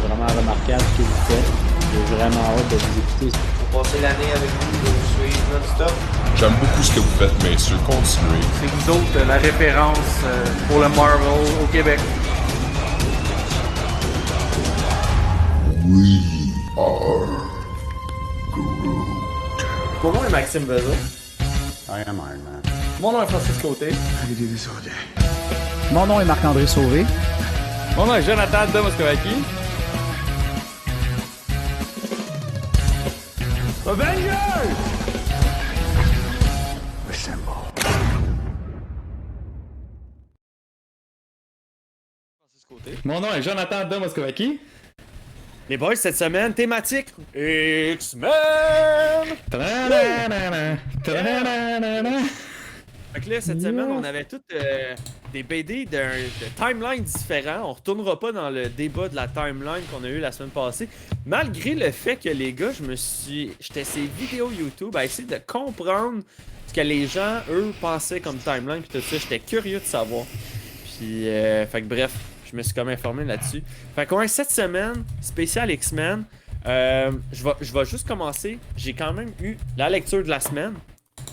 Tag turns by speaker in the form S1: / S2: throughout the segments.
S1: c'est vraiment remarquable ce que vous faites. J'ai vraiment hâte de vous écouter.
S2: Pour passer l'année avec vous, de vous suivre non-stop.
S3: J'aime beaucoup ce que vous faites, messieurs. Continuez.
S4: C'est vous autres la référence pour le Marvel au Québec.
S3: We are Groot.
S2: Mon nom est Maxime Bezos.
S5: I am Iron Man.
S4: Mon nom est Francis Côté.
S6: Mon nom est Marc-André Sauvé.
S4: Mon nom est Jonathan de Moscovaki. Avengers!
S7: Mon nom est Jonathan de Moscovaki.
S2: Les boys, cette semaine, thématique X-Men!
S7: Ta-da-da-da-da. Ta-da-da-da-da.
S2: Fait que là, cette semaine, on avait toutes des BD de timelines différents. On retournera pas dans le débat de la timeline qu'on a eu la semaine passée. Malgré le fait que les gars, j'étais ces vidéos YouTube à essayer de comprendre ce que les gens, eux, pensaient comme timeline pis tout ça. J'étais curieux de savoir. Puis, fait que bref, je me suis comme informé là-dessus. Fait que ouais, cette semaine, spécial X-Men, je vais juste commencer. J'ai quand même eu la lecture de la semaine,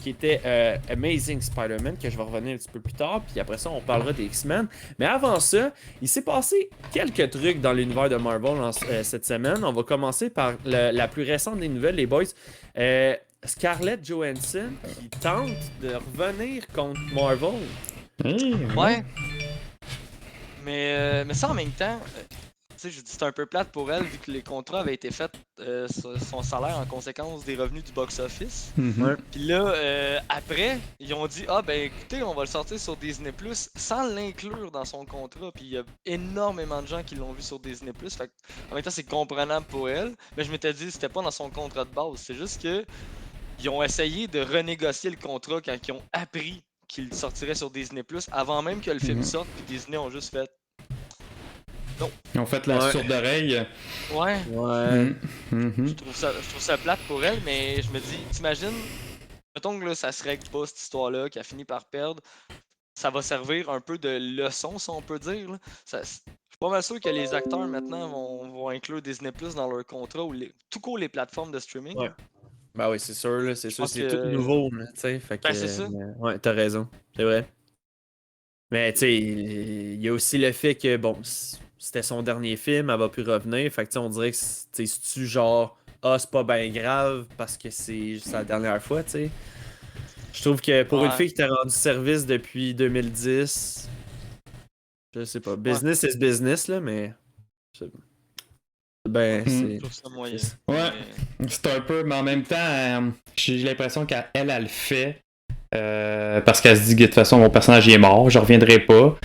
S2: qui était Amazing Spider-Man, que je vais revenir un petit peu plus tard, puis après ça, on parlera des X-Men. Mais avant ça, il s'est passé quelques trucs dans l'univers de Marvel cette semaine. On va commencer par la plus récente des nouvelles, les boys. Scarlett Johansson qui tente de revenir contre Marvel.
S8: Ouais. Mais ça en même temps, tu sais, je dis c'est un peu plate pour elle vu que les contrats avaient été faits sur son salaire en conséquence des revenus du box-office.
S7: Mhm.
S8: Puis là, après, ils ont dit ah ben écoutez, on va le sortir sur Disney Plus sans l'inclure dans son contrat. Puis il y a énormément de gens qui l'ont vu sur Disney Plus. Fait que, en même temps, c'est comprenable pour elle. Mais je m'étais dit c'était pas dans son contrat de base. C'est juste que ils ont essayé de renégocier le contrat quand ils ont appris qu'il sortirait sur Disney Plus avant même que le film sorte. Puis Disney ont juste fait
S7: Ils ont fait la sourde oreille.
S8: ouais.
S2: Ouais.
S7: Mhm.
S8: Je trouve ça plate pour elle, mais je me dis, t'imagines, mettons que là, ça se règle pas cette histoire-là, qui a fini par perdre, ça va servir un peu de leçon, si on peut dire. Là. Je suis pas mal sûr que les acteurs maintenant vont inclure Disney Plus dans leur contrat ou tout court les plateformes de streaming.
S2: Ouais. Ben oui, c'est sûr, là, c'est sûr,
S8: pense
S2: c'est
S8: que-
S2: tout nouveau, là, tu sais, fait que...
S8: Ben, c'est ça.
S2: Ouais, t'as raison, c'est vrai. Mais, tu sais, il y a aussi le fait que, bon, c'était son dernier film, elle va plus revenir, fait que, tu sais, on dirait que, c'est-tu genre, ah, c'est pas ben grave, parce que c'est sa dernière fois, tu sais. Je trouve que pour une
S8: Ouais.
S2: fille qui t'a rendu service depuis 2010, je sais pas, business is business, là, mais... Ben,
S7: Mhm.
S8: Je trouve ça moyen.
S7: Ouais.
S8: Mais-
S7: C'est un peu, mais en même temps, j'ai l'impression qu'elle le fait. Parce qu'elle se dit que de toute façon mon personnage il est mort, je reviendrai pas.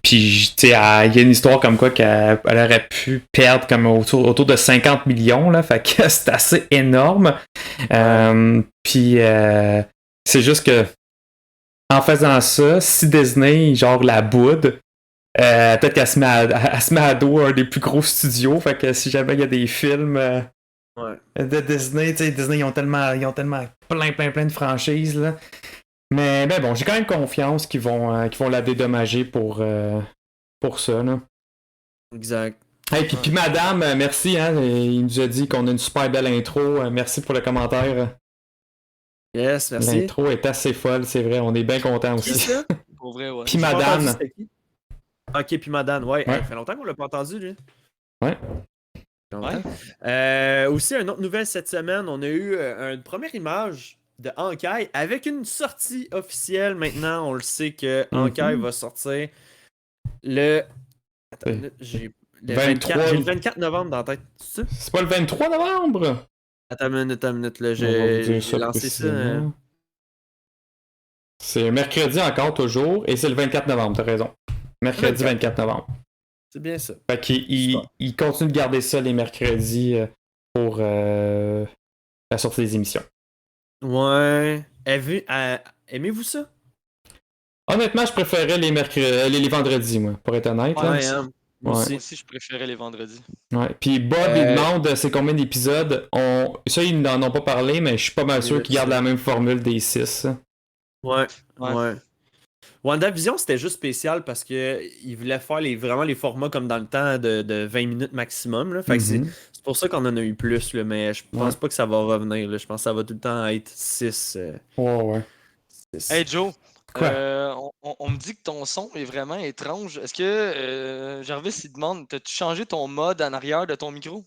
S7: Puis tu sais, il y a une histoire comme quoi qu'elle aurait pu perdre comme autour de 50 millions là, fait que c'est assez énorme. Puis c'est juste que en faisant ça, si Disney genre la boude, peut-être qu'elle se met à dos un des plus gros studios, fait que si jamais il y a des films de Disney, tu sais, Disney ils ont tellement plein de franchises là. Mais ben bon, j'ai quand même confiance qu'ils vont la dédommager pour ça là.
S2: Exact.
S7: Hey, puis madame, merci hein, il nous a dit qu'on a une super belle intro, merci pour le commentaire.
S2: Yes, merci.
S7: L'intro est assez folle, c'est vrai, on est bien contents
S2: Qui
S7: aussi.
S2: ça?
S8: Pour vrai, ouais.
S7: Puis
S2: J'ai pas entendu
S7: madame.
S2: c'était qui. Ok, puis madame, ouais.
S7: Ouais.
S2: Ça fait longtemps qu'on l'a pas entendu, lui.
S7: Ouais.
S2: Aussi, une autre nouvelle cette semaine, on a eu une première image de Hawkeye avec une sortie officielle. Maintenant, on le sait que Hawkeye va sortir le... Attends, une minute, j'ai le 24, j'ai le 24 novembre dans la tête. C'est ça?
S7: C'est pas le 23 novembre?
S2: Attends une minute, là,
S7: On va vous dire
S2: j'ai
S7: ça
S2: lancé ça.
S7: précisément. C'est mercredi encore toujours, et c'est le 24 novembre, t'as raison. Mercredi 24 novembre.
S2: C'est bien ça.
S7: Fait qu'il continue de garder ça les mercredis pour la sortie des émissions.
S2: Ouais. Aimez-vous ça?
S7: Honnêtement, je préférais les vendredis, moi, pour être honnête. là.
S2: Ouais, hein. Moi
S7: Ouais.
S2: aussi.
S8: Moi aussi, je préférais les vendredis.
S7: Ouais. Puis Bob, il demande c'est combien d'épisodes. Ça, ils n'en ont pas parlé, mais je suis pas mal sûr qu'ils gardent la même formule des 6.
S2: Ouais.
S8: Ouais.
S2: Ouais. WandaVision, c'était juste spécial parce que il voulait faire vraiment les formats comme dans le temps de 20 minutes maximum. Là. Fait que
S7: Mhm.
S2: c'est pour ça qu'on en a eu plus, là, mais je pense
S7: Ouais.
S2: pas que ça va revenir. Là. Je pense que ça va tout le temps être 6.
S7: Ouais.
S8: Hey Joe,
S7: Quoi?
S8: on me dit que ton son est vraiment étrange. Est-ce que Jarvis il demande, t'as-tu changé ton mode en arrière de ton micro?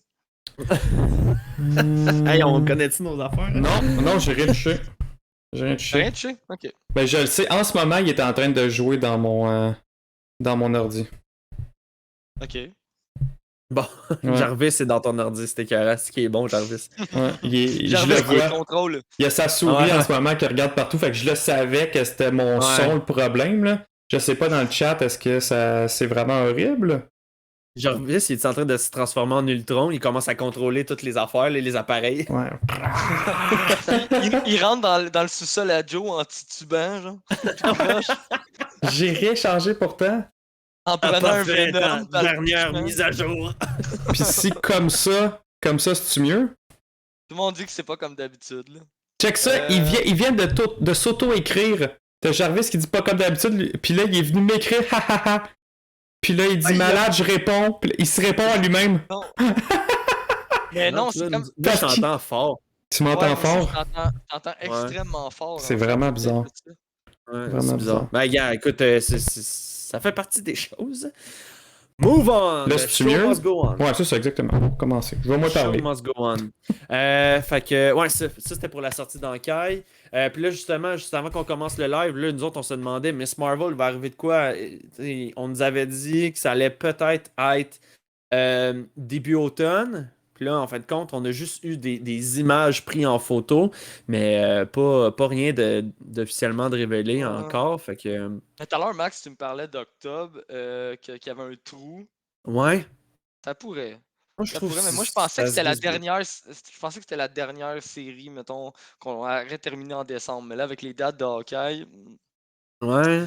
S2: Hey, on connaît-tu nos affaires? Là?
S7: Non, j'ai rien touché. J'ai rien
S8: T'as
S7: touché.
S8: rien touché? Ok.
S7: Ben, je le sais. En ce moment, il est en train de jouer dans mon ordi.
S8: Ok.
S2: Bon,
S7: Ouais.
S2: Jarvis, c'est dans ton ordi, c'était écœurant. C'est qui est bon, Jarvis.
S7: Ouais. Je
S8: Jarvis
S7: le
S8: qui est
S7: vois.
S8: contrôle.
S7: Il y a sa souris
S2: Ouais.
S7: en ce moment qui regarde partout. Fait que je le savais que c'était mon
S2: Ouais.
S7: son le problème. Là. Je sais pas dans le chat, est-ce que c'est vraiment horrible?
S2: Jarvis, il est en train de se transformer en Ultron. Il commence à contrôler toutes les affaires, les appareils.
S7: Ouais.
S8: Il rentre dans le sous-sol à Joe en titubant, genre.
S7: J'ai rien changé pourtant.
S8: En prenant un
S2: Parfait,
S8: Venom. dans le
S2: dernière
S8: pitchman.
S2: mise à jour.
S7: Puis si comme ça, c'est-tu mieux?
S8: Tout le monde dit que c'est pas comme d'habitude, là.
S7: Check ça, il vient de s'auto-écrire. T'as Jarvis qui dit pas comme d'habitude, puis là, il est venu m'écrire, hahaha. Puis là, il dit malade, je réponds. Puis là, il se répond à lui-même.
S8: Non. Mais non, c'est comme.
S2: Moi, je t'entends fort.
S7: Tu m'entends
S8: Ouais, moi aussi,
S7: fort?
S8: je t'entends extrêmement fort.
S7: C'est
S8: en fait.
S7: vraiment bizarre.
S2: Ouais,
S7: Vraiment
S2: c'est bizarre.
S7: bizarre.
S2: Ben, gars, écoute, ça fait partie des choses. Move on!
S7: Là,
S2: The
S7: c'est-tu
S2: show
S7: mieux?
S2: must go on.
S7: Ouais, c'est ça, exactement. On va commencer. Je vais moi
S2: Show
S7: parler.
S2: must go on. Fait que, ouais, ça c'était pour la sortie d'Ankai. Puis là, justement, juste avant qu'on commence le live, là, nous autres, on se demandait, Miss Marvel va arriver de quoi? On nous avait dit que ça allait peut-être être début automne. Puis là, en fin de compte, on a juste eu des images prises en photo, mais pas rien d'officiellement de révélé encore. Fait que,
S8: Tout à l'heure, Max, tu me parlais d'octobre, qu'il y avait un trou.
S2: ouais.
S8: Ça pourrait.
S2: Moi, je
S8: Ça
S2: trouve
S8: pourrait, mais
S2: que
S8: moi, je pensais
S2: ça
S8: que
S2: se
S8: c'était la
S2: glisse bien.
S8: dernière. Je pensais que c'était la dernière série, mettons, qu'on aurait terminé en décembre. Mais là, avec les dates de Hawkeye,
S2: Ouais.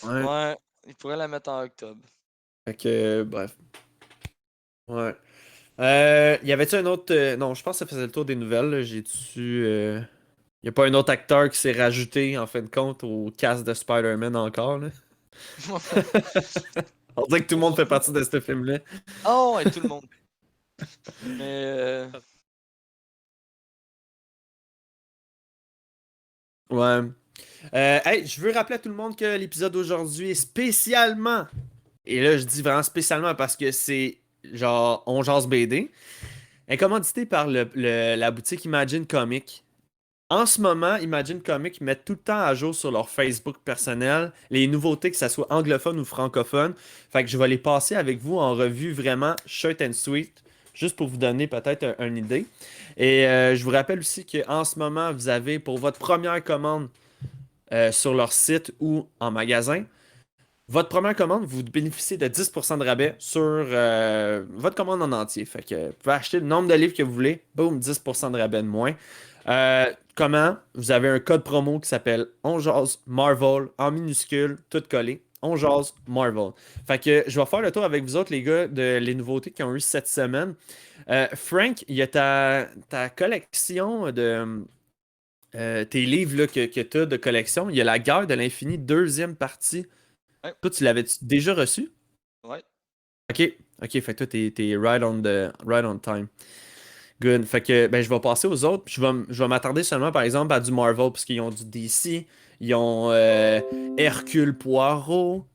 S2: Ouais.
S8: ouais, ils pourraient la mettre en octobre.
S2: Fait que, bref. Ouais. Y avait-tu un autre. Non, je pense que ça faisait le tour des nouvelles. Là. J'ai-tu. Y a pas un autre acteur qui s'est rajouté, en fin de compte, au cast de Spider-Man encore, là? On dirait que tout le monde fait partie de ce film-là.
S8: Oh, et tout le monde. Mais.
S2: Ouais. Hey, je veux rappeler à tout le monde que l'épisode d'aujourd'hui est spécialement. Et là, je dis vraiment spécialement parce que c'est genre On Jase BD. Est commandité par la boutique Imagine Comics. En ce moment, Imagine Comics mettent tout le temps à jour sur leur Facebook personnel les nouveautés, que ce soit anglophone ou francophone. Fait que je vais les passer avec vous en revue vraiment short and sweet, juste pour vous donner peut-être une idée. Et je vous rappelle aussi qu'en ce moment, vous avez pour votre première commande sur leur site ou en magasin, votre première commande, vous bénéficiez de 10% de rabais sur votre commande en entier. Fait que vous pouvez acheter le nombre de livres que vous voulez, boum, 10% de rabais de moins. Comment? Vous avez un code promo qui s'appelle OnJase Marvel en minuscule, tout collé. OnJase Marvel. Fait que je vais faire le tour avec vous autres, les gars, de les nouveautés qu'ils ont eu cette semaine. Frank, il y a ta collection de tes livres là, que tu as de collection. Il y a La Guerre de l'Infini, deuxième partie.
S8: Ouais.
S2: Toi, tu l'avais déjà reçu?
S8: Ouais.
S2: Ok, fait que toi, t'es right on time. Good. Fait que ben, je vais passer aux autres. Je vais m'attarder seulement, par exemple, à du Marvel, parce qu'ils ont du DC, ils ont Hercule Poirot,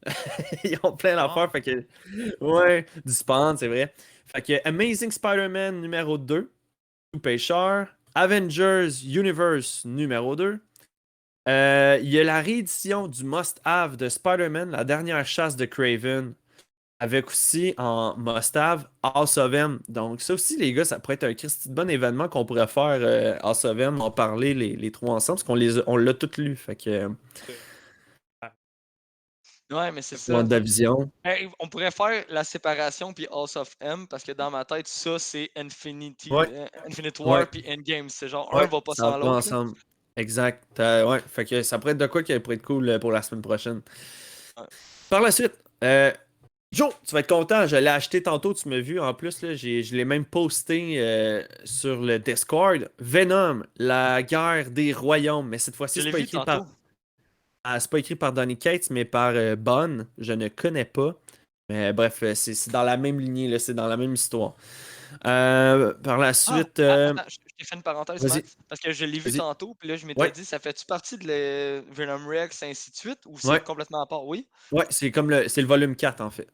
S2: ils ont plein d'affaires. Fait que, ouais, du Spawn, c'est vrai. Fait que Amazing Spider-Man numéro 2, Two Pêcheurs, Avengers Universe numéro 2. Il y a la réédition du Must-Have de Spider-Man, la dernière chasse de Craven, avec aussi en Must-Have House of M. Donc ça aussi, les gars, ça pourrait être un Christy de bon événement qu'on pourrait faire House of M, en parler les trois ensemble, parce on l'a tous lu. Fait que
S8: Ouais, mais c'est ça.
S2: WandaVision.
S8: Hey, on pourrait faire la séparation puis House of M parce que dans ma tête, ça c'est Infinite War
S2: Ouais.
S8: puis Endgame. C'est genre
S2: Ouais,
S8: un va pas
S2: ça
S8: sans
S2: va
S8: l'autre. là.
S2: ensemble. Exact. Ouais, fait que ça pourrait être de quoi qui pourrait être cool pour la semaine prochaine.
S8: Ouais.
S2: Par la suite, Joe, tu vas être content. Je l'ai acheté tantôt, tu m'as vu en plus. Là, je l'ai même posté sur le Discord. Venom, la guerre des royaumes. Mais cette fois-ci,
S8: Je
S2: c'est
S8: l'ai
S2: pas
S8: vu
S2: écrit
S8: tantôt.
S2: par. c'est pas écrit par Donny Cates, mais par Bonn. Je ne connais pas. Mais bref, c'est dans la même lignée, là, c'est dans la même histoire. Par la suite.
S8: Attends, je t'ai fait une parenthèse,
S2: Vas-y.
S8: Max. Parce que je l'ai vu
S2: Vas-y.
S8: tantôt, puis là, je m'étais
S2: Ouais.
S8: dit, ça fait-tu partie de le Venom Rex, ainsi de suite, ou c'est
S2: Ouais.
S8: complètement à part? Oui?
S2: Ouais, c'est comme c'est le volume 4 en fait.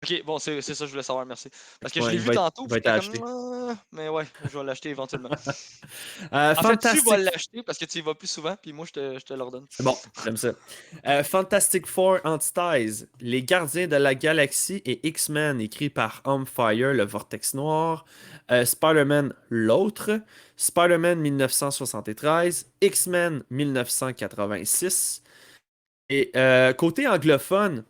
S8: Ok, bon, c'est ça que je voulais savoir, merci. Parce que je
S2: Ouais,
S8: l'ai
S2: il
S8: vu
S2: va être-
S8: tantôt,
S2: il
S8: puis
S2: va être
S8: j'étais
S2: acheté.
S8: comme. Mais ouais, je vais l'acheter éventuellement. En fait, tu
S2: Fantastic.
S8: vas l'acheter parce que tu y vas plus souvent, puis moi, je te l'ordonne.
S2: C'est bon, j'aime ça. Fantastic Four Entities, Les Gardiens de la Galaxie et X-Men, écrit par Fire, le Vortex Noir. Spider-Man, l'autre. Spider-Man 1973. X-Men 1986. Et côté anglophone,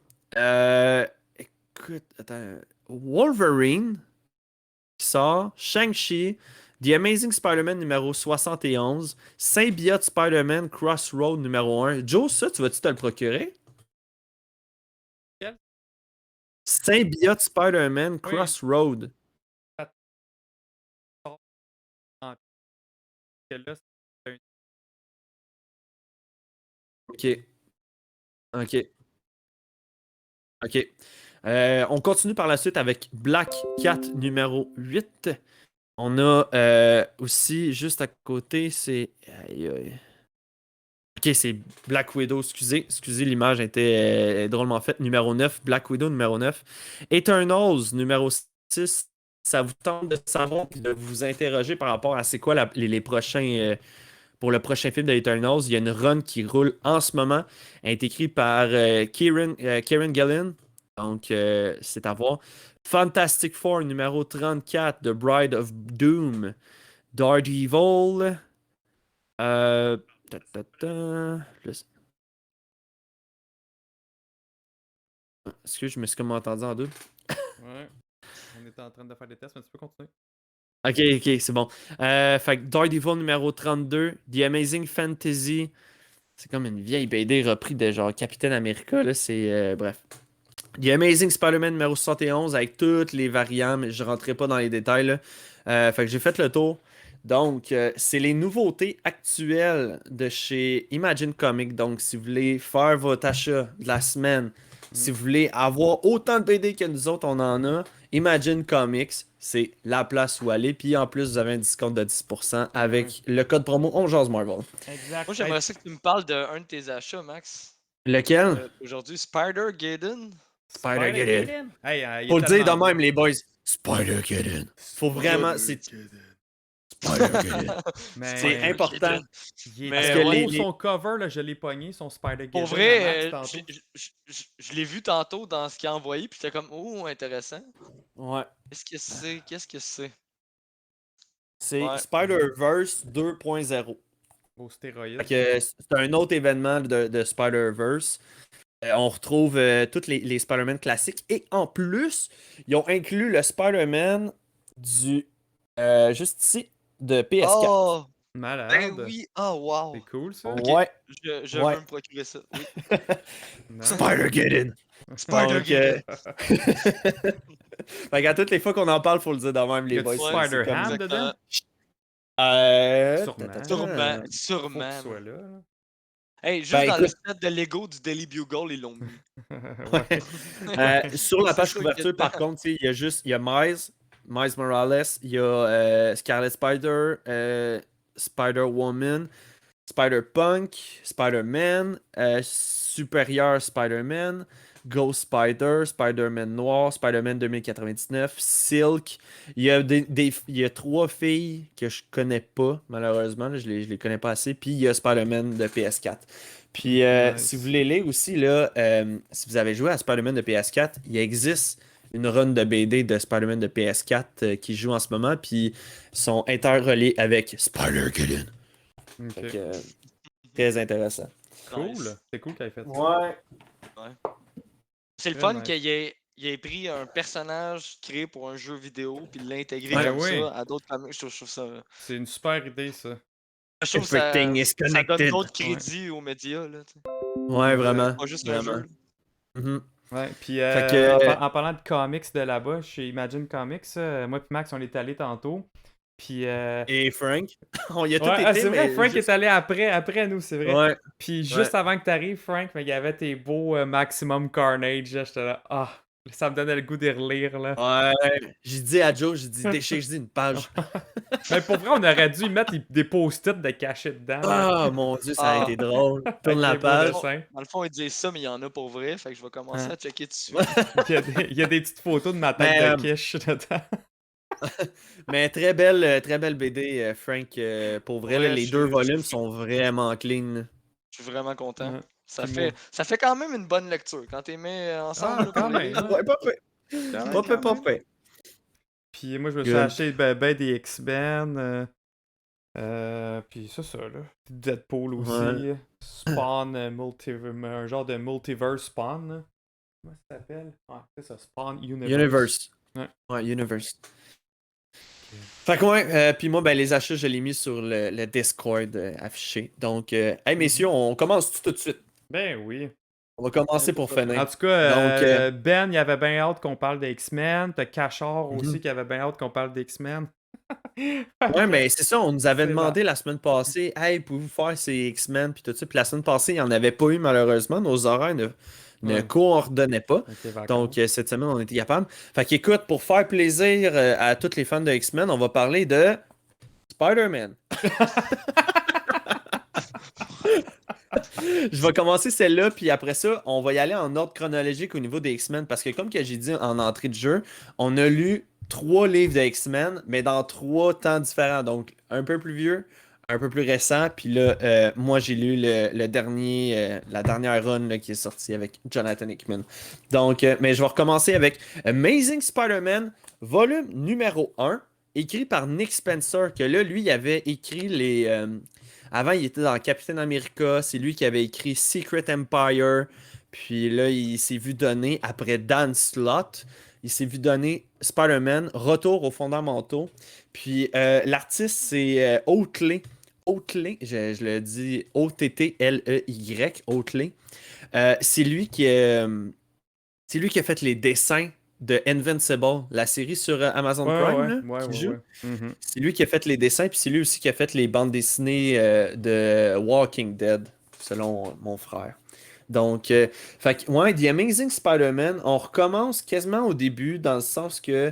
S2: écoute, attends, Wolverine qui sort, Shang-Chi, The Amazing Spider-Man numéro 71, Symbiote Spider-Man Crossroad numéro 1. Joe, ça, tu vas-tu te le procurer?
S7: Quel?
S2: Symbiote Spider-Man
S7: Oui.
S2: Crossroad.
S7: Que là, c'est un-
S2: Ok, ok, ok. On continue par la suite avec Black Cat numéro 8. On a aussi, juste à côté, c'est... aïe, aïe. Ok, c'est Black Widow, excusez, l'image était drôlement faite. Numéro 9, Black Widow numéro 9. Eternals numéro 6. Ça vous tente de savoir et de vous interroger par rapport à c'est quoi les prochains... pour le prochain film de Eternals, il y a une run qui roule en ce moment. Elle est écrite par Kieran Gillen. Donc, c'est à voir. Fantastic Four numéro 34, The Bride of Doom. Daredevil. Euh, Est-ce que je me suis comme entendu en double?
S7: Ouais. On était en train de faire des tests, mais tu peux continuer.
S2: Ok, c'est bon. Fait que Daredevil numéro 32, The Amazing Fantasy. C'est comme une vieille BD repris de genre Captain America, là. C'est. Bref. The Amazing Spider-Man numéro 71 avec toutes les variants, mais je rentrerai pas dans les détails, là. Fait que j'ai fait le tour. Donc, c'est les nouveautés actuelles de chez Imagine Comics. Donc, si vous voulez faire votre achat de la semaine, si vous voulez avoir autant de BD que nous autres, on en a, Imagine Comics, c'est la place où aller. Puis en plus, vous avez un discount de 10% avec le code promo On Jase Marvel.
S7: Exact.
S8: Moi, j'aimerais ça que tu me parles d'un de tes achats, Max.
S2: Lequel?
S8: Aujourd'hui, Spider-Gaiden.
S2: Spider-Geddon.
S7: Hey, il est
S2: Faut le dire de
S7: tellement
S2: même, les boys. Spider-Geddon. Faut vraiment. C'est Spider-Geddon.
S7: Mais
S2: C'est important.
S7: il est
S8: Mais
S7: très
S2: ouais,
S7: beau,
S2: les-
S7: son cover, là, je l'ai pogné, son Spider-Geddon.
S8: Pour
S7: à
S8: vrai,
S7: Max, tantôt.
S8: je l'ai vu tantôt dans ce qu'il a envoyé, puis j'étais comme, oh, intéressant.
S2: Ouais.
S8: Qu'est-ce que c'est? Qu'est-ce que c'est?
S2: C'est
S8: Ouais.
S2: Spider-Verse 2.0.
S7: Au stéroïde.
S2: Fait que c'est un autre événement de Spider-Verse. On retrouve tous les Spider-Man classiques. Et en plus, ils ont inclus le Spider-Man du. Juste ici, de PS4.
S8: Oh!
S7: Malade.
S8: Ben oui! Oh, wow!
S7: C'est cool, ça.
S8: Ok.
S2: Ouais.
S8: Je
S2: Ouais.
S8: veux me procurer ça. Oui.
S7: Nice.
S2: Spider-Geddon.
S8: Spider-Gaiden.
S2: Fait qu'à toutes les fois qu'on en parle, faut le dire de même,
S7: Y
S2: les
S7: a-tu
S2: boys.
S8: Ouais,
S2: c'est comme-
S7: Spider-Ham dedans? Sûrement.
S8: Sûrement,
S7: Faut
S8: sûrement.
S7: qu'il soit là. là.
S8: Hey, juste
S2: Ben,
S8: dans le
S2: écoute.
S8: set de Lego du Daily Bugle, ils l'ont mis.
S7: Ouais.
S2: Sur la
S8: C'est
S2: page
S8: ça qui est
S2: couverture, par
S8: dedans.
S2: contre, il y a Miles Morales, il y a Scarlet Spider, Spider-Woman, Spider-Punk, Spider-Man, Superior Spider-Man, Ghost Spider, Spider-Man Noir, Spider-Man 2099, Silk. Il y a, il y a 3 filles que je connais pas, malheureusement. Là, je les connais pas assez. Puis il y a Spider-Man de PS4. Puis
S7: Nice.
S2: si vous voulez lire aussi, là, si vous avez joué à Spider-Man de PS4, il existe une run de BD de Spider-Man de PS4 qui joue en ce moment. Puis sont interreliés avec Spider-Geddon.
S7: Ok.
S2: Fait que, très intéressant.
S7: Cool.
S8: Nice.
S7: C'est cool qu'elle ait fait ça.
S2: Ouais.
S8: C'est le
S7: Très
S8: fun
S7: nice.
S8: qu'il ait pris un personnage créé pour un jeu vidéo puis l'intégrer
S7: Ouais,
S8: comme
S7: oui.
S8: ça à d'autres comics. Je trouve ça.
S7: C'est une super idée, ça.
S8: Je trouve que ça,
S2: Everything is
S8: ça donne
S2: connected.
S8: d'autres crédits aux médias. Là, tu sais.
S2: Ouais, vraiment.
S8: Pas juste un
S2: Vraiment.
S8: jeu.
S2: Mhm.
S7: Ouais, puis
S2: Fait que-
S7: en parlant de comics de là-bas, chez Imagine Comics, moi et Max, on est allés tantôt. Puis,
S2: Et Frank. On y a tout
S7: ouais,
S2: été,
S7: c'est vrai,
S2: mais
S7: Frank
S2: juste-
S7: est allé après nous, c'est vrai.
S2: Ouais.
S7: Puis juste avant que t'arrives, Frank, mais il y avait tes beaux Maximum Carnage, là, j'étais là, ça me donnait le goût de relire, là.
S2: Ouais. J'ai dit à Joe, j'ai dit déchire, j'ai dit une page.
S7: Mais pour vrai, on aurait dû y mettre des post-it de cachés dedans, là.
S2: Ah mon dieu, ça a
S8: Ah.
S2: été drôle.
S7: Avec
S2: Tourne la
S7: des beaux
S2: page.
S7: dessins.
S8: Dans le fond, ils disent ça, mais il y en a pour vrai. Fait que je vais commencer
S7: Hein.
S8: à checker dessus.
S7: Il y a des petites photos de ma tête
S2: Mais,
S7: de quiche dedans.
S2: Mais très belle BD, Frank. Pour vrai, là,
S8: Ouais,
S2: les
S8: je-
S2: deux
S8: je-
S2: volumes sont vraiment clean. Là.
S8: Je suis vraiment content.
S7: Ouais.
S8: Ça
S7: Puis
S8: fait quand même une bonne lecture. Quand t'es mis ensemble, là,
S7: quand
S8: pour les
S7: même,
S8: lire,
S7: hein.
S2: Ouais, pas fait.
S7: Quand
S2: Pas fait, pas
S7: même.
S2: fait.
S7: Puis moi, je me suis
S2: Good.
S7: acheté des X-Men. Puis ça, là. Deadpool aussi.
S2: Ouais.
S7: Spawn, un genre de multiverse Spawn. Là. Comment ça s'appelle? C'est ça, Spawn Universe.
S2: Universe.
S7: Ouais.
S2: Ouais, Universe. Fait que ouais, puis moi, ben, les achats, je l'ai mis sur le Discord affiché. Donc, hey messieurs, on commence tout de suite.
S7: Ben oui.
S2: On va commencer pour
S7: En
S2: finir.
S7: tout cas,
S2: Donc,
S7: Ben, il avait bien hâte qu'on parle des X-Men. T'as Cachard aussi
S2: Mhm.
S7: qui avait bien hâte qu'on parle des X-Men.
S2: Ouais, mais c'est ça, on nous avait
S7: C'est
S2: demandé la semaine passée, hey, pouvez-vous faire ces X-Men, puis tout ça. Puis la semaine passée, il n'y en avait pas eu malheureusement. Nos horaires ne
S7: Ouais.
S2: coordonnaient pas.
S7: Avec les vacances.
S2: Donc, cette semaine, on était capable. Fait qu'écoute, pour faire plaisir à tous les fans de X-Men, on va parler de Spider-Man. Je vais commencer celle-là, puis après ça, on va y aller en ordre chronologique au niveau des X-Men, parce que comme que j'ai dit en entrée de jeu, on a lu 3 livres de X-Men, mais dans 3 temps différents. Donc, un peu plus vieux, un peu plus récent, puis là, moi, j'ai lu le dernier, la dernière run là, qui est sortie avec Jonathan Hickman. Donc, mais je vais recommencer avec Amazing Spider-Man, volume numéro 1, écrit par Nick Spencer, que là, lui, il avait écrit les... avant, il était dans Captain America. C'est lui qui avait écrit Secret Empire. Puis là, il s'est vu donner, après Dan Slott, il s'est vu donner Spider-Man, Retour aux fondamentaux. Puis l'artiste, c'est Oatley. Oatley, je le dis O-T-T-L-E-Y, Oatley. C'est lui qui a fait les dessins de Invincible, la série sur Amazon Prime, là, qui joue.
S7: Mhm.
S2: C'est lui qui a fait les dessins, puis c'est lui aussi qui a fait les bandes dessinées de Walking Dead, selon mon frère. Donc, fait que, ouais, The Amazing Spider-Man, on recommence quasiment au début, dans le sens que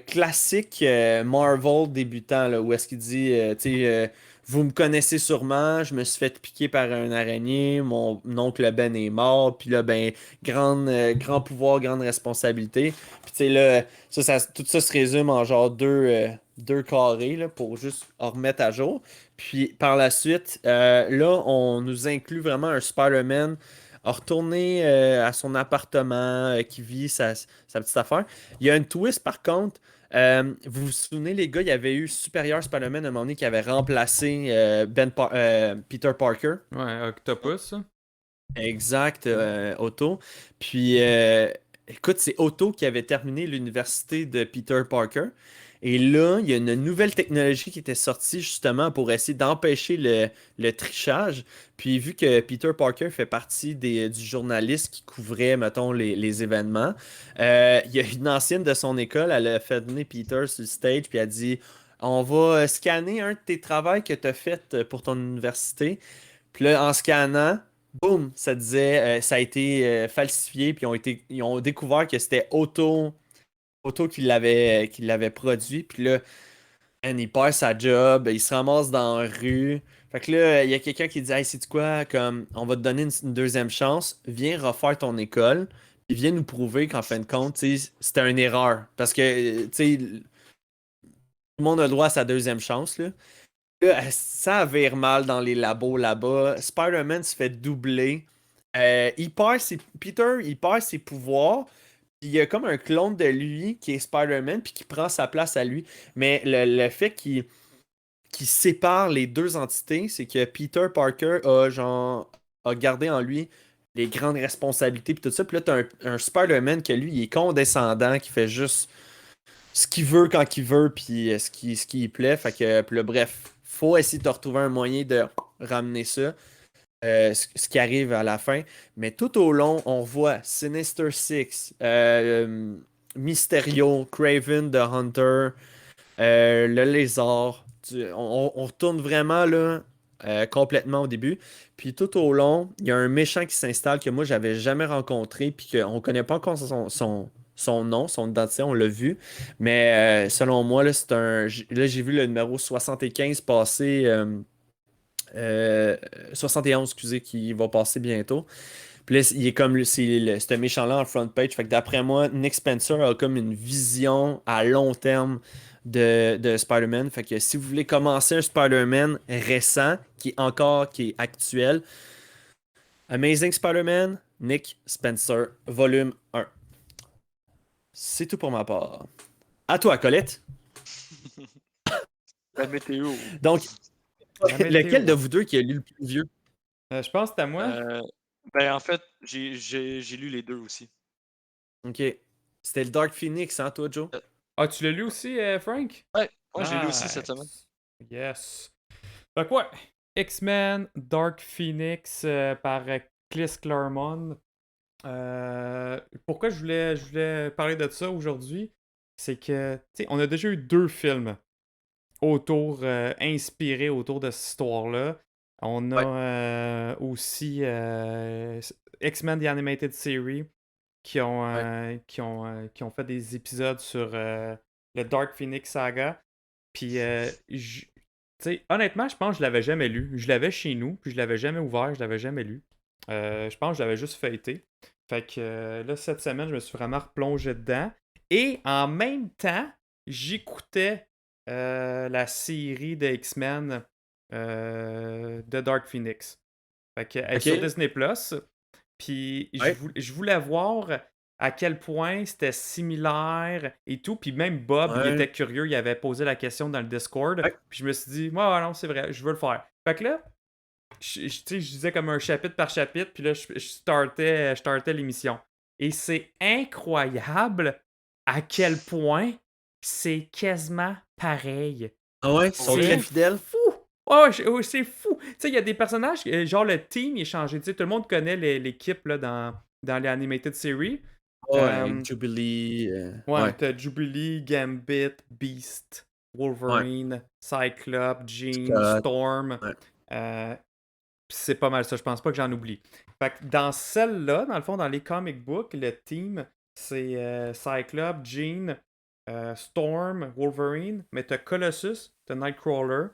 S2: classique Marvel débutant, là, où est-ce qu'il dit, tu sais, vous me connaissez sûrement, je me suis fait piquer par un araignée, mon oncle Ben est mort, puis là, ben, grand pouvoir, grande responsabilité. Puis tu sais, là, tout ça se résume en genre deux carrés, là, pour juste en remettre à jour. Puis par la suite, là, on nous inclut vraiment un Spider-Man à retourner à son appartement, qui vit sa petite affaire. Il y a une twist par contre. Vous vous souvenez, les gars, il y avait eu Superior Spider-Man à un moment donné qui avait remplacé Peter Parker.
S7: Ouais, Octopus. Ça.
S2: Exact, Otto. Puis, écoute, c'est Otto qui avait terminé l'université de Peter Parker. Et là, il y a une nouvelle technologie qui était sortie justement pour essayer d'empêcher le trichage. Puis, vu que Peter Parker fait partie du journaliste qui couvrait, mettons, les événements, il y a une ancienne de son école, elle a fait venir Peter sur le stage, puis elle a dit on va scanner un de tes travaux que tu as fait pour ton université. Puis là, en scannant, boum, ça disait, ça a été falsifié, puis ils ont découvert que c'était Otto qui l'avait produit, puis là, man, il perd sa job, il se ramasse dans la rue. Fait que là, il y a quelqu'un qui dit hey, sais-tu quoi, comme, on va te donner une deuxième chance, viens refaire ton école, puis viens nous prouver qu'en fin de compte, tu sais, c'était une erreur. Parce que, tu sais, tout le monde a le droit à sa deuxième chance, là. Là, ça vire mal dans les labos là-bas. Spider-Man se fait doubler. Peter, il perd ses pouvoirs. Puis il y a comme un clone de lui qui est Spider-Man, puis qui prend sa place à lui. Mais le fait qu'il sépare les deux entités, c'est que Peter Parker a gardé en lui les grandes responsabilités, puis tout ça. Puis là, t'as un Spider-Man que lui, il est condescendant, qui fait juste ce qu'il veut quand il veut, puis ce qui lui plaît. Fait que, puis là, bref, faut essayer de retrouver un moyen de ramener ça. Ce qui arrive à la fin. Mais tout au long, on voit Sinister Six, Mysterio, Craven the Hunter, le lézard. On retourne vraiment là complètement au début. Puis tout au long, il y a un méchant qui s'installe que moi j'avais jamais rencontré. Puis qu'on connaît pas encore son nom, son identité, on l'a vu. Mais selon moi, là, là, j'ai vu le numéro 75 passer. 71, excusez, qui va passer bientôt. Puis là, il est comme ce méchant-là en front page. Fait que d'après moi, Nick Spencer a comme une vision à long terme de Spider-Man. Fait que si vous voulez commencer un Spider-Man récent, qui est actuel, Amazing Spider-Man, Nick Spencer, volume 1. C'est tout pour ma part. À toi, Colette.
S8: La météo.
S2: Donc,
S7: La météo.
S2: lequel de vous deux qui a lu le plus vieux?
S7: Je pense que c'est à moi.
S8: Ben, en fait, j'ai lu les deux aussi.
S2: Ok. C'était le Dark Phoenix, hein, toi, Joe?
S7: Ah, tu l'as lu aussi, Frank?
S8: Ouais, je l'ai lu aussi cette semaine.
S7: Yes. Fait que ouais, X-Men, Dark Phoenix par Chris Claremont. Pourquoi je voulais parler de ça aujourd'hui? C'est que, tu sais, on a déjà eu 2 films inspirés autour de cette histoire-là. On a aussi X-Men The Animated Series qui ont fait des épisodes sur le Dark Phoenix Saga. Puis, tu sais, honnêtement, je pense que je l'avais jamais lu. Je l'avais chez nous, puis je l'avais jamais ouvert, je l'avais jamais lu. Je pense que je l'avais juste feuilleté. Fait que là, cette semaine, je me suis vraiment replongé dedans. Et en même temps, j'écoutais la série de X-Men de Dark Phoenix. Fait que elle est sur Disney+. Puis je voulais voir à quel point c'était similaire et tout. Puis même Bob, il était curieux, il avait posé la question dans le Discord. Puis je me suis dit, non, c'est vrai, je veux le faire. Fait que là, je disais comme un chapitre par chapitre, puis là, je startais l'émission. Et c'est incroyable à quel point c'est quasiment pareil.
S2: Ah ouais? Ils sont très fidèles.
S7: Fou! Ouais, c'est fou! Tu sais, il y a des personnages, genre le team, il est changé. Tu sais, tout le monde connaît l'équipe là, dans les Animated Series.
S2: Ouais, Jubilee.
S7: Ouais, t'as Jubilee, Gambit, Beast, Wolverine, Cyclope, Jean, Storm. Pis c'est pas mal ça, je pense pas que j'en oublie. Fait que dans celle-là, dans le fond, dans les comic books, le team, c'est Cyclope, Jean, Storm, Wolverine, mais t'as Colossus, t'as Nightcrawler,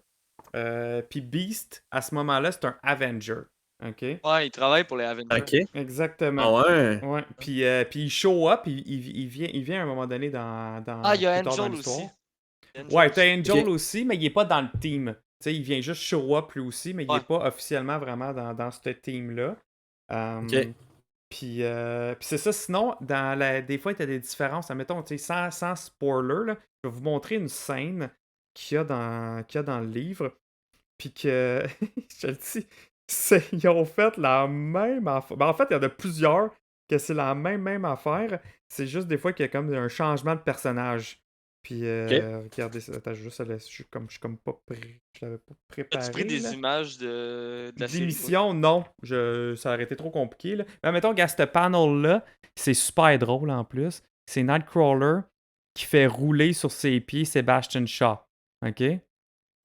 S7: puis Beast, à ce moment-là, c'est un Avenger. OK?
S8: Ouais, il travaille pour les Avengers.
S2: Ok.
S7: Exactement.
S2: Ah ouais?
S7: Ouais. Puis il show up, il vient à un moment donné dans
S8: Ah, il y a
S7: plus tard dans
S8: Angel
S7: l'histoire.
S8: aussi.
S7: Ouais, t'as Angel aussi, mais il est pas dans le team. Tu sais, il vient juste show up lui aussi, mais il est pas officiellement vraiment dans ce team-là. Puis c'est ça, sinon, des fois, il y a des différences. Admettons, sans spoiler, là, je vais vous montrer une scène qu'il y a dans le livre. Puis que, je le dis, ils ont fait la même affaire. Ben, en fait, il y en a plusieurs que c'est la même affaire. C'est juste des fois qu'il y a comme un changement de personnage. Puis, regardez ça. Attends, je suis comme pas prêt. Je l'avais pas préparé.
S8: As-tu pris des
S7: là.
S8: images de la série?
S7: D'émission, non. Ça aurait été trop compliqué. Là. Mais mettons, regarde, ce panel-là, c'est super drôle en plus. C'est Nightcrawler qui fait rouler sur ses pieds Sebastian Shaw. OK?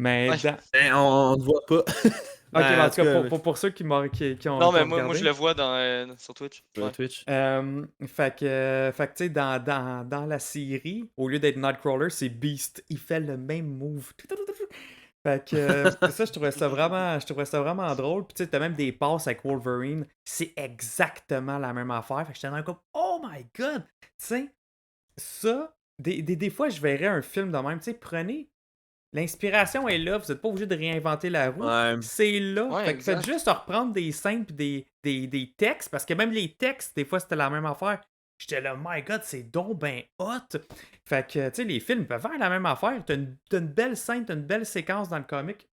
S7: Mais
S2: Ben, on ne voit pas.
S7: Ok, mais en tout cas, pour ceux qui ont.
S8: Non, mais
S7: qui ont
S8: moi,
S7: regardé.
S8: je le vois sur Twitch.
S2: Sur Twitch.
S7: Fait que tu sais, dans la série, au lieu d'être Nightcrawler, c'est Beast. Il fait le même move. Fait que ça, je trouvais ça vraiment drôle. Puis tu sais, t'as même des passes avec Wolverine. C'est exactement la même affaire. Fait que j'étais dans comme, oh my god! Tu sais, ça, des fois, je verrais un film de même. Tu sais, prenez. L'inspiration est là, vous n'êtes pas obligé de réinventer la roue.
S2: Ouais.
S7: C'est là.
S8: Ouais,
S7: Fait que faites
S8: exact.
S7: juste reprendre des scènes pis des textes, parce que même les textes, des fois, c'était la même affaire. J'étais là, my god, c'est donc ben hot. Fait que, tu sais, les films peuvent faire la même affaire. T'as une belle scène, t'as une belle séquence dans le comic.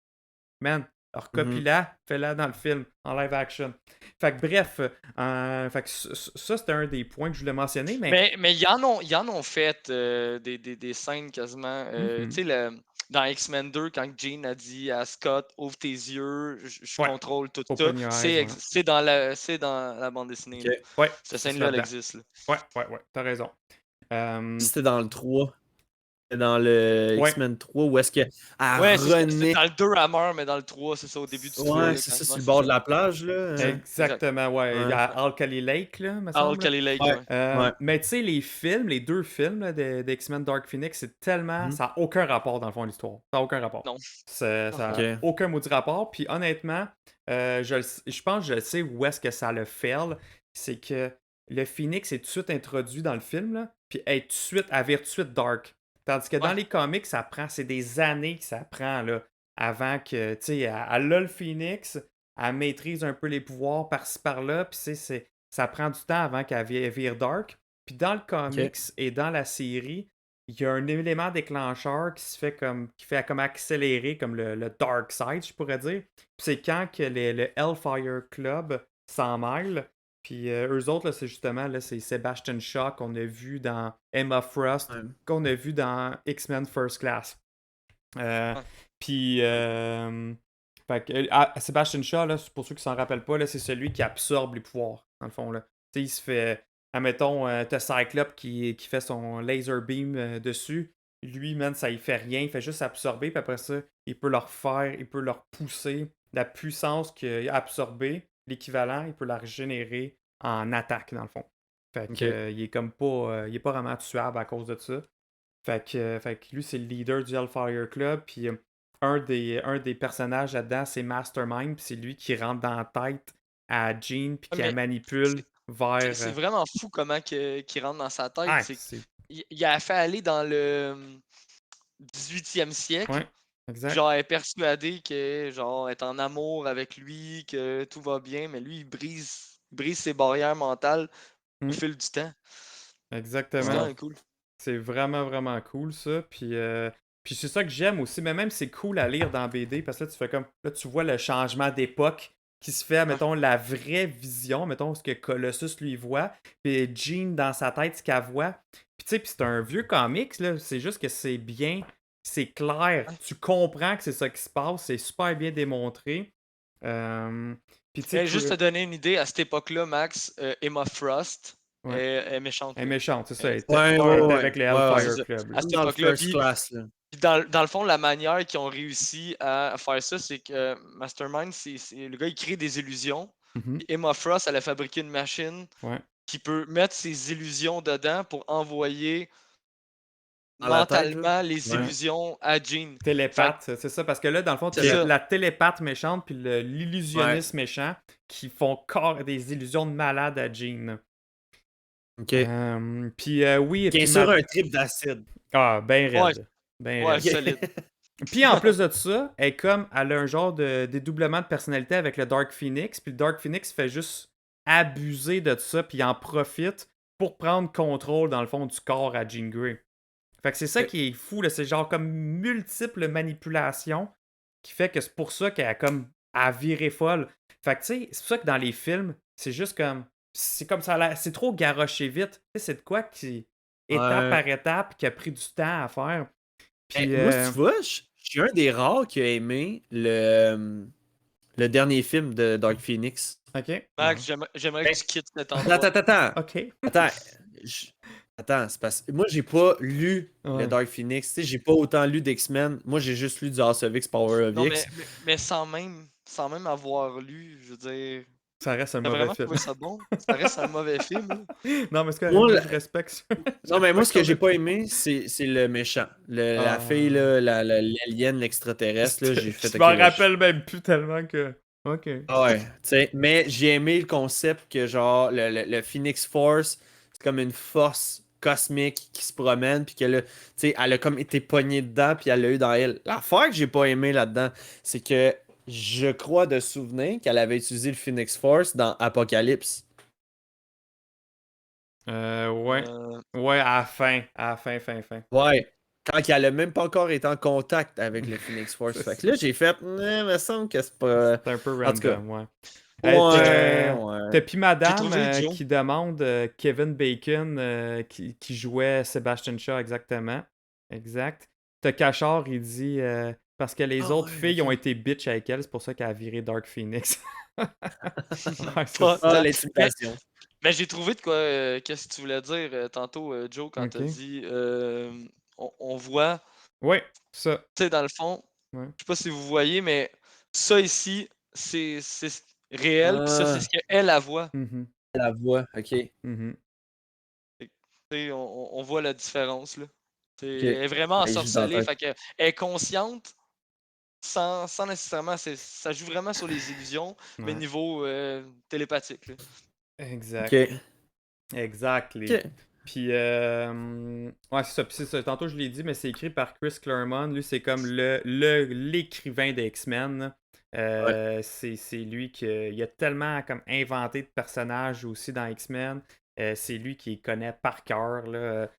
S7: Man, recopie-la, fais-la dans le film, en live action. Fait que bref, fait que ça, c'était un des points que je voulais mentionner. Mais
S8: ils en ont fait des scènes quasiment. Tu sais, dans X-Men 2, quand Jean a dit à Scott, ouvre tes yeux, je contrôle tout ça.
S7: Open your eyes,
S8: C'est dans la bande dessinée.
S2: Ok.
S7: Ouais,
S8: Cette scène-là, elle existe. Là.
S7: ouais, t'as raison.
S2: C'était dans le 3. dans le
S7: Ouais.
S2: X-Men 3 où est-ce qu'elle
S8: Ouais, c'est
S2: renaît.
S8: dans le 2 à meurt, mais dans le 3, c'est ça, au début du 3.
S2: Ouais,
S8: là,
S2: c'est
S8: quand
S2: ça,
S8: il
S2: sur
S8: mange
S2: le bord de
S8: ses
S2: la plage, là.
S7: Exactement, ouais.
S2: Ouais.
S7: À Alkali Lake, là, me
S8: Ah,
S7: semble.
S8: Kali Lake,
S2: Ouais.
S8: ouais.
S2: Ouais.
S7: Mais tu sais, les deux films là, de X-Men Dark Phoenix, c'est tellement.
S2: Mhm.
S7: Ça n'a aucun rapport dans le fond de l'histoire. Ça n'a aucun rapport.
S8: Non.
S7: Ça
S8: Non.
S7: n'a
S2: Ok.
S7: aucun maudit rapport. Puis honnêtement, je pense que je sais où est-ce que ça le fail. C'est que le Phoenix est tout de suite introduit dans le film, là, puis est tout de suite, elle vire tout de suite dark. Tandis que dans
S8: Ouais.
S7: les comics, c'est des années que ça prend là, avant que, tu sais, elle a le Phoenix, elle maîtrise un peu les pouvoirs par-ci par-là, puis ça prend du temps avant qu'elle vire dark. Puis dans le comics et dans la série, il y a un élément déclencheur qui fait comme accélérer comme le dark side, je pourrais dire. Puis c'est quand que le Hellfire Club s'en mêle. Puis eux autres, là, c'est justement là, c'est Sebastian Shaw qu'on a vu dans Emma Frost,
S2: Ouais.
S7: qu'on a vu dans X-Men First Class.
S8: Ouais.
S7: Puis fait que, Sebastian Shaw, là, pour ceux qui s'en rappellent pas, là, c'est celui qui absorbe les pouvoirs, dans le fond. Là. Tu sais, il se fait. Admettons, t'as Cyclope qui fait son laser beam dessus. Lui, man, ça y fait rien. Il fait juste absorber. Puis après ça, il peut leur pousser la puissance qu'il a absorbée, l'équivalent, il peut la régénérer en attaque, dans le fond. Fait que, il est comme pas. Il est pas vraiment tuable à cause de ça. Fait que lui, c'est le leader du Hellfire Club. Puis un des personnages là-dedans, c'est Mastermind. Puis c'est lui qui rentre dans la tête à Jean. Puis qui la
S8: Mais
S7: manipule vers.
S8: c'est vraiment fou comment qu'il rentre dans sa tête.
S7: Ouais,
S8: C'est il a fait aller dans le 18e siècle.
S7: Ouais, exact.
S8: Genre, elle est persuadée que, genre, elle est en amour avec lui, que tout va bien, mais lui, il brise ses barrières mentales au
S7: Mm.
S8: fil du temps. C'est
S7: Exactement.
S8: quand même cool.
S7: C'est vraiment, vraiment cool, ça. Puis c'est ça que j'aime aussi. Mais même, c'est cool à lire dans BD parce que là, tu fais comme. Là, tu vois le changement d'époque qui se fait, mettons, la vraie vision, mettons, ce que Colossus lui voit. Puis Jean, dans sa tête, ce qu'elle voit. Puis tu sais, puis c'est un vieux comics, là. C'est juste que c'est bien. C'est clair. Tu comprends que c'est ça qui se passe. C'est super bien démontré. Puis tu sais.
S8: Mais juste te donner une idée, à cette époque-là, Max, Emma Frost
S7: Ouais.
S8: est méchante.
S7: Elle est méchante, c'est ça. Elle
S2: Ouais,
S7: était
S2: ouais, ouais.
S7: avec le
S2: Ouais, ouais,
S7: Hellfire
S8: c'est ça.
S7: Club. là.
S8: À cette
S2: Dans le
S8: époque-là,
S2: First
S8: puis
S2: Class, là.
S8: dans le fond, la manière qu'ils ont réussi à faire ça, c'est que Mastermind, le gars, il crée des illusions.
S7: Mhm.
S8: Puis Emma Frost, elle a fabriqué une machine
S7: Ouais.
S8: qui peut mettre ses illusions dedans pour envoyer
S2: Dans la tête, là.
S8: mentalement les
S2: Ouais.
S8: illusions à Jean.
S7: Télépathe, c'est ça, parce que là, dans le fond, tu
S8: C'est
S7: as
S8: ça.
S7: la télépathe méchante puis l'illusionniste méchant qui font corps des illusions de malade à Jean.
S2: Ok.
S7: Puis oui,
S2: Qui est
S7: puis
S2: sur un trip d'acide.
S7: Ah, ben
S8: Ouais.
S7: raide. Ben
S8: Ouais,
S7: raide.
S8: solide.
S7: Puis en plus de ça, elle a un genre de dédoublement de personnalité avec le Dark Phoenix, puis le Dark Phoenix fait juste abuser de ça, puis il en profite pour prendre contrôle, dans le fond, du corps à Jean Grey. Fait que c'est ça qui est fou, là. C'est genre comme multiples manipulations qui fait que c'est pour ça qu'elle a comme à virer folle. Fait que tu sais, c'est pour ça que dans les films, c'est juste comme. C'est comme ça, c'est trop garoché vite. Tu sais, c'est de quoi qui, étape
S2: Ouais.
S7: par étape, qui a pris du temps à faire. Puis,
S2: Moi, tu vois, je suis un des rares qui a aimé le dernier film de Dark Phoenix.
S7: Ok.
S8: Max, j'aimerais que
S2: Ben,
S8: tu quittes cet endroit.
S2: Attends.
S7: Ok.
S2: Attends, c'est parce que moi, j'ai pas lu
S7: Ouais.
S2: le Dark Phoenix. Tu sais, j'ai pas autant lu d'X-Men. Moi, j'ai juste lu du House of X, Power of
S8: Non,
S2: X.
S8: mais sans même avoir lu, je veux dire.
S7: Ça reste un
S8: T'as
S7: mauvais
S8: vraiment
S7: film.
S8: trouvé ça bon? Ça reste un mauvais film. Là.
S7: Non, mais c'est
S2: Moi,
S7: correct, je respecte ça.
S2: Non, mais moi, ce que j'ai pas aimé, c'est le méchant. La
S7: Ah.
S2: fille, là, l'alien, l'extraterrestre, là, j'ai fait...
S7: Je m'en
S2: ok, là,
S7: rappelle même plus tellement que. Ok.
S2: Ah ouais, tu sais, mais j'ai aimé le concept que, genre, le Phoenix Force, c'est comme une force cosmique qui se promène, puis que là, tu sais, elle a comme été pognée dedans, puis elle l'a eu dans elle. L'affaire que j'ai pas aimé là-dedans, c'est que je crois de souvenir qu'elle avait utilisé le Phoenix Force dans Apocalypse.
S7: Ouais. Ouais, à la fin. Fin.
S2: Ouais. Quand elle a même pas encore été en contact avec le Phoenix Force. Fait que là, j'ai fait, me semble que c'est pas.
S7: C'est un peu
S2: En tout cas.
S7: random, ouais.
S2: Ouais.
S7: T'as puis Madame
S8: trouvé idiot.
S7: qui demande Kevin Bacon qui jouait Sebastian Shaw exactement. Exact. T'as Cachard, il dit parce que les autres filles ont été bitch avec elle, c'est pour ça qu'elle a viré Dark Phoenix. Ouais, c'est
S8: Pas-
S7: ça.
S2: Ah, l'intimidation.
S8: Mais j'ai trouvé de quoi. Qu'est-ce que tu voulais dire tantôt, Joe, quand t'as
S7: Ok.
S8: dit on voit,
S7: Ouais, ça.
S8: tu sais, dans le fond,
S7: Ouais.
S8: je sais pas si vous voyez, mais ça ici, c'est réel, puis ça, c'est ce qu'elle, elle voit.
S7: Mhm,
S2: La voix, ok.
S7: mhm.
S8: Tu sais, on voit la différence, là. Elle
S2: Ok.
S8: est vraiment
S2: Elle joue dans
S8: ensorcelée,
S2: ta-
S8: fait que elle est consciente sans nécessairement. Ça joue vraiment sur les illusions, mais
S7: Ouais.
S8: niveau télépathique, là.
S7: Exact.
S2: Ok.
S7: Exactly.
S2: Ok.
S7: Puis, ouais, c'est ça. Puis c'est ça. Tantôt, je l'ai dit, mais c'est écrit par Chris Claremont. Lui, c'est comme l'écrivain des X-Men. C'est lui qui il a tellement comme inventé de personnages aussi dans X-Men. C'est lui qui les connaît par cœur, là.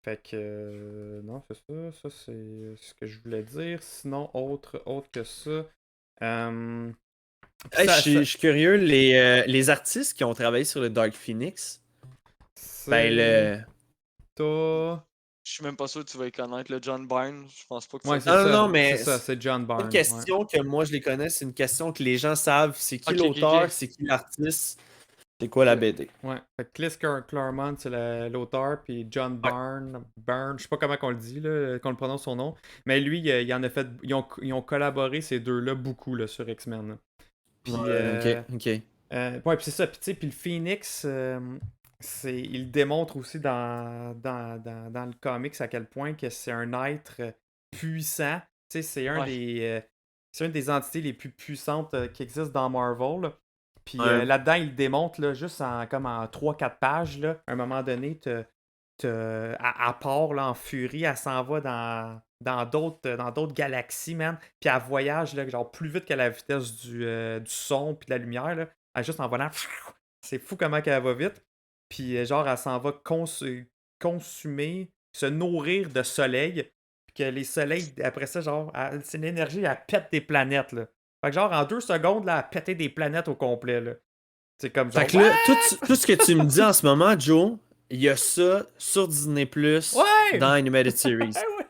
S7: Fait que, non, c'est ça. Ça, c'est ce que je voulais dire. Sinon, autre que ça. Puis
S2: Hey,
S7: ça-
S2: je suis curieux, les artistes qui ont travaillé sur le Dark Phoenix, ben
S7: c'est...
S2: le.
S7: T'as-
S8: Je suis même pas sûr que tu vas y connaître, le John Byrne. Je pense pas que
S7: Ouais,
S8: ça.
S7: c'est
S2: Non, non,
S7: ça.
S2: non, mais
S7: C'est ça, c'est John
S2: pas une
S7: Byrne.
S2: question que moi je les connais, c'est une question que les gens savent. C'est qui
S8: Ok, ok,
S2: l'auteur,
S8: ok.
S2: c'est qui l'artiste, c'est quoi la BD.
S7: Ouais. Fait que Chris Claremont, c'est l'auteur, puis John Byrne, je sais pas comment qu'on le dit, là, qu'on le prononce son nom, mais lui, il en a fait, ils ont collaboré ces deux-là beaucoup là, sur X-Men. Là. Puis,
S2: Ouais, ok, ok.
S7: ouais, puis c'est ça, puis tu sais, puis le Phoenix, il démontre aussi dans le comics à quel point que c'est un être puissant. Tu sais,
S8: Ouais.
S7: c'est une des entités les plus puissantes qui existent dans Marvel. Là. Puis
S2: Ouais.
S7: là-dedans, il démontre là, juste comme en 3-4 pages, là, à un moment donné, à part là, en furie, elle s'en va dans d'autres galaxies, man. Puis elle voyage là, genre plus vite que la vitesse du son puis de la lumière. Là. Elle juste en volant. C'est fou comment elle va vite. Puis genre, elle s'en va consumer, se nourrir de soleil. Puis que les soleils, après ça, genre, c'est l'énergie, elle pète des planètes, là. Fait que genre, en 2 secondes, là, elle a pété des planètes au complet, là. C'est comme genre.
S2: Fait que là, tout ce que tu me dis en ce moment, Joe, il y a ça sur Disney Plus
S7: Ouais!
S2: dans Animated Series.
S7: Ah ouais!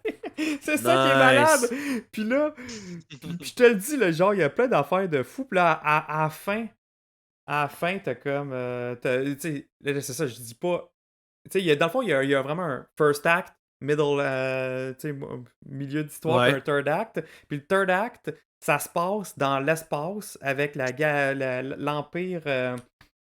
S7: C'est ça qui est malade! Puis là, puis je te le dis, là, genre, il y a plein d'affaires de fou. Puis là, à la fin, t'as comme. Tu sais, là, c'est ça, je dis pas. Tu sais, dans le fond, il y a vraiment un first act, middle, tu sais, milieu d'histoire, puis
S2: Ouais.
S7: un third act. Puis le third act, ça se passe dans l'espace avec l'Empire.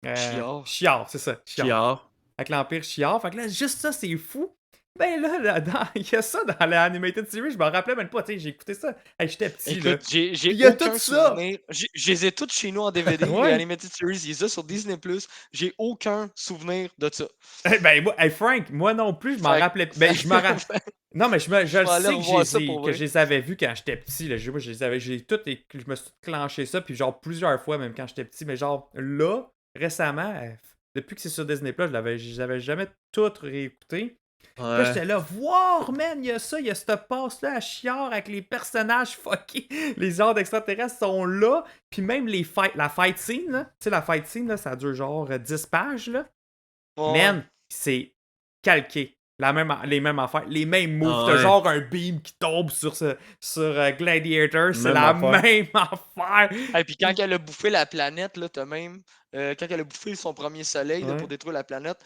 S8: Shi'ar.
S7: Shi'ar, c'est ça. Shi'ar.
S2: Chiard.
S7: Avec l'Empire Shi'ar. Fait que là, juste ça, c'est fou. Ben là, il y a ça dans la Animated Series, je m'en rappelais même pas, tu sais, j'ai écouté ça. Hey, j'étais petit, là.
S8: Écoute, j'ai
S7: Il y a
S8: aucun
S7: tout ça!
S8: souvenir. Je les ai toutes chez nous en DVD, les
S7: Ouais.
S8: Animated Series, ils les ont sur Disney+. J'ai aucun souvenir de ça.
S7: Ben, moi, hey, Frank, moi non plus, je m'en
S8: Fait que-
S7: rappelais. Ben, je m'en rappelle. Non, mais je le
S8: vais aller
S7: sais
S8: revoir ça pour
S7: que
S8: vrai.
S7: je les avais vus quand j'étais petit. Là. Moi, je me suis clenché ça, puis genre plusieurs fois, même quand j'étais petit. Mais genre, là, récemment, depuis que c'est sur Disney+, je les avais jamais toutes réécoutées. Puis là,
S2: Ouais.
S7: j'étais là, voir, man, il y a ça, il y a cette passe-là à Chiard avec les personnages fuckés. Les genres d'extraterrestres sont là. Puis même la fight scene, là. Tu sais, la fight scene, là, ça dure genre 10 pages, là.
S8: Ouais.
S7: Man, c'est calqué. Les mêmes affaires, les mêmes moves.
S2: Ah
S7: T'as
S2: ouais.
S7: genre un beam qui tombe sur Gladiator, c'est
S2: Même
S7: la
S2: affaire.
S7: même affaire.
S8: Et puis quand elle a bouffé la planète, là, t'as même. Quand elle a bouffé son premier soleil là,
S7: Ouais.
S8: pour détruire la planète,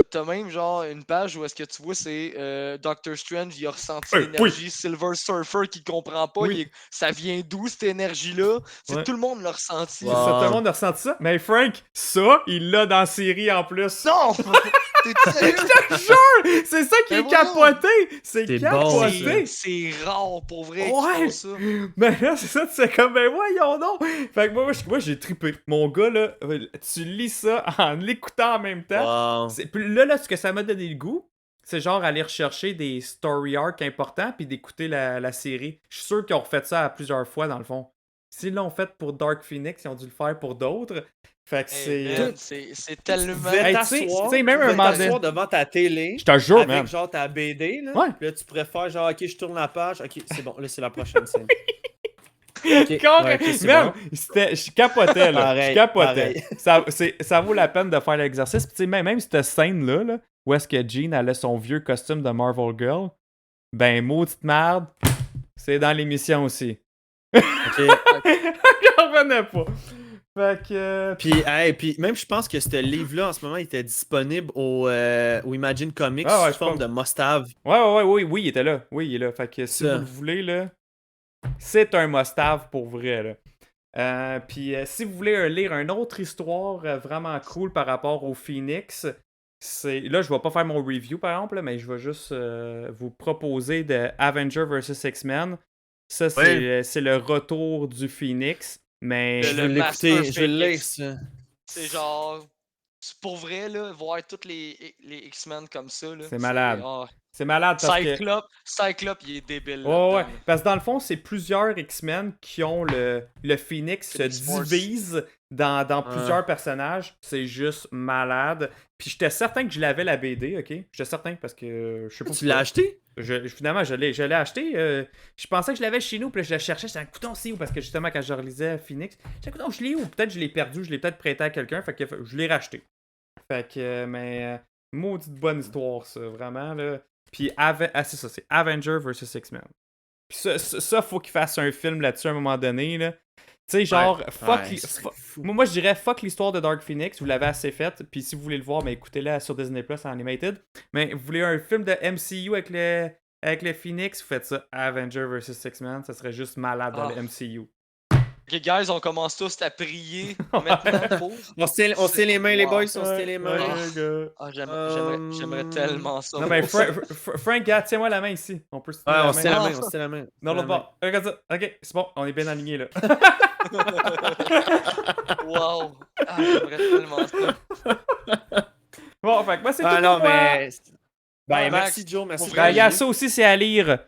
S8: t'as même genre une page où est-ce que tu vois c'est Doctor Strange, il a ressenti
S7: Oui.
S8: l'énergie Silver Surfer qui comprend pas,
S7: Oui.
S8: ça vient d'où cette énergie-là?
S7: Ouais.
S8: Tout le monde l'a ressenti.
S7: C'est ça, tout le monde a ressenti ça. Mais Frank, ça, il l'a dans la série en plus.
S8: Non! T'es sérieux?
S7: Je te jure! C'est ça qui
S8: Mais
S7: est
S8: voyons!
S7: capoté! C'est
S2: C'est
S7: capoté!
S8: C'est rare pour vrai
S7: Ouais.
S8: qu'ils font ça.
S7: Ben là, c'est ça, tu sais comme, ben voyons donc! Fait que moi j'ai trippé. Mon gars, là, tu lis ça en l'écoutant en même temps.
S2: Wow.
S7: Puis là, ce que ça m'a donné le goût, c'est genre aller rechercher des story arcs importants puis d'écouter la série. Je suis sûr qu'ils ont refait ça à plusieurs fois, dans le fond. S'ils l'ont fait pour Dark Phoenix, ils ont dû le faire pour d'autres. Fait que
S8: Hey, man, c'est tellement.
S2: Tu pouvais
S7: Hey,
S2: t'asseoir,
S7: tu sais, même un moment donné-
S2: t'asseoir devant ta télé
S7: Je te jure,
S2: avec
S7: man.
S2: genre ta BD, là.
S7: Ouais.
S2: Puis là, tu pourrais faire genre, ok, je tourne la page, ok, c'est bon, là, c'est la prochaine scène.
S7: Correct.
S2: ouais, ok, c'est
S7: Même,
S2: bon.
S7: je capotais, là.
S2: Pareil,
S7: Je capotais.
S2: pareil.
S7: Ça vaut la peine de faire l'exercice. Puis, tu sais, même cette scène-là, là, où est-ce que Jean elle a son vieux costume de Marvel Girl, ben, maudite merde, c'est dans l'émission aussi.
S2: Ok.
S7: J'en revenais pas. Fait que.
S2: Puis même je pense que ce livre-là en ce moment il était disponible au Imagine Comics
S7: Ah ouais,
S2: sous
S7: je
S2: forme
S7: pense.
S2: de must-have.
S7: Oui, il était là. Oui, il est là. Fait que si vous
S2: Ça.
S7: le voulez, là, c'est un must-have pour vrai, là. Puis si vous voulez lire une autre histoire vraiment cool par rapport au Phoenix, c'est là je vais pas faire mon review par exemple, là, mais je vais juste vous proposer de Avenger vs X-Men. Ça
S2: Ouais.
S7: c'est le retour du Phoenix, mais
S2: Je veux
S8: Le
S2: l'écouter,
S8: Master
S2: je veux le lire
S8: Phoenix.
S2: ça.
S8: C'est genre. C'est pour vrai, là, voir tous les X-Men comme ça, là.
S7: c'est malade.
S8: Ah.
S7: C'est malade parce que
S8: Cyclope, il est débile
S7: ouais.
S8: là-dedans. Là.
S7: Parce que dans le fond, c'est plusieurs X-Men qui ont le Phoenix se
S8: Phoenix Force.
S7: divise dans plusieurs personnages. C'est juste malade. Puis j'étais certain que je l'avais la BD, ok? J'étais certain parce que je sais pas.
S2: Tu l'as acheté?
S7: Finalement, je l'ai acheté. Je pensais que je l'avais chez nous, puis là, je le cherchais. J'étais un couton, c'est où? Parce que justement, quand je relisais Phoenix, j'étais un couton, je l'ai où? Peut-être je l'ai perdu, je l'ai peut-être prêté à quelqu'un. Fait que je l'ai racheté. Fait que, maudite bonne histoire, ça, vraiment, là. Puis, c'est ça, c'est Avenger vs X-Men. Puis ça, faut qu'il fasse un film là-dessus à un moment donné, là. Tu sais, genre, moi, je dirais fuck l'histoire de Dark Phoenix, vous l'avez assez faite, puis si vous voulez le voir, ben, écoutez-le sur Disney Plus en Animated. Mais vous voulez un film de MCU avec le Phoenix, vous faites ça, Avenger vs X-Men, ça serait juste malade dans le MCU.
S8: Ok, guys, on commence tous à prier maintenant pour.
S2: On se tient les mains, les boys, on se tient les mains.
S8: J'aimerais tellement ça.
S7: Non, mais Frank, gars, tiens-moi la main ici. On peut se tenir
S2: Ouais,
S7: la
S2: on se tient la
S7: main.
S2: main, on se tient la main.
S7: Non, l'autre bord. Regarde ça. Ok, c'est bon, on est bien alignés, là.
S8: Wow! Ah, j'aimerais tellement ça.
S7: Bon, fait que moi, c'est tout
S2: Ah
S7: pour
S2: non,
S7: moi.
S2: mais. Ben,
S8: Max,
S2: merci Joe, merci.
S8: pour
S7: Ben,
S8: vrai,
S7: il y a ça aussi, c'est à lire.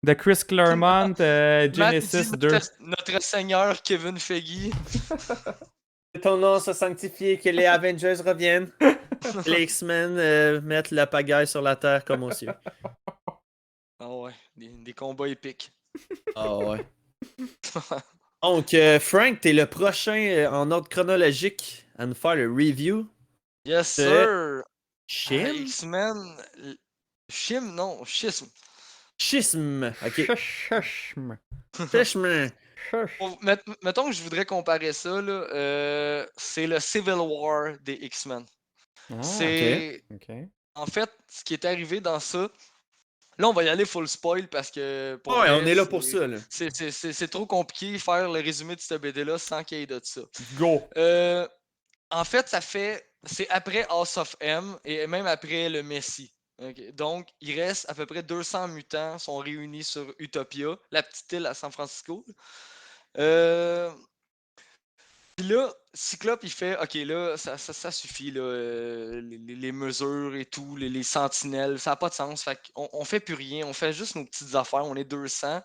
S7: De Chris Claremont,
S8: Matt,
S7: Genesis
S8: dit
S7: 2.
S8: notre seigneur Kevin Feige.
S2: Que ton nom soit sanctifié, que les Avengers reviennent. Les X-Men mettent la pagaille sur la terre comme aux cieux.
S8: Ah ouais, des combats épiques.
S2: Ah ouais. Donc, Frank, t'es le prochain en ordre chronologique à nous faire le review.
S8: Yes,
S2: de
S8: sir!
S2: Chim?
S8: X-Men. Chim, non, Schism.
S2: Schism. Ok.
S7: Chushme.
S2: Schism.
S8: Mettons que je voudrais comparer ça, là, c'est le Civil War des X-Men. C'est.
S7: Ok.
S8: En fait, ce qui est arrivé dans ça. Là, on va y aller full spoil parce que. Pour
S2: Ouais,
S8: vrai,
S2: on est là pour ça, là.
S8: C'est trop compliqué faire le résumé de cette BD-là sans qu'il y ait de ça.
S7: Go.
S8: En fait, c'est après House of M et même après le Messie. Okay. Donc, il reste à peu près 200 mutants sont réunis sur Utopia, la petite île à San Francisco. Puis là, Cyclope, il fait OK, là, ça suffit, là, les mesures et tout, les sentinelles, ça n'a pas de sens. Fait qu'on fait plus rien, on fait juste nos petites affaires, on est 200.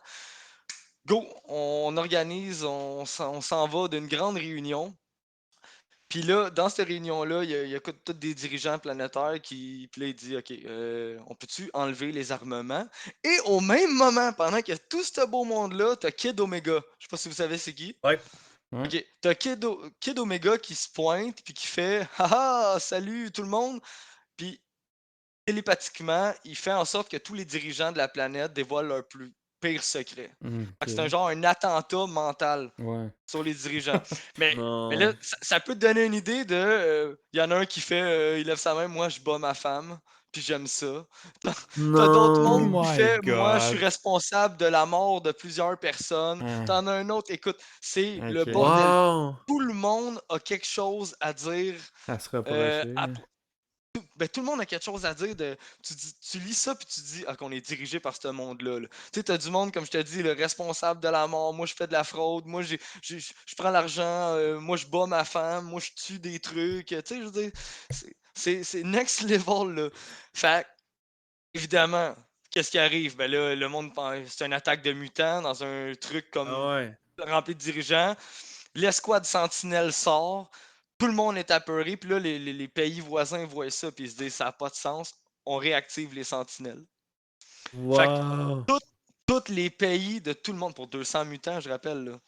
S8: Go, on organise, on s'en va d'une grande réunion. Puis là, dans cette réunion-là, il y a tous des dirigeants planétaires qui. Puis là, il dit OK, on peut-tu enlever les armements? Et au même moment, pendant qu'il y a tout ce beau monde-là, t'as Kid Omega. Je sais pas si vous savez c'est qui.
S2: Ouais.
S8: Ok, t'as Kid Omega qui se pointe, puis qui fait haha, salut tout le monde. Puis télépathiquement, il fait en sorte que tous les dirigeants de la planète dévoilent leur plus pire secret. Fait que c'est un genre un attentat mental sur les dirigeants. Mais là, ça peut te donner une idée de. Il y en a un qui fait il lève sa main, moi je bats ma femme, puis j'aime ça. T'as d'autres mondes qui fait moi je suis responsable de la mort de plusieurs personnes. T'en as un autre, écoute, c'est le bordel.
S2: Wow.
S8: Tout le monde a quelque chose à dire.
S7: Ça se reprocher.
S8: Tout le monde a quelque chose à dire. Tu lis ça puis tu dis qu'on est dirigé par ce monde-là. Tu sais, t'as du monde, comme je te dis, le responsable de la mort. Moi, je fais de la fraude. Moi, je prends l'argent. Moi, je bats ma femme. Moi, je tue des trucs. Tu sais, je veux dire, c'est next level, là. Fait évidemment, qu'est-ce qui arrive? Ben là, le monde pense c'est une attaque de mutants dans un truc comme rempli de dirigeants. L'escouade Sentinelle sort. Tout le monde est apeuré, puis là, les pays voisins voient ça, puis ils se disent ça n'a pas de sens, on réactive les sentinelles.
S2: Wow.
S8: Tous les pays de tout le monde, pour 200 mutants, je rappelle, là,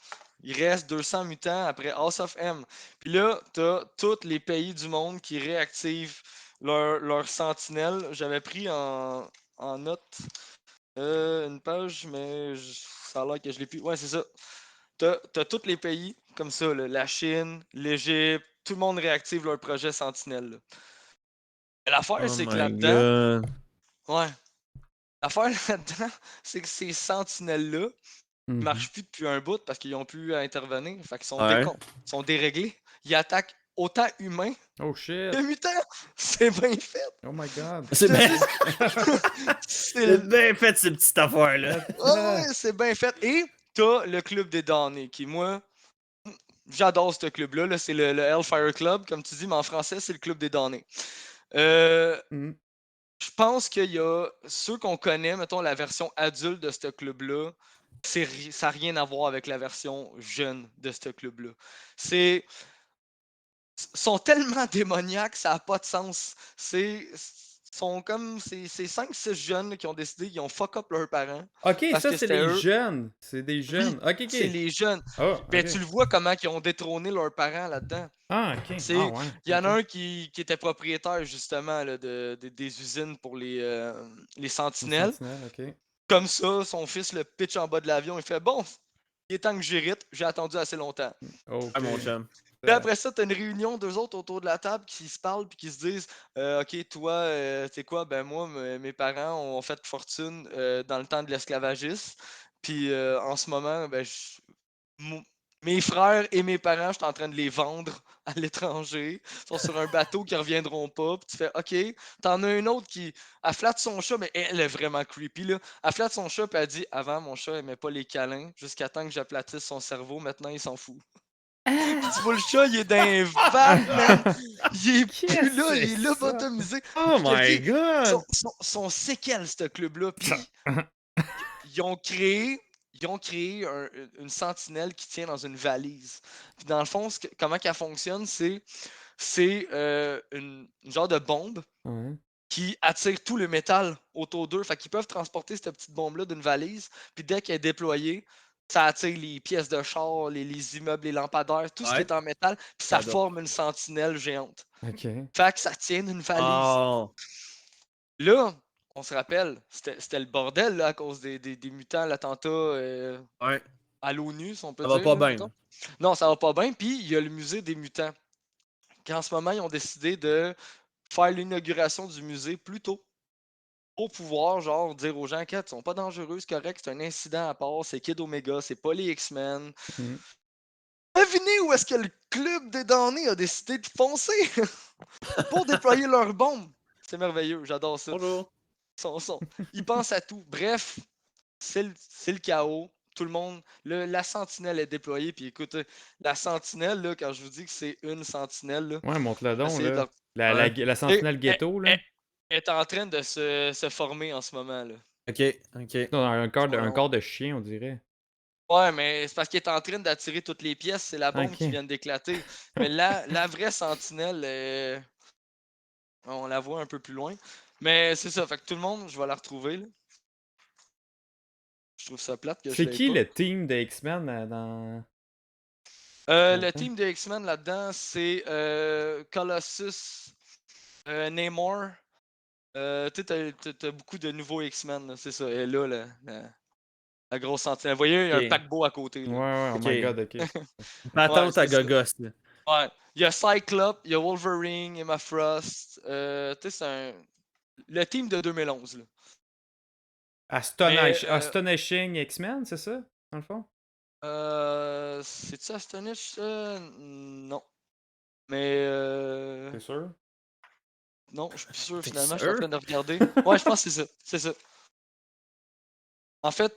S8: il reste 200 mutants après House of M. Puis là, t'as tous les pays du monde qui réactivent leurs sentinelles. J'avais pris en note une page, mais ça a l'air que je l'ai plus. Ouais, c'est ça. t'as tous les pays comme ça, là, la Chine, l'Égypte, tout le monde réactive leur projet Sentinelle. Là. Mais l'affaire,
S2: Oh
S8: c'est que
S2: my
S8: là-dedans,
S2: god.
S8: ouais, l'affaire là-dedans, c'est que ces sentinelles-là
S7: Mhm.
S8: marchent plus depuis un bout parce qu'ils ont pu intervenir. Fait qu'ils sont,
S2: Ouais.
S8: sont déréglés. Ils attaquent autant humains
S7: Oh shit.
S8: que mutants. C'est bien fait.
S7: Oh my god.
S2: C'est
S8: Je te
S2: bien.
S8: dis,
S2: C'est bien fait, ces petites affaires-là.
S8: ouais, c'est bien fait. Et t'as le club des damnés qui, moi, j'adore ce club-là. Là. C'est le Hellfire Club, comme tu dis, mais en français, c'est le club des damnés.
S7: Mhm.
S8: Je pense qu'il y a ceux qu'on connaît, mettons la version adulte de ce club-là, ça n'a rien à voir avec la version jeune de ce club-là. C'est sont tellement démoniaques, ça n'a pas de sens. Sont comme ces 5-6 jeunes là, qui ont décidé, ils ont fuck up leurs parents
S7: Ok,
S8: parce
S7: ça
S8: que
S7: c'est
S8: c'était
S7: les
S8: eux.
S7: jeunes. C'est des
S8: Oui,
S7: jeunes. Ok,
S8: c'est
S7: ok.
S8: les jeunes.
S7: Oh,
S8: Ben,
S7: ok.
S8: tu le vois comment ils ont détrôné leurs parents là-dedans.
S7: Ah, ok. Ah,
S8: C'est,
S7: ouais.
S8: il y en a
S7: Ok.
S8: un qui était propriétaire justement là, des usines pour les
S7: Une
S8: sentinelles.
S7: sentinelle, ok.
S8: Comme ça, son fils le pitch en bas de l'avion. Il fait bon, il est temps que j'hérite. J'ai attendu assez longtemps.
S7: Ok.
S2: Ah, mon chum.
S8: Puis après ça, t'as une réunion, deux autres autour de la table qui se parlent puis qui se disent ok, toi, tu sais quoi, ben moi, mes parents ont fait fortune dans le temps de l'esclavagisme. Puis en ce moment, ben, mo- mes frères et mes parents, je suis en train de les vendre à l'étranger. Ils sont sur un bateau qui reviendront pas. Puis tu fais OK. T'en as un autre qui. Elle flatte son chat, mais elle est vraiment creepy. Là. Elle flatte son chat, puis elle dit avant, mon chat aimait pas les câlins. Jusqu'à temps que j'aplatisse son cerveau. Maintenant, il s'en fout. Puis tu vois le chat, il est dans un vague, man. Il est plus
S7: Qu'est-ce
S8: là,
S7: que
S8: il
S7: c'est
S8: est là,
S7: ça?
S8: bottomisé.
S2: Oh
S8: Je te le
S2: my
S8: dis,
S2: god.
S8: son séquel, ce club-là. Puis ils ont créé, une sentinelle qui tient dans une valise. Puis dans le fond, comment qu'elle fonctionne, c'est une genre de bombe
S7: Ouais.
S8: qui attire tout le métal autour d'eux. Fait qu'ils peuvent transporter cette petite bombe-là d'une valise. Puis dès qu'elle est déployée, ça attire les pièces de char, les immeubles, les lampadaires, tout ce qui
S2: Ouais.
S8: est en métal. Puis ça
S2: J'adore.
S8: forme une sentinelle géante.
S7: Ok.
S8: Fait que ça tient d'une valise.
S2: Oh.
S8: Là, on se rappelle, c'était le bordel là, à cause des mutants, l'attentat
S2: Ouais.
S8: à l'ONU, si on peut
S2: Ça va
S8: dire.
S2: pas
S8: Là,
S2: bien.
S8: mettons. Non, ça va pas bien. Puis il y a le musée des mutants. Qu'en ce moment, ils ont décidé de faire l'inauguration du musée plus tôt. Pour pouvoir, genre, dire aux gens qu'ils sont pas dangereux, c'est correct, c'est un incident à part, c'est Kid Omega, c'est pas les X-Men.
S7: Mhm.
S8: Devinez où est-ce que le club des damnés a décidé de foncer pour déployer leur bombe. C'est merveilleux, j'adore ça.
S2: Bonjour.
S8: Ils pensent à tout. Bref, c'est le chaos. Tout le monde, la sentinelle est déployée. Puis écoute, la sentinelle, là, quand je vous dis que c'est une sentinelle, là,
S7: Ouais, montre-le donc,
S8: essayez de
S7: là. La,
S2: Ouais.
S7: la sentinelle ghetto, là.
S8: elle est en train de se former en ce moment. Là.
S2: Ok. Ok.
S7: Non, un
S8: Ouais,
S7: corps de chien, on dirait.
S8: ouais, mais c'est parce qu'il est en train d'attirer toutes les pièces. C'est la bombe qui
S7: Ok.
S8: vient d'éclater. Mais la vraie sentinelle, on la voit un peu plus loin. Mais c'est ça. Fait que tout le monde, je vais la retrouver. Là. Je trouve ça plate que je
S7: C'est
S8: l'aie
S7: qui
S8: pas.
S7: le team des X-Men dans.
S8: Le
S7: là-dedans?
S8: team de X-Men là-dedans, c'est Colossus, Namor. Tu sais, t'as beaucoup de nouveaux X-Men, là, c'est ça. Et là, la grosse sentinelle. Vous voyez, il y a un
S2: Ok.
S8: paquebot à côté.
S7: Ouais,
S8: Là.
S7: ouais, oh
S2: Ok.
S7: my god, ok.
S8: Ouais,
S2: Patente à
S8: c'est ça.
S2: gogos, là.
S8: Ouais. Il y a Cyclope, il y a Wolverine, Emma Frost. Tu sais, le team de 2011. Là. Mais,
S7: Astonishing X-Men, c'est ça, dans le fond?
S8: c'est-tu Astonish? Non. Mais,
S7: C'est sûr?
S8: non, je suis plus sûr
S2: T'es
S8: finalement. Je suis en
S2: sûr?
S8: train de regarder. Ouais, je pense que c'est ça. C'est ça. En fait,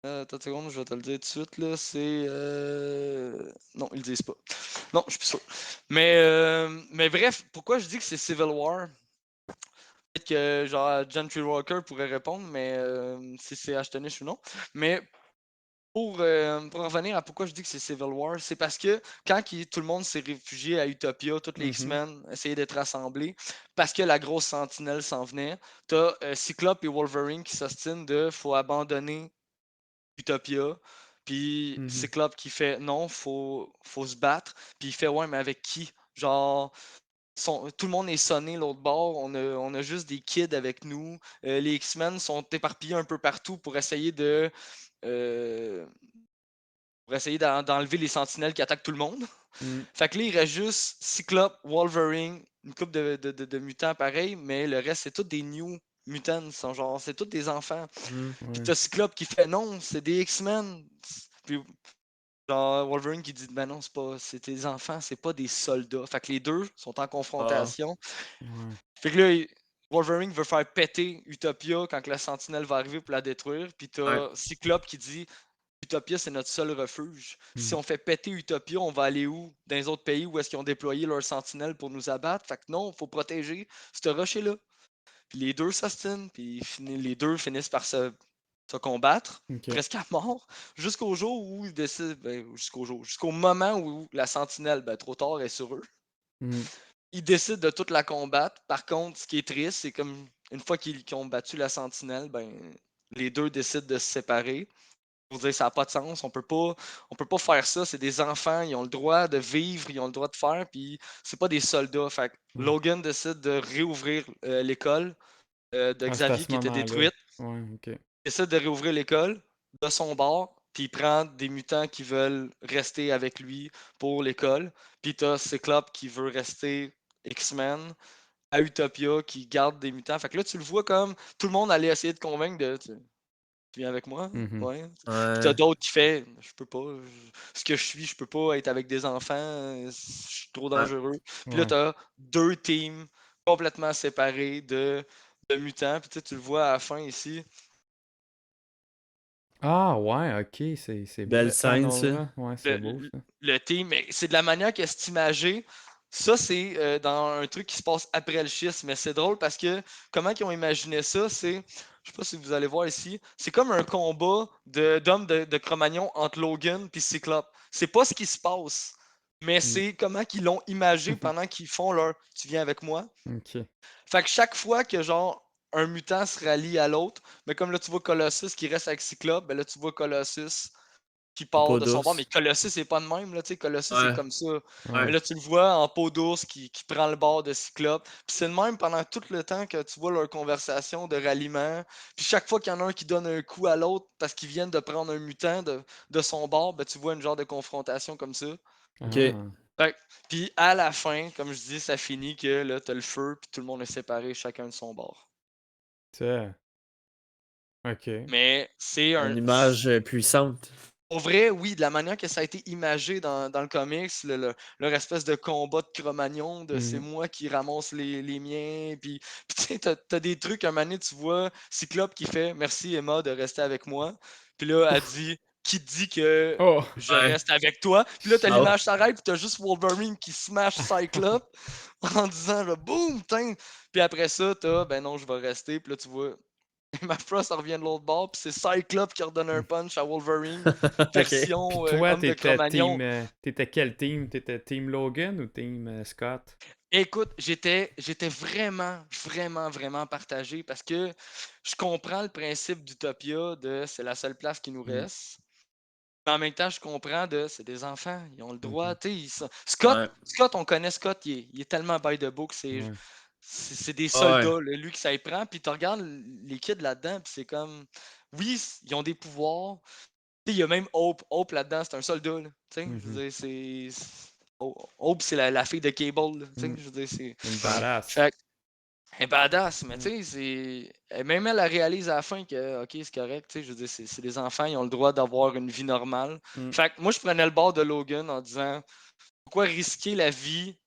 S8: attends une seconde, je vais te le dire tout de suite, là, c'est... Non, ils le disent pas. Non, je suis plus sûr. Mais bref, pourquoi je dis que c'est Civil War? Peut-être que, genre, Gentry Walker pourrait répondre, mais si c'est Ashtonish ou non. Mais pour revenir à pourquoi je dis que c'est Civil War, c'est parce que quand tout le monde s'est réfugié à Utopia, tous les
S7: Mhm.
S8: X-Men essayaient d'être rassemblés, parce que la grosse sentinelle s'en venait, t'as Cyclope et Wolverine qui s'ostinent de faut abandonner Utopia. Puis
S7: Mhm.
S8: Cyclope qui fait non, faut se battre. Puis il fait ouais, mais avec qui? Genre, tout le monde est sonné l'autre bord. On a juste des kids avec nous. Les X-Men sont éparpillés un peu partout pour essayer de. euh, pour essayer d'enlever les sentinelles qui attaquent tout le monde.
S2: Mm.
S8: Fait que là, il reste juste Cyclope, Wolverine, une couple de mutants pareil, mais le reste, c'est tous des New Mutants. C'est tous des enfants.
S2: Mm.
S8: Puis t'as Cyclope qui fait non, c'est des X-Men. Puis genre Wolverine qui dit ben non, c'est des enfants, c'est pas des soldats. Fait que les deux sont en confrontation. Fait que là, Wolverine veut faire péter Utopia quand que la sentinelle va arriver pour la détruire. Puis t'as Cyclope qui dit Utopia, c'est notre seul refuge. Si on fait péter Utopia, on va aller où? Dans les autres pays où est-ce qu'ils ont déployé leurs sentinelles pour nous abattre? Fait que non, il faut protéger ce rocher-là. Puis les deux s'ostinent, puis les deux finissent par se combattre, presque à mort, jusqu'au jour où ils décident, jusqu'au moment où la sentinelle, trop tard, est sur eux. Ils décident de toute la combattre. Par contre, ce qui est triste, c'est comme une fois qu'ils ont battu la sentinelle, les deux décident de se séparer. Pour dire ça n'a pas de sens, on peut pas faire ça, c'est des enfants, ils ont le droit de vivre, ils ont le droit de faire, puis c'est pas des soldats. Fait que Logan décide de réouvrir l'école de Xavier qui était détruite. Il décide de réouvrir l'école de son bord, puis il prend des mutants qui veulent rester avec lui pour l'école. Puis t'as Cyclope qui veut rester X-Men, à Utopia qui garde des mutants. Fait que là, tu le vois comme tout le monde allait essayer de convaincre de. Tu viens avec moi? Ouais. Puis t'as d'autres qui fait je peux pas. Ce que je suis, je peux pas être avec des enfants. Je suis trop dangereux. Puis là, t'as deux teams complètement séparés de mutants. Puis tu le vois à la fin ici.
S7: Ah ouais, ok, c'est
S2: Belle
S7: beau.
S2: scène, ça.
S7: Ouais, c'est beau ça.
S8: Le team, mais c'est de la manière que c'est imagé. Ça, c'est dans un truc qui se passe après le schisme, mais c'est drôle parce que comment ils ont imaginé ça, c'est, je sais pas si vous allez voir ici, c'est comme un combat d'hommes de Cro-Magnon entre Logan et Cyclope. C'est pas ce qui se passe, mais c'est comment qu'ils l'ont imagé pendant qu'ils font leur « tu viens avec moi ». Fait que chaque fois que genre un mutant se rallie à l'autre, mais comme là tu vois Colossus qui reste avec Cyclope, ben là tu vois Colossus qui part
S2: peau
S8: de son bord,
S2: d'ours.
S8: mais Colossus c'est pas de même, là, tu sais, Colossus c'est comme ça.
S2: Ouais.
S8: Mais là tu le vois en peau d'ours qui prend le bord de Cyclope. Puis c'est le même pendant tout le temps que tu vois leur conversation de ralliement. Puis chaque fois qu'il y en a un qui donne un coup à l'autre parce qu'ils viennent de prendre un mutant de son bord, ben tu vois une genre de confrontation comme ça.
S2: Ok.
S8: Fait que- Puis à la fin, comme je dis, ça finit que là t'as le feu puis tout le monde est séparé chacun de son bord.
S7: Ça. Ok.
S8: Mais c'est
S2: Une image puissante.
S8: Au vrai, oui, de la manière que ça a été imagé dans le comics, leur espèce de combat de Cro-Magnon, de c'est moi qui ramasse les miens, puis tu sais, t'as des trucs, un moment donné, tu vois Cyclope qui fait « Merci Emma de rester avec moi », puis là, elle dit « Qui dit que
S7: Oh!
S8: je reste avec toi? » Puis là, t'as
S2: Ah.
S8: l'image s'arrête, puis t'as juste Wolverine qui smash Cyclope en disant « Boum! » Puis après ça, t'as « Ben non, je vais rester », puis là, tu vois... Ma Frost revient de l'autre bord, puis c'est Cyclope qui redonne un punch à Wolverine, version
S7: Puis toi,
S8: homme de Cro-Magnon.
S7: t'étais quel team? T'étais Team Logan ou Team Scott?
S8: Écoute, j'étais vraiment, vraiment, vraiment partagé parce que je comprends le principe d'Utopia de c'est la seule place qui nous reste. Mais en même temps, je comprends de c'est des enfants, ils ont le droit. Scott, on connaît Scott, il est tellement by the book, c'est des soldats, là, lui qui ça y prend. Puis tu regardes les kids là-dedans, puis c'est comme, oui, ils ont des pouvoirs. Il y a même Hope. Hope là-dedans, c'est un soldat. Là, je veux dire, Hope, c'est la fille de Cable. Là, je veux dire, c'est.
S7: Une badass.
S8: Fait elle est badass, mais tu sais, même elle réalise à la fin que, ok, c'est correct, tu sais, je veux dire, c'est des enfants, ils ont le droit d'avoir une vie normale. Fait que moi, je prenais le bord de Logan en disant, pourquoi risquer la vie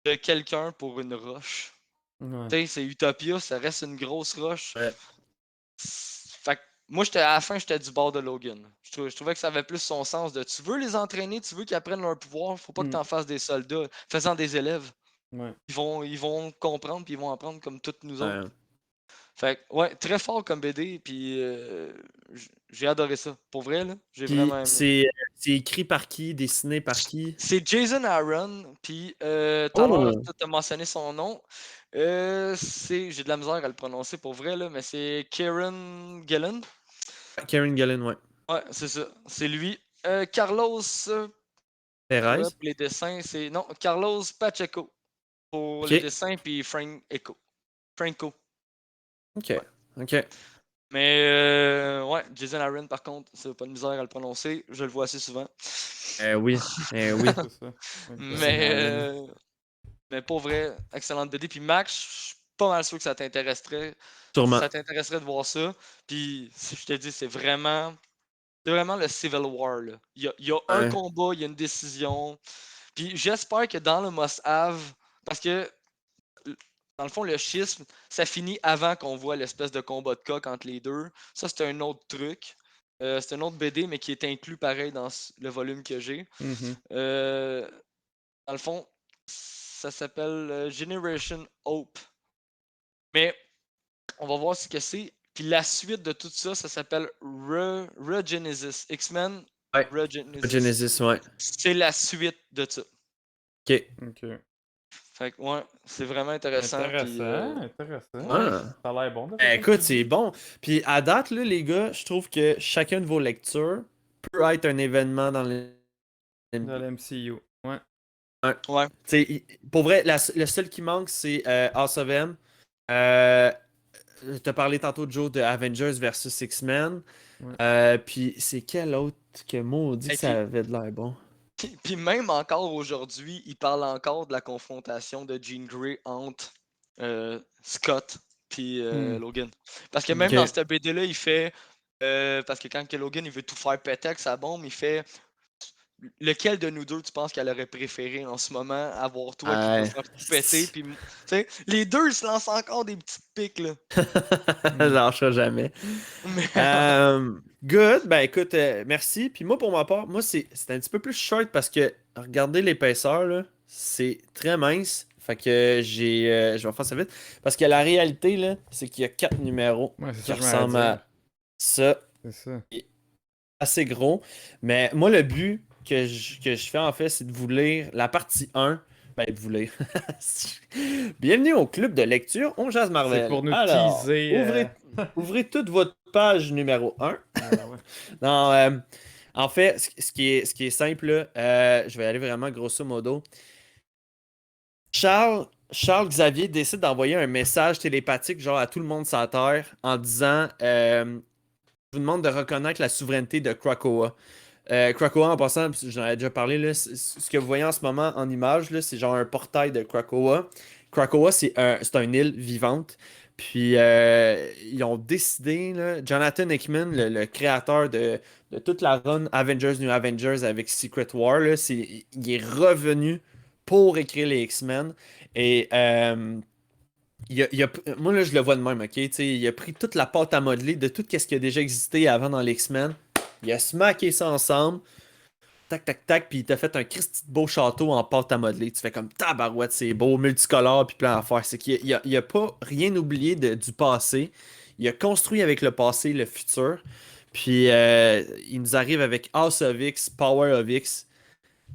S8: de quelqu'un pour une roche? Tu sais, c'est Utopia, ça reste une grosse roche. Fait que moi, à la fin, j'étais du bord de Logan. Je trouvais que ça avait plus son sens de tu veux les entraîner, tu veux qu'ils apprennent leur pouvoir, faut pas que tu en fasses des soldats. Faisant des élèves. Ils vont comprendre puis ils vont apprendre comme toutes nous autres. Fait que, ouais, très fort comme BD, puis j'ai adoré ça. Pour vrai, là, j'ai vraiment aimé.
S2: C'est écrit par qui? Dessiné par qui?
S8: C'est Jason Aaron, puis tout à l'heure, tu as mentionné son nom. J'ai de la misère à le prononcer pour vrai, là, mais c'est Kieran Gillen.
S2: Kieran Gillen, ouais.
S8: Ouais, c'est ça. C'est lui. Carlos
S2: Perez?
S8: pour les dessins, c'est. Non, Carlos Pacheco pour les dessins, puis Franco.
S2: Ok. Ok.
S8: Mais ouais, Jason Aaron, par contre, c'est pas de misère à le prononcer. Je le vois assez souvent.
S2: Oui, oui.
S7: C'est ça.
S8: Mais,
S2: Aaron.
S8: mais pour vrai, excellente BD. Puis Max, je suis pas mal sûr que ça t'intéresserait.
S2: Sûrement.
S8: Ça t'intéresserait de voir ça. Puis si je te dis, c'est vraiment le Civil War. Là. Il y a un
S2: Ouais.
S8: combat, il y a une décision. Puis j'espère que dans le must-have, parce que dans le fond, le schisme, ça finit avant qu'on voit l'espèce de combat de coq entre les deux. Ça, c'est un autre truc. C'est un autre BD, mais qui est inclus pareil dans le volume que j'ai.
S7: Mhm.
S8: Dans le fond, ça s'appelle Generation Hope. Mais on va voir ce que c'est. Puis la suite de tout ça, ça s'appelle Regenesis. X-Men
S2: Ouais.
S8: Regenesis.
S2: Genesis, ouais.
S8: C'est la suite de ça.
S2: Ok.
S7: Ok.
S8: Fait que ouais, c'est vraiment intéressant. Puis,
S7: Intéressant.
S8: ouais.
S2: Ah.
S7: Ça a l'air bon.
S2: Écoute, c'est bon. Puis à date, là, les gars, je trouve que chacun de vos lectures peut être un événement dans le
S7: Dans l'MCU. Ouais.
S8: Ouais.
S2: Pour vrai, le seul qui manque, c'est House of M. T'as parlé tantôt, Joe, de Avengers versus X-Men.
S7: Ouais.
S2: Puis c'est quel autre que moi on dit que
S8: Et
S2: ça avait de l'air bon?
S8: Puis même encore aujourd'hui, il parle encore de la confrontation de Jean Grey entre Scott puis Logan. Parce que même
S2: Ok.
S8: dans cette BD-là, il fait... parce que quand que Logan il veut tout faire péter avec sa bombe, il fait... Lequel de nous deux tu penses qu'elle aurait préféré en ce moment avoir toi qui veut
S2: Ouais.
S8: faire tout péter puis tu sais, les deux ils se lancent encore des petites piques là.
S2: Je lâcherai jamais.
S8: Mais
S2: Good, ben écoute, merci. Puis moi, pour ma part, moi, c'est un petit peu plus short parce que, regardez l'épaisseur, là, c'est très mince. Fait que je vais faire ça vite. Parce que la réalité, là, c'est qu'il y a 4 numéros
S7: Ouais, c'est
S2: qui
S7: ça que je
S2: ressemblent
S7: m'allais
S2: à
S7: dire.
S2: ça,
S7: C'est ça.
S2: assez gros. Mais moi, le but que je fais, en fait, c'est de vous lire la partie 1. Ben, de vous lire. Bienvenue au club de lecture On Jase
S7: C'est
S2: Marvel.
S7: pour nous
S2: Alors,
S7: teaser.
S2: ouvrez toute votre page numéro 1.
S7: Ouais.
S2: Non, en fait, ce qui est simple, là, je vais aller vraiment grosso modo. Charles Xavier décide d'envoyer un message télépathique genre à tout le monde sur la Terre en disant je vous demande de reconnaître la souveraineté de Krakoa. Krakoa, en passant, j'en avais déjà parlé, là, ce que vous voyez en ce moment en image, là, c'est genre un portail de Krakoa. Krakoa, c'est une île vivante. Puis, ils ont décidé, là, Jonathan Hickman, le créateur de toute la run Avengers New Avengers avec Secret War, là, il est revenu pour écrire les X-Men. Et moi, là, je le vois de même, ok? T'sais, il a pris toute la pâte à modeler de tout ce qui a déjà existé avant dans les X-Men. Il a smacké ça ensemble. Tac, tac, tac. Puis il t'a fait un Christy de beau château en pâte à modeler. Tu fais comme tabarouette, c'est beau, multicolore, puis plein d'affaires. C'est qu'il a pas rien oublié du passé. Il a construit avec le passé le futur. Puis il nous arrive avec House of X, Power of X,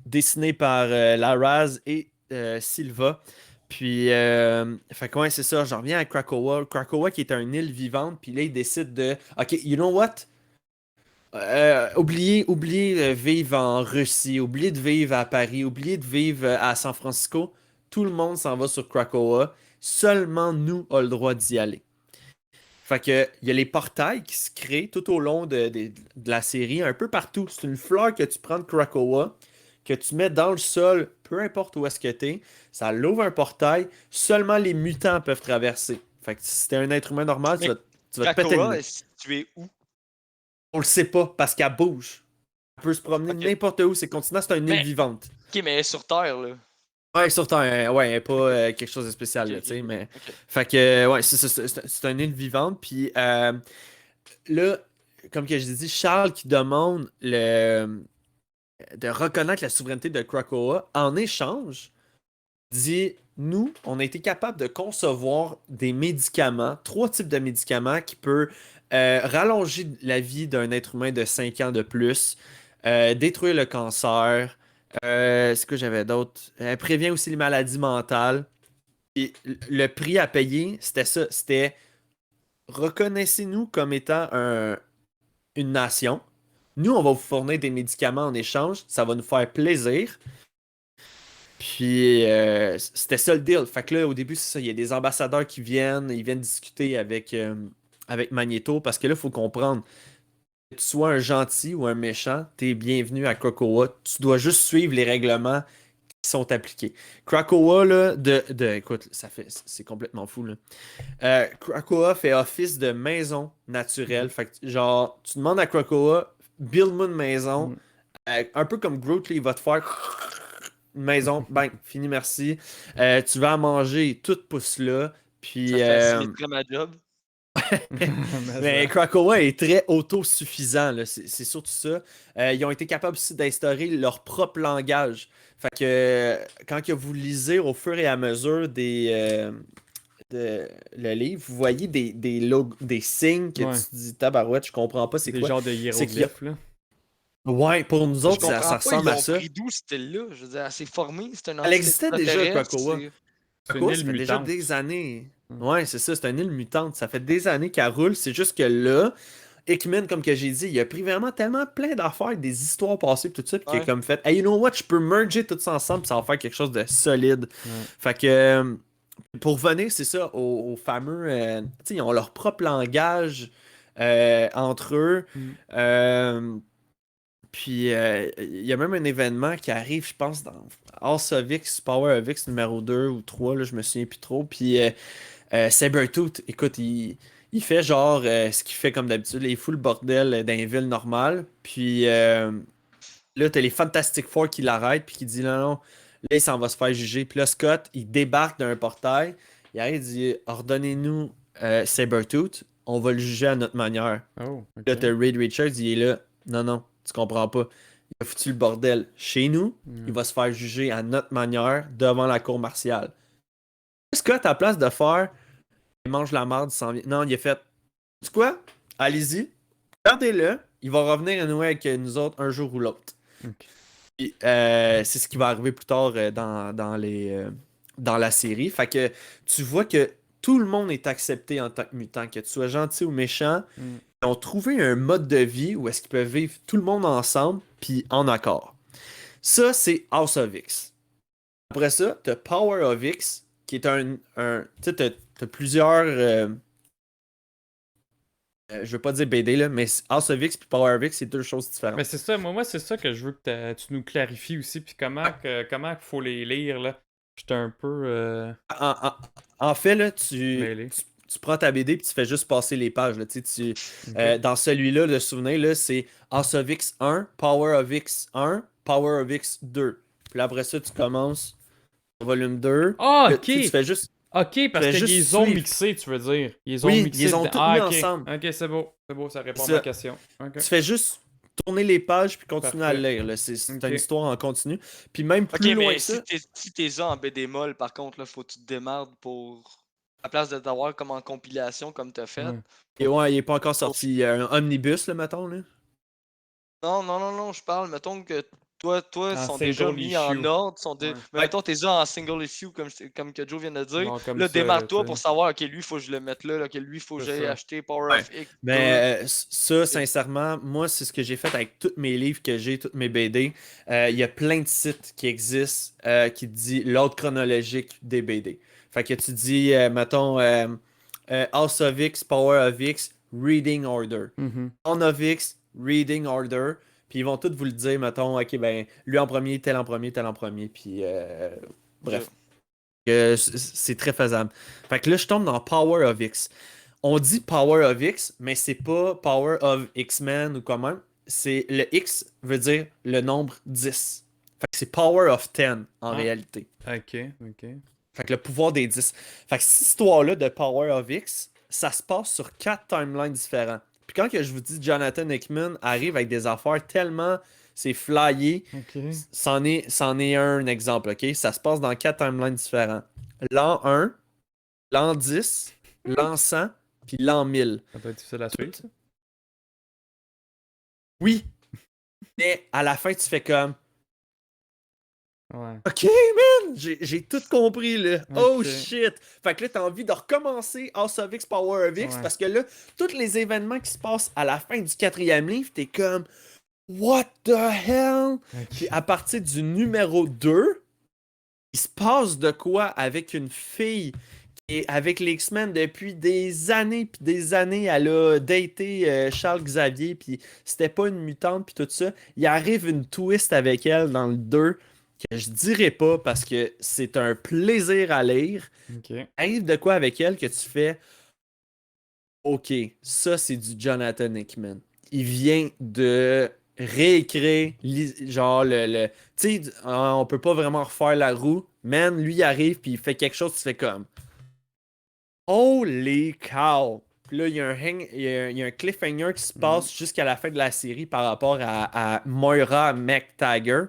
S2: dessiné par Laraz et Silva. Puis, fait que ouais, c'est ça, j'en reviens à Krakoa. Krakoa qui est une île vivante, puis là, il décide de... Ok, you know what? Oubliez de vivre en Russie, oubliez de vivre à Paris, oubliez de vivre à San Francisco. Tout le monde s'en va sur Krakoa. Seulement nous avons le droit d'y aller. Fait que, il y a les portails qui se créent tout au long de la série, un peu partout. C'est une fleur que tu prends de Krakoa, que tu mets dans le sol, peu importe où est-ce que t'es. Ça l'ouvre un portail. Seulement les mutants peuvent traverser. Fait que si t'es un être humain normal,
S8: Mais
S2: tu vas te péter le
S8: Krakoa
S2: nez.
S8: est situé où?
S2: On le sait pas parce qu'elle bouge. Elle peut se promener
S8: Ok.
S2: n'importe où. C'est continent, c'est une île
S8: Mais
S2: vivante.
S8: ok, mais elle est sur Terre là.
S2: Ouais, sur Terre, ouais, pas quelque chose de spécial,
S8: Ok,
S2: là,
S8: ok,
S2: tu sais, mais...
S8: ok.
S2: Fait que, ouais, c'est une île vivante, puis là, comme que je dit, Charles qui demande de reconnaître la souveraineté de Krakoa, en échange, dit, nous, on a été capable de concevoir des médicaments, 3 types de médicaments qui peuvent rallonger la vie d'un être humain de 5 ans de plus, détruire le cancer, c'est que j'avais d'autres, prévient aussi les maladies mentales. Et le prix à payer, c'était ça, c'était reconnaissez-nous comme étant une nation. Nous, on va vous fournir des médicaments en échange, ça va nous faire plaisir. Puis c'était ça le deal. Fait que là, au début, c'est ça. Il y a des ambassadeurs qui viennent, ils viennent discuter avec avec Magneto, parce que là, il faut comprendre. Que tu sois un gentil ou un méchant, t'es bienvenu à Krakoa. Tu dois juste suivre les règlements qui sont appliqués. Krakoa, là, écoute, c'est complètement fou, là. Krakoa fait office de maison naturelle. Fait que, genre, tu demandes à Krakoa, build-moi une maison. Un peu comme Groot, là, il va te faire une maison, bang, fini, merci. Tu vas manger, tout pousse là. Puis,
S8: Ça faciliterait ma job.
S2: mais Krakoa est très autosuffisant, là. C'est surtout ça. Ils ont été capables aussi d'instaurer leur propre langage. Fait que quand que vous lisez au fur et à mesure le livre, vous voyez des signes que
S1: Ouais.
S2: tu te dis tabarouette, je comprends pas c'est
S1: Des
S2: quoi.
S1: genres de
S2: C'est qu'il y a-
S1: hiéroglyphes, là.
S2: Ouais, pour nous
S8: Je
S2: autres,
S8: comprends
S2: ça
S8: pas,
S2: ressemble
S8: ils
S2: à
S8: ont
S2: ça.
S8: pris d'où ce style-là? Je veux dire, elle s'est formée, c'est un
S2: Elle existait déjà, Krakoa.
S1: C'est une
S2: Krakoa,
S1: île
S2: ça fait déjà
S1: mutante.
S2: des années.
S1: Mm.
S2: Ouais, c'est ça, c'est une île mutante. Ça fait des années qu'elle roule. C'est juste que là, Hickman, comme que j'ai dit, il a pris vraiment tellement plein d'affaires, des histoires passées, tout ça, puis qu'il a
S8: Ouais.
S2: comme fait, hey, you know what, je peux merger tout ça ensemble, puis ça va faire quelque chose de solide.
S1: Ouais.
S2: Fait que, pour revenir, c'est ça, aux fameux, tu sais, ils ont leur propre langage entre eux.
S1: Mm.
S2: Puis, il y a même un événement qui arrive, je pense, dans House of X, Power of X numéro 2 ou 3, là, je me souviens plus trop. Puis, Sabretooth, écoute, il fait genre ce qu'il fait comme d'habitude. Il fout le bordel dans une ville normale. Puis, là, t'as les Fantastic Four qui l'arrêtent, puis qui dit non, non, là, il s'en va se faire juger. Puis là, Scott, il débarque d'un portail. Il arrive, il dit ordonnez-nous Sabretooth, on va le juger à notre manière.
S1: Oh, ok.
S2: Là, t'as Reed Richards, il est là. Non, non, tu comprends pas. Il a foutu le bordel chez nous.
S1: Mm.
S2: Il va se faire juger à notre manière devant la cour martiale. Scott, à la place de faire il mange la marde, il s'en vient. Non, il a fait tu sais quoi? Allez-y. Gardez-le. Il va revenir à nous avec nous autres un jour ou l'autre.
S1: Ok.
S2: Puis, c'est ce qui va arriver plus tard dans la série. Fait que tu vois que tout le monde est accepté en tant que mutant, que tu sois gentil ou méchant.
S1: Mm.
S2: Ils ont trouvé un mode de vie où est-ce qu'ils peuvent vivre tout le monde ensemble puis en accord. Ça, c'est House of X. Après ça, t'as Power of X, qui est tu sais, t'as plusieurs... je veux pas dire BD, là, mais House of X puis Power of X, c'est deux choses différentes.
S1: Mais c'est ça, moi c'est ça que je veux que tu nous clarifies aussi, puis comment il faut les lire, là. J'étais un peu
S2: En fait, là,
S1: mêlé.
S2: tu prends ta BD puis tu fais juste passer les pages. Là, tu sais,
S1: Ok.
S2: dans celui-là, le souvenir, là, c'est House of X 1, Power of X 1, Power of X 2. Puis là, après ça, tu commences au volume 2.
S1: Ah,
S2: Là,
S1: ok!
S2: tu fais juste...
S1: Ok, parce
S2: fais
S1: qu'ils
S2: juste
S1: ont
S2: suivre.
S1: mixé, tu veux dire. Ils ont
S2: Oui,
S1: mixé.
S2: ils ont
S1: dedans.
S2: tout
S1: Ah,
S2: mis
S1: ok.
S2: ensemble.
S1: Ok, c'est beau, ça répond à
S2: Ça.
S1: ma question. Ok.
S2: Tu fais juste tourner les pages puis continuer à
S1: Parfait.
S2: lire. Là. C'est
S1: Ok.
S2: une histoire en continu. Puis même
S8: Ok,
S2: plus loin
S8: mais
S2: que ça...
S8: si t'es ça en BD molle, par contre, là, faut que tu te démardes pour. À place de t'avoir comme en compilation, comme t'as fait.
S1: Ouais.
S2: Et ouais, il est pas encore sorti. Il y a un omnibus, là, mettons. Là.
S8: Non, je parle, mettons que toi
S1: En
S8: sont déjà
S1: single
S8: mis en
S1: issue.
S8: ordre. Mais
S1: Ouais.
S8: mettons, t'es déjà en single issue, comme que Joe vient de dire.
S1: Bon, comme
S8: Là,
S1: ça,
S8: démarre-toi
S1: tu sais.
S8: pour savoir, ok, lui, faut que je le mette là, ok, lui, faut que
S1: C'est
S8: j'aille
S1: ça.
S8: acheter Power
S2: Ouais.
S8: of X.
S2: Mais ça, sincèrement, moi, c'est ce que j'ai fait avec tous mes livres que j'ai, toutes mes BD. Il y a plein de sites qui existent qui te disent l'ordre chronologique des BD. Fait que tu dis, mettons, House of X, Power of X, Reading Order.
S1: Mhm.
S2: Dawn of X, Reading Order. Puis ils vont tous vous le dire, mettons, ok, ben, lui en premier, tel en premier, tel en premier. Puis, bref. C'est très faisable. Fait que là, je tombe dans Power of X. On dit Power of X, mais c'est pas Power of X-Men ou comment. C'est le X veut dire le nombre 10. Fait que c'est Power of 10 en
S1: Ah.
S2: réalité.
S1: Ok.
S2: Fait que le pouvoir des 10. Fait que cette histoire-là de Power of X, ça se passe sur 4 timelines différents. Puis quand que je vous dis Jonathan Hickman arrive avec des affaires tellement c'est flyé,
S1: Ok.
S2: c'en est un exemple, ok? Ça se passe dans 4 timelines différents. L'an 1, l'an 10, l'an 100, puis l'an 1000.
S1: Ça doit être difficile à suivre, ça.
S2: Oui. Mais à la fin, tu fais comme
S1: Ouais.
S2: OK, man! J'ai tout compris, là. Oh
S1: Ok.
S2: shit! Fait que là, t'as envie de recommencer House of X, Power of X,
S1: Ouais.
S2: parce que là, tous les événements qui se passent à la fin du 4e livre, t'es comme What the hell? Puis à partir du numéro 2, il se passe de quoi avec une fille Et avec les X-Men depuis des années, puis des années, elle a daté Charles Xavier, puis c'était pas une mutante, puis tout ça. Il arrive une twist avec elle dans le 2 que je dirais pas parce que c'est un plaisir à lire.
S1: Ok.
S2: Arrive de quoi avec elle que tu fais OK, ça c'est du Jonathan Hickman. Il vient de réécrire genre tu sais, on peut pas vraiment refaire la roue. Man, lui il arrive puis il fait quelque chose, tu fais comme Holy cow! Puis là, il y a un cliffhanger qui se passe jusqu'à la fin de la série par rapport à Moira McTaggart.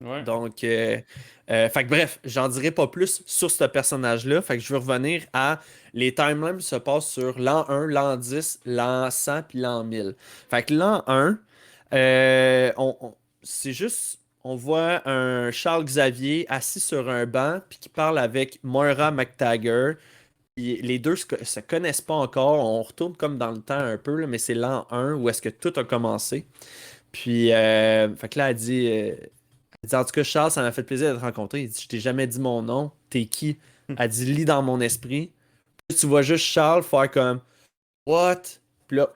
S1: Ouais.
S2: Donc, fait que bref, j'en dirai pas plus sur ce personnage-là. Fait que je veux revenir à les timelines qui se passent sur l'an 1, l'an 10, l'an 100 puis l'an 1000. Fait que l'an 1, c'est juste, on voit un Charles Xavier assis sur un banc puis qui parle avec Moira McTaggart. Puis les deux se connaissent pas encore. On retourne comme dans le temps un peu, là, mais c'est l'an 1 où est-ce que tout a commencé. Puis, fait que là, elle dit, en tout cas, Charles, ça m'a fait plaisir de te rencontrer. Il dit, je t'ai jamais dit mon nom. T'es qui? Elle dit, lis dans mon esprit. Puis tu vois juste Charles faire comme, what? Puis là,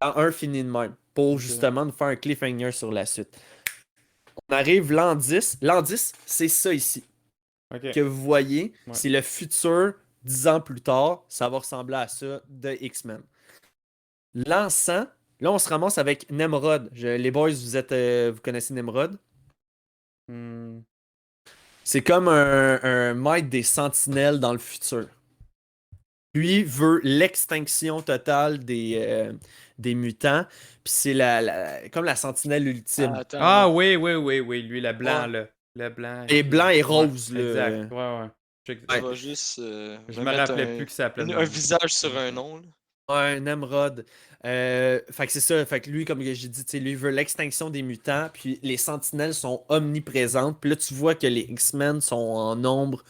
S2: l'an 1 finit de même. Pour justement nous faire un cliffhanger sur la suite. On arrive l'an 10. L'an 10, c'est ça ici.
S1: Ok.
S2: Que vous voyez,
S1: Ouais.
S2: c'est le futur 10 ans plus tard. Ça va ressembler à ça de X-Men. L'an 100, là, on se ramasse avec Nemrod. Les boys, vous connaissez Nemrod?
S1: Hmm.
S2: C'est comme un maître des sentinelles dans le futur. Lui veut l'extinction totale des mutants. Puis c'est comme la sentinelle ultime.
S8: Attends,
S1: Ah oui, lui, le blanc,
S2: Ouais.
S1: là. Le blanc.
S2: Et blanc et rose,
S1: Ouais,
S2: là.
S1: exact. Ouais.
S8: je vais juste
S1: Je
S8: me
S1: me
S8: mettre
S1: rappelais plus que ça s'appelait.
S8: un visage sur un nom. Là.
S2: Ouais, Nemrod. Fait que c'est ça. Fait que lui, comme j'ai dit, tu sais, lui veut l'extinction des mutants. Puis les sentinelles sont omniprésentes. Puis là, tu vois que les X-Men sont en nombre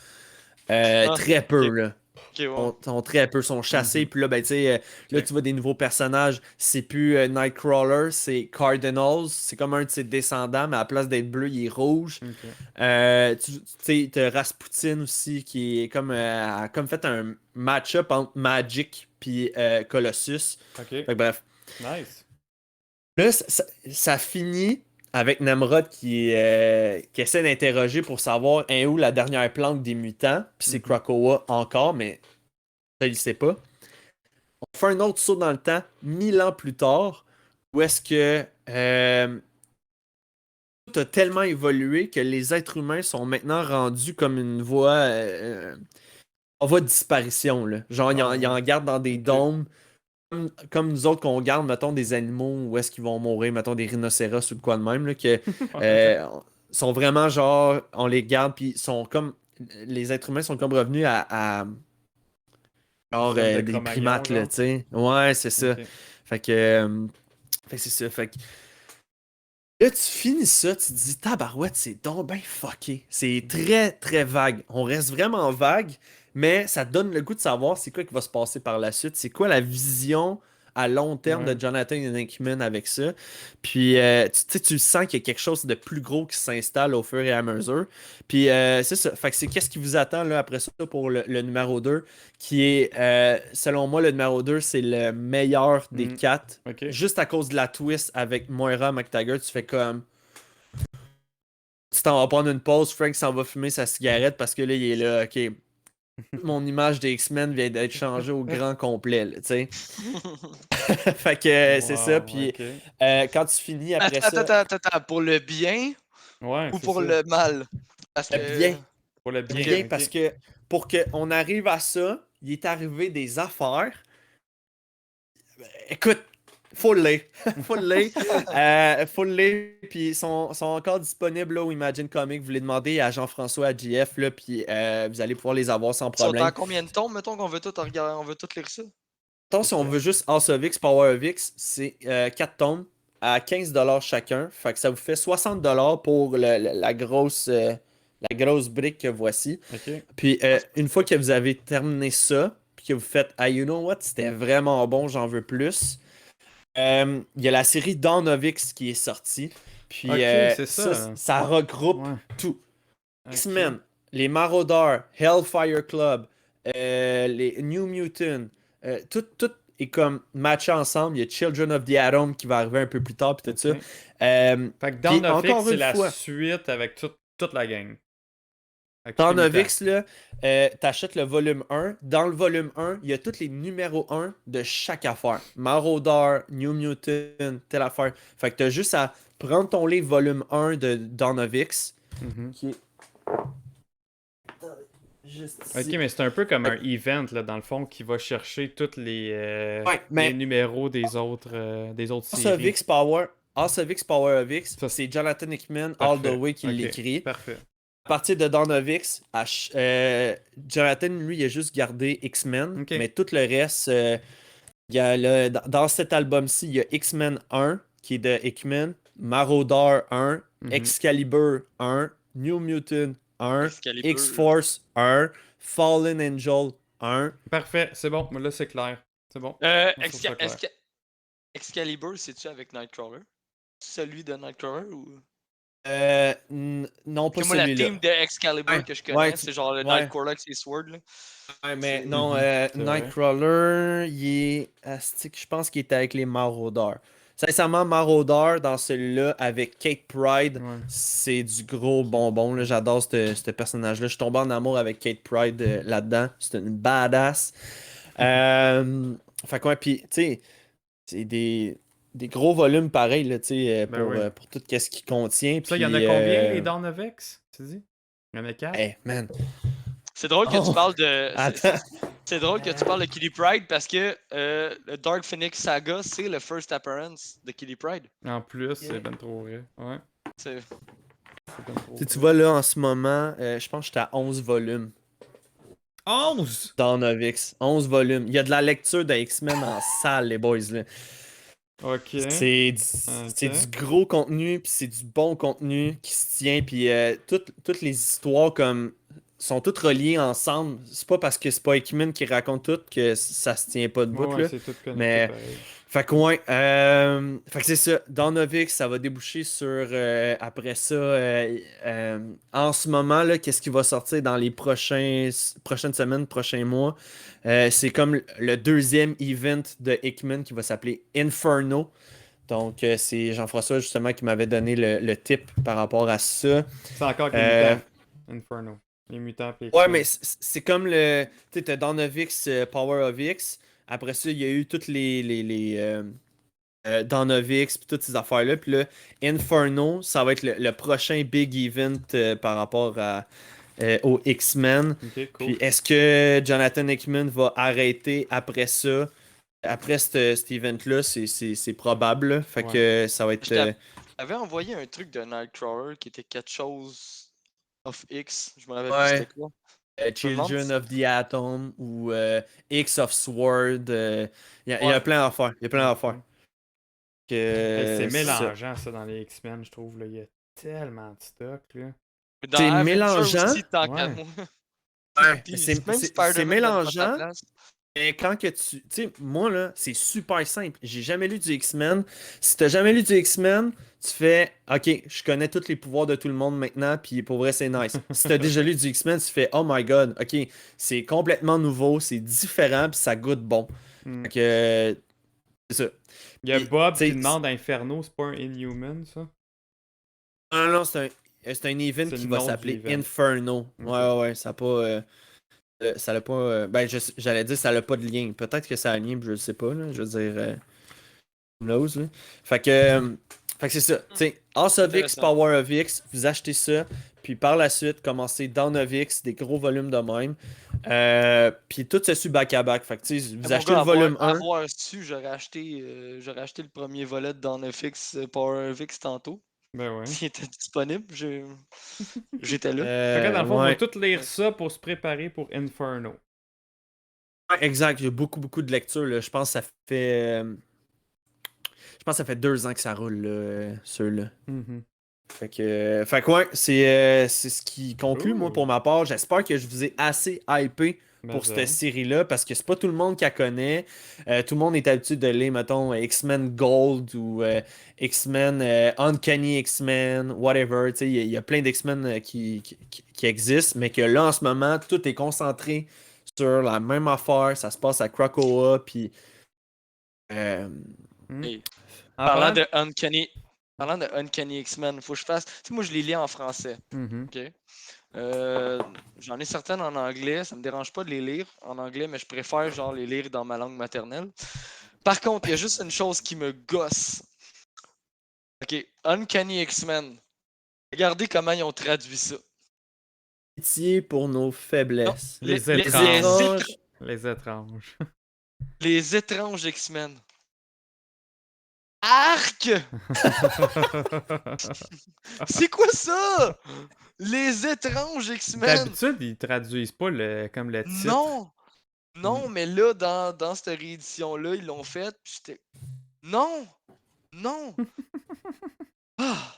S2: très peu,
S8: ok.
S2: là.
S8: Ok, ouais.
S2: Sont très peu, sont chassés. Puis là, ben, tu sais, là, tu vois des nouveaux personnages. C'est plus Nightcrawler, c'est Cardinals. C'est comme un de ses descendants, mais à la place d'être bleu, il est rouge.
S1: Ok.
S2: Tu sais, t'as Rasputin aussi, qui est comme, a comme fait un match-up entre Magic puis Colossus.
S1: Ok.
S2: Fait que bref.
S1: Nice.
S2: Là, ça finit avec Namrod qui essaie d'interroger pour savoir est où la dernière planque des mutants. Puis c'est Krakoa encore, mais ça, il sait pas. On fait un autre saut dans le temps, 1000 ans plus tard, où est-ce que tout a tellement évolué que les êtres humains sont maintenant rendus comme une voie en voie de disparition. Là. Genre, ils en gardent dans des dômes. Comme nous autres qu'on garde, mettons, des animaux où est-ce qu'ils vont mourir, mettons des rhinocéros ou de quoi de même, là, que sont vraiment genre, on les garde, puis sont comme, les êtres humains sont comme revenus à genre
S1: Système de
S2: des
S1: Cro-Magnon,
S2: primates, là,
S1: genre.
S2: tu sais. Ouais, c'est ça.
S1: Ok.
S2: Fait que c'est ça. Fait que là, tu finis ça, tu te dis, tabarouette, c'est donc ben fucké. C'est très, très vague. On reste vraiment vague, mais ça te donne le goût de savoir c'est quoi qui va se passer par la suite. C'est quoi la vision à long terme
S1: Ouais.
S2: de Jonathan Hickman avec ça. Puis, tu sais, tu sens qu'il y a quelque chose de plus gros qui s'installe au fur et à mesure. Puis, c'est ça. Fait que c'est qu'est-ce qui vous attend là, après ça pour le numéro 2, qui est, selon moi, le numéro 2, c'est le meilleur des 4.
S1: Ok.
S2: Juste à cause de la twist avec Moira McTaggart, tu fais comme. Tu t'en vas prendre une pause, Frank s'en va fumer sa cigarette parce que là, il est là, ok. Mon image des X-Men vient d'être changée au grand complet, là, tu sais. Fait que c'est ça,
S1: Wow,
S2: puis
S1: ok.
S2: quand tu finis après
S8: Attends, pour le bien
S1: Ouais,
S8: ou
S1: c'est
S8: pour
S1: ça.
S8: le mal? Parce que...
S2: bien,
S1: Pour le bien.
S2: bien
S1: ok.
S2: parce que pour qu'on arrive à ça, il est arrivé des affaires. Écoute, faut le lire. Faut le lire. Faut le lire. Puis ils sont encore disponibles là, au Imagine Comics. Vous les demandez à Jean-François à JF, là, puis vous allez pouvoir les avoir sans
S8: Ils sont
S2: problème.
S8: dans combien de tomes, mettons qu'on veut tout regarder, on veut tout lire ça?
S2: Attends, si on veut juste House of X, Power of X, c'est 4 tomes à 15$ chacun. Fait que ça vous fait 60$ pour la grosse brique que voici.
S1: Ok.
S2: Puis une fois que vous avez terminé ça, puis que vous faites ah, you know what, c'était vraiment bon, j'en veux plus. Il y a la série Dawn of X qui est sortie. Puis
S1: Ok, c'est ça.
S2: ça regroupe
S1: Ouais.
S2: tout.
S1: Ok.
S2: X-Men, les Maraudeurs, Hellfire Club, les New Mutant, tout est comme matché ensemble. Il y a Children of the Atom qui va arriver un peu plus tard, puis tout ça.
S1: Ok. Fait que
S2: Puis
S1: Dawn of X,
S2: encore
S1: c'est
S2: une
S1: la
S2: fois,
S1: suite avec toute la gang. Avec
S2: dans
S1: tous les
S2: Novix, là, t'achètes le volume 1. Dans le volume 1, il y a tous les numéros 1 de chaque affaire. Marauder, New Mutant, telle affaire. Fait que t'as juste à prendre ton livre volume 1 de Dawn of X,
S1: Mhm.
S2: qui est juste
S1: Ok,
S2: ici.
S1: mais c'est un peu comme un event, là, dans le fond, qui va chercher tous
S2: Ouais, mais
S1: les numéros des autres
S2: House of
S1: séries.
S2: X Power, House of X Power of X,
S1: Ça,
S2: c'est Jonathan Hickman All
S1: Parfait.
S2: the Way qui
S1: Ok,
S2: l'écrit.
S1: Parfait.
S2: À partir de Dawn of X, Jonathan, lui, il a juste gardé X-Men,
S1: Ok.
S2: mais tout le reste, il y a dans cet album-ci, il y a X-Men 1, qui est de Hickman, Marauder 1,
S1: Mhm.
S2: Excalibur 1, New Mutant 1,
S8: Excalibur.
S2: X-Force 1, Fallen Angel 1.
S1: Parfait, c'est bon. Mais là, c'est clair. C'est bon. On trouve ça clair.
S8: Excalibur, c'est-tu avec Nightcrawler? Celui de Nightcrawler ou.
S2: Non, pas
S8: Parce que moi, la
S2: celui-là.
S8: team de Excalibur
S2: Ouais,
S8: que je connais,
S2: ouais,
S8: c'est genre le
S2: ouais.
S8: Nightcrawler avec ses swords. Là.
S2: Ouais, mais
S8: C'est-
S2: non,
S1: c'est
S2: Nightcrawler, il est. Astic, je pense qu'il était avec les Marauders. Sincèrement, Marauder, dans celui-là, avec Kate Pride,
S1: Ouais.
S2: c'est du gros bonbon. Là. J'adore ce personnage-là. Je suis tombé en amour avec Kate Pride là-dedans. C'est une badass. Fait quoi, puis, tu sais, c'est des gros volumes pareils, là, tu sais,
S1: Ben oui.
S2: pour tout ce qu'il contient.
S1: Ça, il y en a
S2: puis,
S1: combien, les Dawn of X, tu dis? Il y en a 4?
S2: Hey, man.
S8: C'est drôle que
S2: Oh.
S8: tu parles de.
S2: Attends.
S8: C'est drôle que tu parles de Kitty Pride parce que le Dark Phoenix Saga, c'est le first appearance de Kitty Pride.
S1: En plus, c'est ben trop vrai. Ouais,
S8: C'est-
S1: c'est ben trop
S2: Tu sais, tu
S1: vrai.
S2: vois, là, en ce moment, je pense que j'étais à 11 volumes
S1: 11!
S2: dans Novix. 11 volumes. Il y a de la lecture de X-Men en salle, les boys, là.
S1: Ok.
S2: C'est du gros contenu, puis c'est du bon contenu qui se tient, puis toutes les histoires comme sont toutes reliées ensemble. C'est pas parce que c'est pas X-Men qui raconte tout que ça se tient pas de bout,
S1: Ouais,
S2: là.
S1: c'est tout connecté
S2: Mais-
S1: pareil.
S2: Fait que ouais, fait que c'est ça. Dans Novix, ça va déboucher sur après ça. En ce moment là, qu'est-ce qui va sortir dans les prochaines semaines, prochains mois? C'est comme le deuxième event de Hickman qui va s'appeler Inferno. Donc c'est Jean-François justement qui m'avait donné le tip par rapport à ça.
S1: C'est encore avec les
S2: Euh,
S1: mutants. Inferno. Les mutants pis les
S2: Ouais,
S1: X-Men.
S2: mais c'est comme le. Tu sais, t'as Dawn of X, Power of X. Après ça, il y a eu toutes les Dawn of X, puis toutes ces affaires-là. Puis là, Inferno, ça va être le prochain big event par rapport aux X-Men.
S1: Ok, cool.
S2: Puis est-ce que Jonathan Hickman va arrêter après ça? Après cet event-là, c'est probable. Là. Fait que ça va être.
S8: J'avais envoyé un truc de Nightcrawler qui était quelque chose of X. Je me rappelle
S2: Ouais.
S8: plus c'était quoi.
S2: Children of the Atom ou X of Sword. Il y a
S8: Ouais.
S2: plein d'affaires. Il y a plein d'affaires.
S1: Hey, c'est
S2: ça.
S1: mélangeant ça dans les X-Men, je trouve. Là. Il y a tellement de stock. Là.
S8: Mais dans
S2: C'est
S8: Avenger
S2: mélangeant.
S8: aussi, tant qu'à
S1: Ouais.
S8: moi.
S2: Ouais,
S8: Puis
S2: c'est
S8: même
S2: c'est-
S8: Spider-Man
S2: c'est
S8: donne pas sa
S2: mélangeant.
S8: place.
S2: Mais quand que tu. Tu sais, moi, là, c'est super simple. J'ai jamais lu du X-Men. Si t'as jamais lu du X-Men, tu fais OK, je connais tous les pouvoirs de tout le monde maintenant, puis pour vrai, c'est nice. Si t'as déjà lu du X-Men, tu fais Oh my god, OK, c'est complètement nouveau, c'est différent, puis ça goûte bon.
S1: Hmm.
S2: Fait que. C'est ça.
S1: Il y a
S2: Puis,
S1: Bob
S2: t'sais,
S1: qui demande Inferno, c'est pas un Inhuman, ça?
S2: Non, c'est un event
S1: C'est
S2: qui
S1: le
S2: va
S1: nom du
S2: s'appeler
S1: event.
S2: Inferno.
S1: Ok.
S2: Ouais, ça a pas. Ça n'a pas. Ben, j'allais dire ça n'a pas de lien. Peut-être que ça a un lien, je ne sais pas. Là. Je veux dire. Who knows, là. Fait que c'est ça. Tu sais, House of X,
S8: Intéressant.
S2: Power of X, vous achetez ça. Puis par la suite, commencez Dawn of X, des gros volumes de même. Puis tout se suit back-à-back. Fait que tu sais, vous
S8: Mon
S2: achetez
S8: gars,
S2: le volume 1.
S8: avoir su, j'aurais acheté le premier volet de Dawn of X, Power of X tantôt.
S1: Ben ouais.
S8: S'il était disponible, j'étais là.
S1: Fait que dans le fond, on
S2: ouais.
S1: va tout lire ça pour se préparer pour Inferno.
S2: Ouais, exact, il y a beaucoup de lectures. Là. Je pense que ça fait 2 ans que ça roule, là, ceux-là.
S1: Mhm.
S2: Fait que ouais, c'est ce qui conclut, moi,
S1: Ouh.
S2: pour ma part. J'espère que je vous ai assez hypé pour
S1: Mais
S2: cette
S1: ça.
S2: série-là, parce que c'est pas tout le monde qui la connaît. Tout le monde est habitué de lire, mettons, X-Men Gold ou X-Men, Uncanny X-Men, whatever. Tu sais, il y a plein d'X-Men qui existent, mais que là, en ce moment, tout est concentré sur la même affaire, ça se passe à Krakoa, puis...
S8: Hey,
S1: En
S8: parlant
S1: parlant-
S8: de Uncanny X-Men, faut que je fasse. Tu sais, moi, je les lis en français.
S1: Mhm.
S8: OK? J'en ai certaines en anglais. Ça me dérange pas de les lire en anglais, mais je préfère genre les lire dans ma langue maternelle. Par contre, il y a juste une chose qui me gosse. OK, Uncanny X-Men. Regardez comment ils ont traduit ça.
S2: Pitié pour nos faiblesses.
S1: Les
S8: les-
S1: étranges.
S8: les-
S1: Les étranges.
S8: Les étranges X-Men. Arc! C'est quoi ça? Les étranges X-Men!
S1: D'habitude, ils traduisent pas comme le titre.
S8: Non! Non, mais là, dans cette réédition-là, ils l'ont fait, puis j'étais... Non! Non! Ah!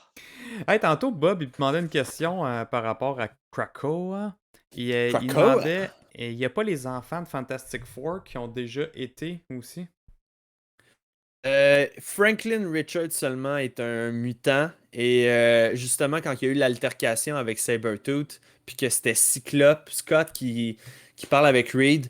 S1: Hey, tantôt, Bob, il me demandait une question par rapport à Krakoa. Il
S2: Krakoa?
S1: demandait, il n'y a pas les enfants de Fantastic Four qui ont déjà été aussi?
S2: Franklin Richards seulement est un mutant. Et justement, quand il y a eu l'altercation avec Sabretooth, puis que c'était Cyclope, Scott qui parle avec Reed,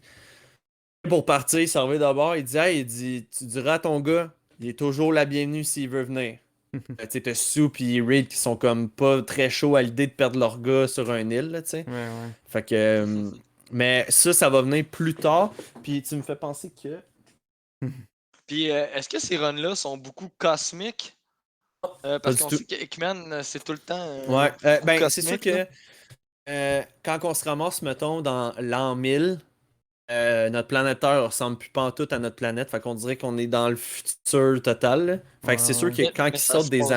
S2: pour partir, il s'en va d'abord, il dit, hey, tu diras à ton gars, il est toujours la bienvenue s'il veut venir. Tu sais, t'as Sue et Reed qui sont comme pas très chauds à l'idée de perdre leur gars sur un île, là, tu sais.
S1: Ouais.
S2: Fait que... mais ça va venir plus tard. Puis tu me fais penser que...
S8: Puis, est-ce que ces runs-là sont beaucoup cosmiques? Parce
S2: du
S8: qu'on
S2: tout.
S8: sait que Hickman, c'est tout le temps...
S2: Ouais,
S8: beaucoup
S2: ben c'est sûr
S8: cosmique, là.
S2: que quand on se ramasse, mettons, dans l'an 1000, notre planète Terre ressemble plus pantoute à notre planète. Fait qu'on dirait qu'on est dans le futur total, là. Fait que c'est sûr que
S8: Mais-
S2: quand
S8: mais
S2: ils
S8: ça
S2: sortent
S8: se
S2: des
S8: passe.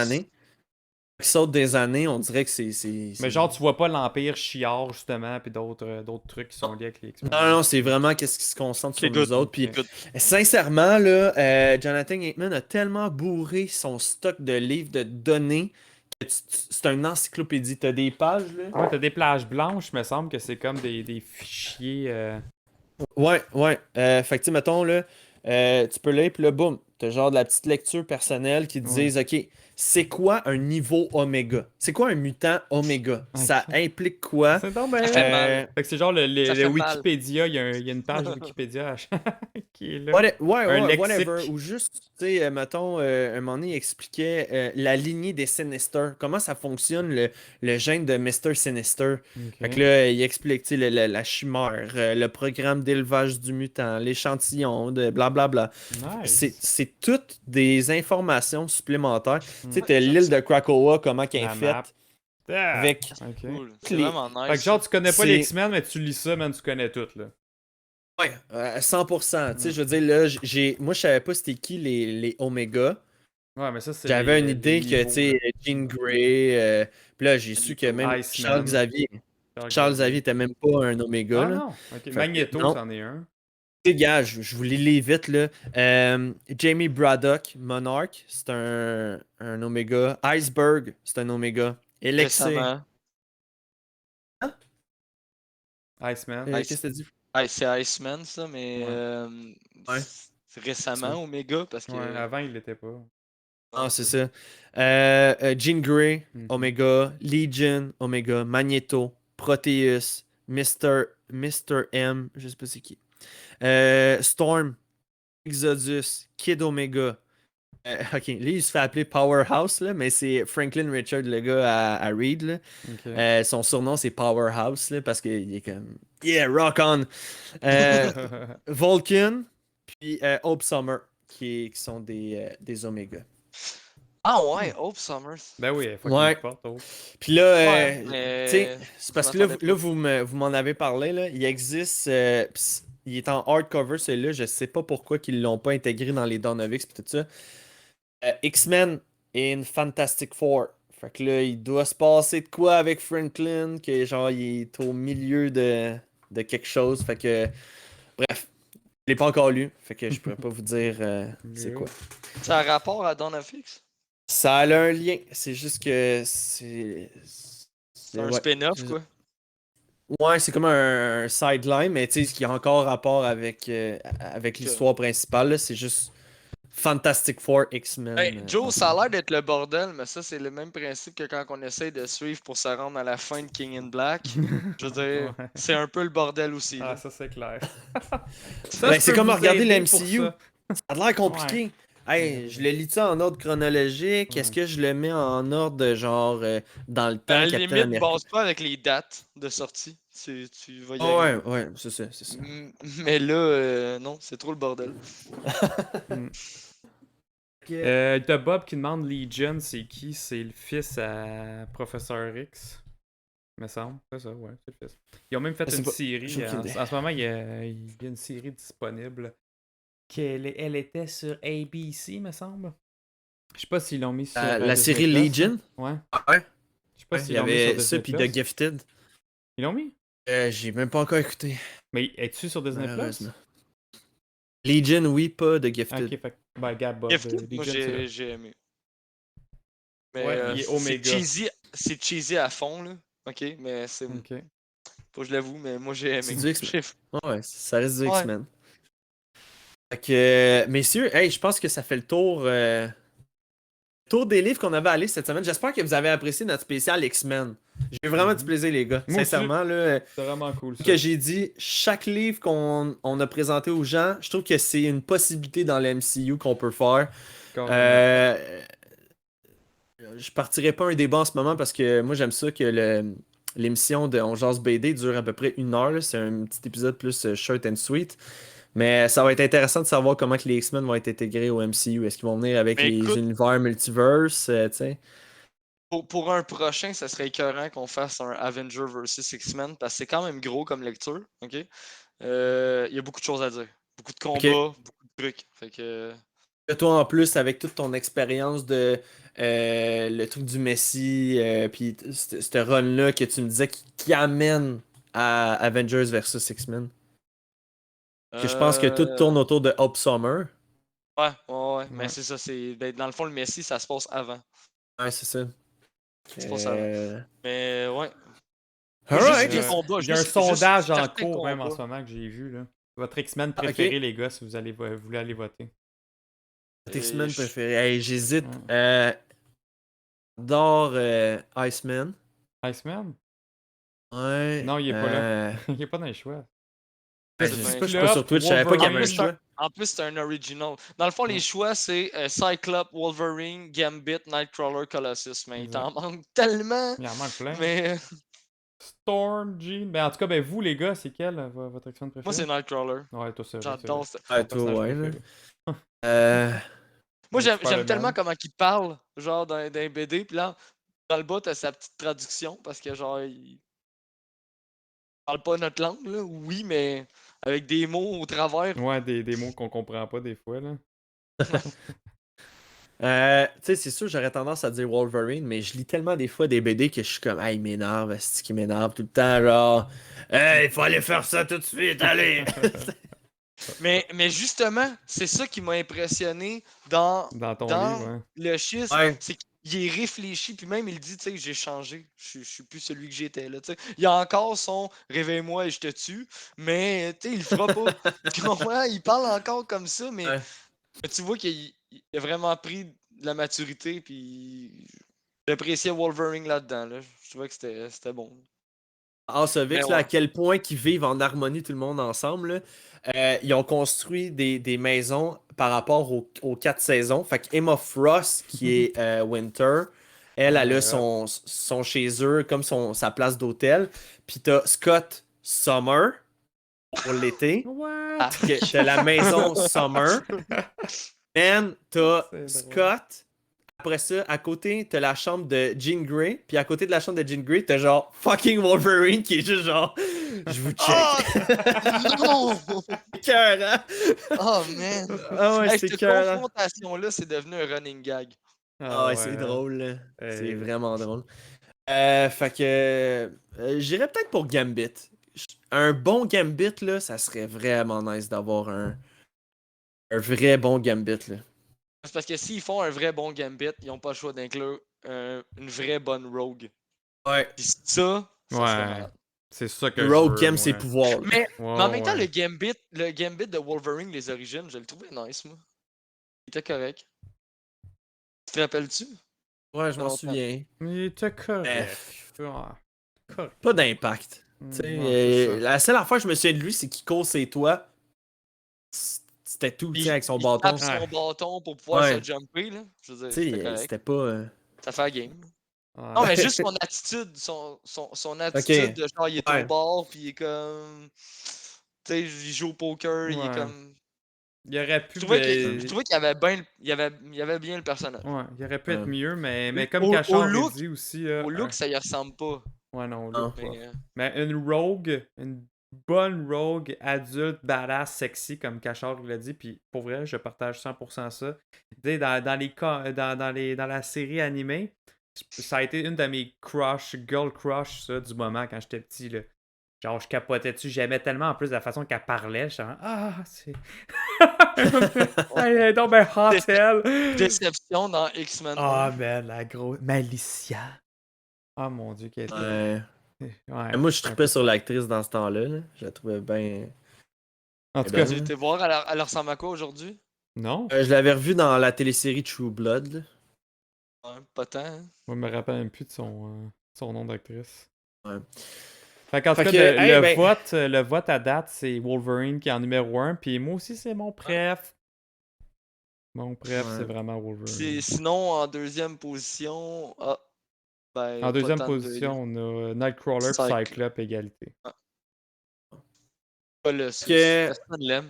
S2: années, on dirait que c'est...
S1: Mais genre, tu vois pas l'Empire Chiar, justement, puis d'autres trucs qui sont liés avec les X-Men.
S2: Non, c'est vraiment qu'est-ce qui se concentre sur
S8: C'est
S2: nous
S8: good.
S2: autres. Puis,
S1: Ok.
S2: sincèrement, là, Jonathan Hickman a tellement bourré son stock de livres, de données, que c'est une encyclopédie. T'as des pages, là.
S1: Ouais, t'as des plages blanches, me semble que c'est comme des fichiers.
S2: Ouais. Fait que, tu sais, mettons, là, tu peux lire, puis là, boum, t'as genre de la petite lecture personnelle qui te
S1: Ouais.
S2: disent, OK, c'est quoi un niveau oméga? C'est quoi un mutant oméga? Ça implique quoi?
S1: C'est donc ben-
S8: Ça fait mal.
S1: Fait que c'est genre le
S8: Ça fait mal.
S1: Wikipédia, il y a une page Wikipédia qui est là.
S2: Ouais,
S1: Un
S2: whatever.
S1: lexique.
S2: Ou juste, tu sais, mettons, un moment donné, il expliquait la lignée des Sinister. Comment ça fonctionne, le gène de Mr. Sinister.
S1: Ok.
S2: Fait que là, il explique, tu sais, la chimère, le programme d'élevage du mutant, l'échantillon, de blablabla.
S1: Nice.
S2: C'est toutes des informations supplémentaires. Tu sais,
S1: Ouais,
S2: t'as l'île de Krakoa, comment qu'elle est
S1: La
S2: faite.
S1: map. Ah,
S2: Avec...
S1: ok.
S8: Cool. C'est
S2: les-
S8: vraiment nice.
S1: Fait que genre, tu connais pas
S2: C'est-
S1: les X-Men, mais tu lis ça, man, tu connais tout, là.
S2: Ouais, 100%. Tu sais, je veux dire, là, moi, je savais pas c'était qui les Oméga.
S1: Ouais, mais ça, c'est.
S2: J'avais une
S1: les
S2: idée que,
S1: niveaux,
S2: tu sais, Jean Grey. Puis là, j'ai su que même
S1: Iceman.
S2: Charles Xavier. Charles Xavier était même pas un Oméga.
S1: Ah
S2: là.
S1: non, ok.
S2: Fait que
S1: Magneto,
S2: non.
S1: c'en est un.
S2: Les gars, je vous les lis vite. Là. Jamie Braddock, Monarch, c'est un Oméga. Iceberg, c'est un Oméga. Elixir.
S8: Récemment.
S1: Iceman.
S2: Qu'est-ce que t'as dit?
S8: C'est Iceman, ça, mais
S1: Ouais.
S2: Ouais.
S8: c'est récemment, Omega, parce que...
S1: Ouais, avant, il l'était pas.
S2: Ah, c'est ça. Jean Grey,
S1: Mhm.
S2: Omega. Legion, Omega. Magneto. Proteus. Mr. M, je sais pas c'est qui. Storm. Exodus. Kid Omega. Ok, lui, il se fait appeler Powerhouse, là, mais c'est Franklin Richard, le gars à Reed. Là.
S1: Ok.
S2: Son surnom, c'est Powerhouse, là, parce qu'il est comme Yeah, rock on! Vulcan, puis Hope Summer, qui sont des Oméga.
S8: Ah ouais, Hope Summers.
S1: Ben oui, il faut
S2: Ouais.
S1: qu'il porte. Oh.
S2: Puis là,
S8: Ouais, mais
S2: tu sais, c'est parce que
S8: je m'attendais
S2: là vous m'en avez parlé, là, il existe, il est en hardcover celui-là, je sais pas pourquoi qu'ils l'ont pas intégré dans les Dawn of X et tout ça. X-Men in Fantastic Four. Fait que là, il doit se passer de quoi avec Franklin, que genre, il est au milieu de quelque chose. Fait que, bref, je l'ai pas encore lu, fait que je pourrais pas vous dire c'est quoi.
S8: ça a rapport à Dawn of X?
S2: Ça a un lien, c'est juste que c'est...
S8: C'est un
S2: ouais.
S8: spin-off, quoi.
S2: Ouais, c'est comme un sideline, mais tu sais, qui a encore rapport avec l'histoire principale, là, c'est juste Fantastic Four X-Men.
S8: Ben, Joe, ça a l'air d'être le bordel, mais ça, c'est le même principe que quand on essaye de suivre pour se rendre à la fin de King in Black. Je veux dire,
S1: Ouais.
S8: c'est un peu le bordel aussi.
S1: Ah,
S8: Là.
S1: ça c'est clair.
S2: Ben, c'est comme regarder
S1: le
S2: l'MCU. Ça a l'air compliqué. Hey, je le lis-tu en ordre chronologique?
S1: Ouais.
S2: Est-ce que je le mets en ordre de genre dans le temps,
S8: À la
S2: Captain
S8: limite,
S2: America?
S8: base pas avec les dates de sortie. Tu vas y
S2: Ah
S8: aller.
S2: ouais, c'est ça.
S8: Mais là, non, c'est trop le bordel.
S1: T'as Bob qui demande Legion, c'est qui? C'est le fils à Professeur X. Me semble. C'est ça, ouais, c'est le fils. Ils ont même fait
S2: Je sais
S1: une
S2: pas.
S1: série.
S2: J'ai aucune idée.
S1: En ce moment, il y a une série disponible. Elle était sur ABC, me semble. Je sais pas s'ils l'ont mis sur.
S2: La
S1: Disney
S2: série
S1: Plus,
S2: Legion?
S1: Ouais.
S2: Ah ouais?
S1: Je sais pas
S2: Il
S1: s'ils
S2: y
S1: l'ont mis sur
S2: avait
S1: Disney
S2: ça puis
S1: Plus.
S2: The Gifted.
S1: Ils l'ont mis?
S2: J'ai même pas encore écouté,
S1: Mais es-tu sur Disney Plus?
S2: malheureusement. Legion, oui, pas The Gifted.
S1: Ok, fait que. Ben, regarde, Bob.
S8: Gifted, moi,
S1: Legion, c'est là.
S8: j'ai aimé. Mais
S1: Ouais, il est
S8: c'est
S1: Omega.
S8: cheesy à fond, là. Ok, mais c'est.
S1: Ok.
S8: Faut que je l'avoue, mais moi j'ai aimé.
S2: C'est du X-Men.
S8: J'ai-
S2: Ouais, ça reste du
S8: Ouais.
S2: X-Men. Fait que, messieurs, hey, je pense que ça fait le tour des livres qu'on avait à lire cette semaine. J'espère que vous avez apprécié notre spécial X-Men. J'ai eu vraiment du plaisir, les gars.
S1: Moi aussi.
S2: Sincèrement, là,
S1: C'est vraiment cool ça.
S2: que j'ai dit, chaque livre qu'on a présenté aux gens, je trouve que c'est une possibilité dans le MCU qu'on peut faire. Je partirai pas un débat en ce moment parce que moi j'aime ça que l'émission de On Jase BD dure à peu près 1 heure. Là. C'est un petit épisode plus short and sweet. Mais ça va être intéressant de savoir comment que les X-Men vont être intégrés au MCU. Est-ce qu'ils vont venir avec
S8: Mais
S2: les
S8: écoute-
S2: univers multiverse, tu sais?
S8: Pour un prochain, ça serait écœurant qu'on fasse un Avenger vs X-Men parce que c'est quand même gros comme lecture. Ok? Il y a beaucoup de choses à dire. Beaucoup de combats, beaucoup de trucs. Fait que.
S2: Toi en plus, avec toute ton expérience de le truc du Messi, puis ce run-là que tu me disais qui amène à Avengers versus X-Men. Que je pense que tout tourne autour de Hope Summer.
S8: Ouais. Mais
S1: Ouais.
S8: c'est ça. Ben, dans le fond, le Messi, ça se passe avant.
S2: Ouais, c'est ça.
S8: C'est pas ça. Mais ouais.
S2: Alright.
S8: Juste les combats,
S1: Il y a un
S8: juste
S1: sondage en
S8: certains
S1: cours même en
S8: combats.
S1: ce moment que j'ai vu. Là. Votre X-Men
S2: Ah, ok.
S1: préféré, les gars, si vous voulez aller voter.
S2: Votre X-Men
S8: je-
S2: préféré. Hey, j'hésite. J'adore Iceman.
S1: Iceman?
S2: Ouais.
S1: Non, il est pas là. Il est pas dans les choix.
S2: Je
S8: C'est
S2: sais
S8: bien.
S2: pas, je suis pas sur Twitch, je savais pas qu'il y avait un
S1: Wolverine.
S2: choix.
S8: En plus, c'est un original. Dans le fond, les choix, c'est Cyclope, Wolverine, Gambit, Nightcrawler, Colossus. Mais il t'en manque tellement.
S1: Il en manque plein.
S8: Mais
S1: Storm, Jean. Ben, en tout cas, ben, vous, les gars, c'est quel votre X-Men préféré?
S8: moi, c'est Nightcrawler.
S1: Ouais, toi, c'est
S8: J'adore ça.
S2: Ouais,
S1: ton
S2: toi,
S1: personnage
S2: ouais.
S1: préféré.
S8: Moi, j'aime
S1: Spider-Man.
S8: tellement comment il parle, genre dans les BD. Puis là, dans le bas, t'as sa petite traduction parce que, genre, il parle pas notre langue, là. Oui, mais avec des mots au travers.
S1: Ouais, des mots qu'on comprend pas des fois, là.
S2: Tu sais, c'est sûr, j'aurais tendance à dire Wolverine, mais je lis tellement des fois des BD que je suis comme, il m'énerve, c'est qui m'énerve tout le temps, genre, il faut aller faire ça tout de suite, allez!
S8: Mais justement, c'est ça qui m'a impressionné dans
S1: Dans ton
S8: Dans-
S1: livre, ouais.
S8: le schisme.
S2: Ouais.
S8: C'est qu'il est réfléchi, puis même il dit, tu sais, j'ai changé. Je suis plus celui que j'étais, là, tu sais. Il y a encore son « réveille-moi et je te tue », mais, tu sais, il le fera pas. Tu comprends? Il parle encore comme ça, mais,
S2: Ouais.
S8: mais tu vois qu'il a vraiment pris de la maturité, puis j'appréciais Wolverine là-dedans, là. Je trouvais que c'était bon.
S2: Auschwitz,
S8: Mais
S2: là, à
S8: ouais.
S2: quel point qu'ils vivent en harmonie tout le monde ensemble. Là. Ils ont construit des maisons par rapport aux 4 saisons. Fait que Emma Frost, qui est Winter, elle a son chez eux comme sa place d'hôtel. Puis t'as Scott Summer pour l'été.
S1: What?
S2: Que t'as la maison Summer. Man, t'as
S1: C'est drôle.
S2: Scott. Après ça, à côté, t'as la chambre de Jean Grey. Puis à côté de la chambre de Jean Grey, t'as genre fucking Wolverine qui est juste genre, je vous check.
S8: Non!
S2: Cœur, hein?
S8: Oh, man!
S2: Ah ouais,
S8: Hey,
S2: c'est
S8: cette
S2: cœur.
S8: confrontation-là, c'est devenu un running gag.
S2: Ah ouais, c'est
S1: ouais.
S2: drôle. Là.
S1: Hey.
S2: C'est vraiment drôle. Fait que j'irais peut-être pour Gambit. Un bon Gambit, là, ça serait vraiment nice d'avoir un vrai bon Gambit. Là.
S8: C'est parce que s'ils font un vrai bon Gambit, ils n'ont pas le choix d'inclure une vraie bonne Rogue.
S2: Ouais.
S8: Puis ça serait
S1: Ouais.
S8: malade.
S1: C'est ça que
S2: Rogue
S1: je
S2: qui
S1: veux,
S2: aime ses
S1: ouais.
S2: pouvoirs. là.
S8: Mais
S1: Ouais,
S8: en même temps,
S1: ouais.
S8: le Gambit de Wolverine, les origines, je le trouvais nice, moi. Il était correct. Tu te rappelles-tu?
S2: Ouais, je m'en
S8: longtemps.
S2: souviens.
S1: Il était correct. Ouais, correct.
S2: Pas d'impact. Tu sais,
S1: Ouais, c'est ça.
S2: la seule affaire que je me souviens de lui, c'est qu'il cause ses toits. C'était tout, tu sais, avec son bâton.
S8: Il tape son bâton pour pouvoir
S2: Ouais.
S8: se jumper, là. Je veux dire,
S2: Tu
S8: c'était
S2: sais,
S8: correct.
S2: c'était pas.
S8: Ça fait la game.
S1: Ouais.
S8: Non, mais juste son attitude. Son attitude de genre, il est
S2: Ouais.
S8: au bord, puis il est comme. Tu sais, il joue au poker, il est
S1: Ouais.
S8: comme.
S1: Il aurait pu.
S8: Je trouvais qu'il y avait bien le personnage.
S1: Ouais, il aurait pu être
S2: Ouais.
S1: mieux, mais comme
S8: Au
S1: Cachard
S8: look-
S1: dit aussi.
S8: Au look, ça y ressemble pas.
S1: Ouais, non, au
S2: Non.
S1: look pas.
S8: Mais,
S1: Mais une rogue, une bonne rogue adulte, badass, sexy, comme Cachard l'a dit, puis pour vrai, je partage 100% ça. Tu sais, dans la série animée, ça a été une de mes girl crush, ça, du moment quand j'étais petit, là. Genre, je capotais dessus, j'aimais tellement en plus de la façon qu'elle parlait, j'étais genre, ah, c'est... Elle est donc ben hot, elle!
S8: déception dans X-Men.
S1: Ah, ben, la grosse... Malicia! Ah, mon Dieu, qu'elle était...
S2: Ouais.
S1: Ouais,
S2: Moi, je
S1: un peu.
S2: trippais sur l'actrice dans ce temps-là. Là. Je la trouvais bien.
S1: En tout
S2: ben,
S1: cas,
S8: J'ai été voir, elle ressemble à quoi aujourd'hui?
S1: non?
S2: Je l'avais revue dans la télésérie True Blood. Là.
S8: Ouais, pas tant. Hein.
S1: Moi, je me rappelle même plus de son nom d'actrice.
S2: Ouais.
S1: Fait qu'en tout
S2: Fait
S1: cas,
S2: que, hey, ben-
S1: le vote à date, c'est Wolverine qui est en numéro 1. Puis moi aussi, c'est mon préf. Mon préf,
S2: Ouais.
S1: c'est vraiment Wolverine.
S8: Sinon, en deuxième position. Ah, ben,
S1: En
S8: pas
S1: deuxième
S8: tant de-
S1: position, on a Nightcrawler et Cyclope égalité.
S8: Pas le
S2: Que-
S8: personne l'aime.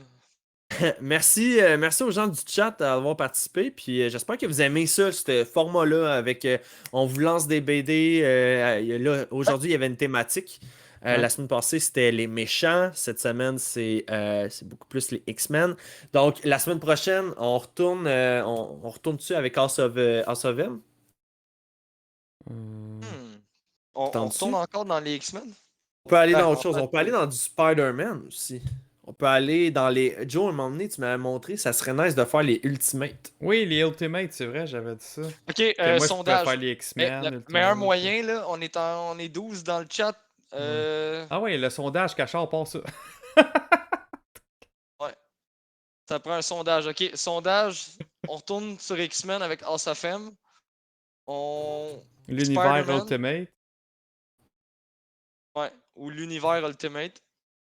S2: Merci, merci aux gens du chat d'avoir participé. Puis j'espère que vous aimez ça, ce format-là. Avec on vous lance des BD. Là, aujourd'hui, il y avait une thématique.
S1: Ouais.
S2: La semaine passée, c'était les méchants. Cette semaine, c'est beaucoup plus les X-Men. Donc, la semaine prochaine, on retourne dessus avec House of M.
S8: On
S2: T'entends-tu?
S8: retourne encore dans les X-Men?
S2: On peut aller dans
S8: Ouais,
S2: autre chose. On peut aller dans du Spider-Man aussi. On peut aller dans les. Joe, à un moment donné, tu m'avais montré, ça serait nice de faire les Ultimates.
S1: Oui, les Ultimates, c'est vrai, j'avais dit ça.
S8: Ok,
S1: Que moi, je
S8: sondage.
S1: pouvais faire les X-Men.
S8: Le
S1: Ultimates.
S8: meilleur moyen, là, on est 12 dans le chat.
S1: Ah oui, le sondage, Cachard, part ça.
S8: Ça prend un sondage. Ok, sondage. On retourne sur X-Men avec House of M.
S1: L'univers
S8: Spider-Man.
S1: Ultimate.
S8: Ouais, ou l'univers Ultimate.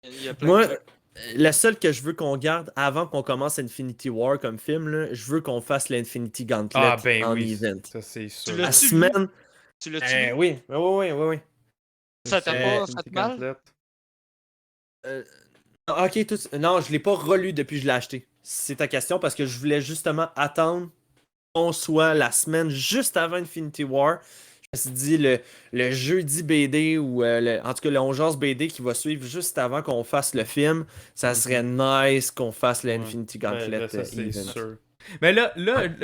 S8: Il y a plein
S2: Moi,
S8: de trucs.
S2: la seule que je veux qu'on garde avant qu'on commence Infinity War comme film, là, je veux qu'on fasse l'Infinity Gauntlet
S1: Ah ben
S2: en
S1: oui,
S2: event.
S1: ça c'est
S8: Tu
S1: sûr.
S8: l'as-
S2: La
S8: L'as-tu
S2: semaine.
S8: Tu l'as-tu vu?
S2: Oui, oui.
S8: Ça t'a pas fait mal?
S1: Gauntlet.
S2: Ok, non, je l'ai pas relu depuis que je l'ai acheté. C'est ta question parce que je voulais justement attendre qu'on soit la semaine juste avant Infinity War. Je me suis dit le jeudi BD ou en tout cas le 11 BD qui va suivre juste avant qu'on fasse le film, ça serait nice qu'on fasse le Infinity Gauntlet
S1: Ben, là, ça, c'est
S2: event.
S1: sûr. Mais là,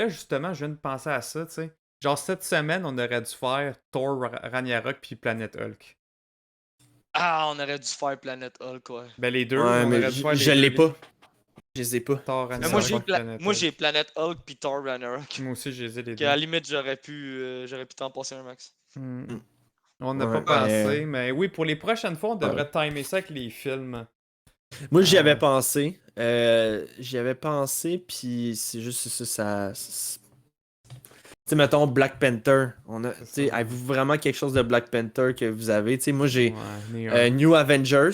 S1: justement, je viens de penser à ça, tu sais. Genre, cette semaine, on aurait dû faire Thor Ragnarok puis Planet Hulk.
S8: Ah, on aurait dû faire Planet Hulk, ouais.
S1: Ben, les deux,
S2: Ouais,
S1: on
S2: mais
S1: aurait dû faire les
S2: je l'ai
S1: deux.
S2: pas. Je les ai pas.
S1: Thor
S8: Mais
S1: Ragnarok,
S8: moi,
S1: Hulk.
S8: j'ai Planet Hulk puis Thor Ragnarok.
S1: Moi aussi, j'ai les deux.
S8: Qu'à la limite, j'aurais pu t'en passer un max.
S1: On n'a
S2: Ouais,
S1: pas pensé, mais oui, pour les prochaines fois, on devrait
S2: Ouais.
S1: timer ça avec les films.
S2: Moi, j'y avais pensé. Puis c'est juste ça. Tu sais, mettons Black Panther. Tu sais,
S1: ça.
S2: avez-vous vraiment quelque chose de Black Panther que vous avez? Tu sais, moi, j'ai
S1: Ouais,
S2: New Avengers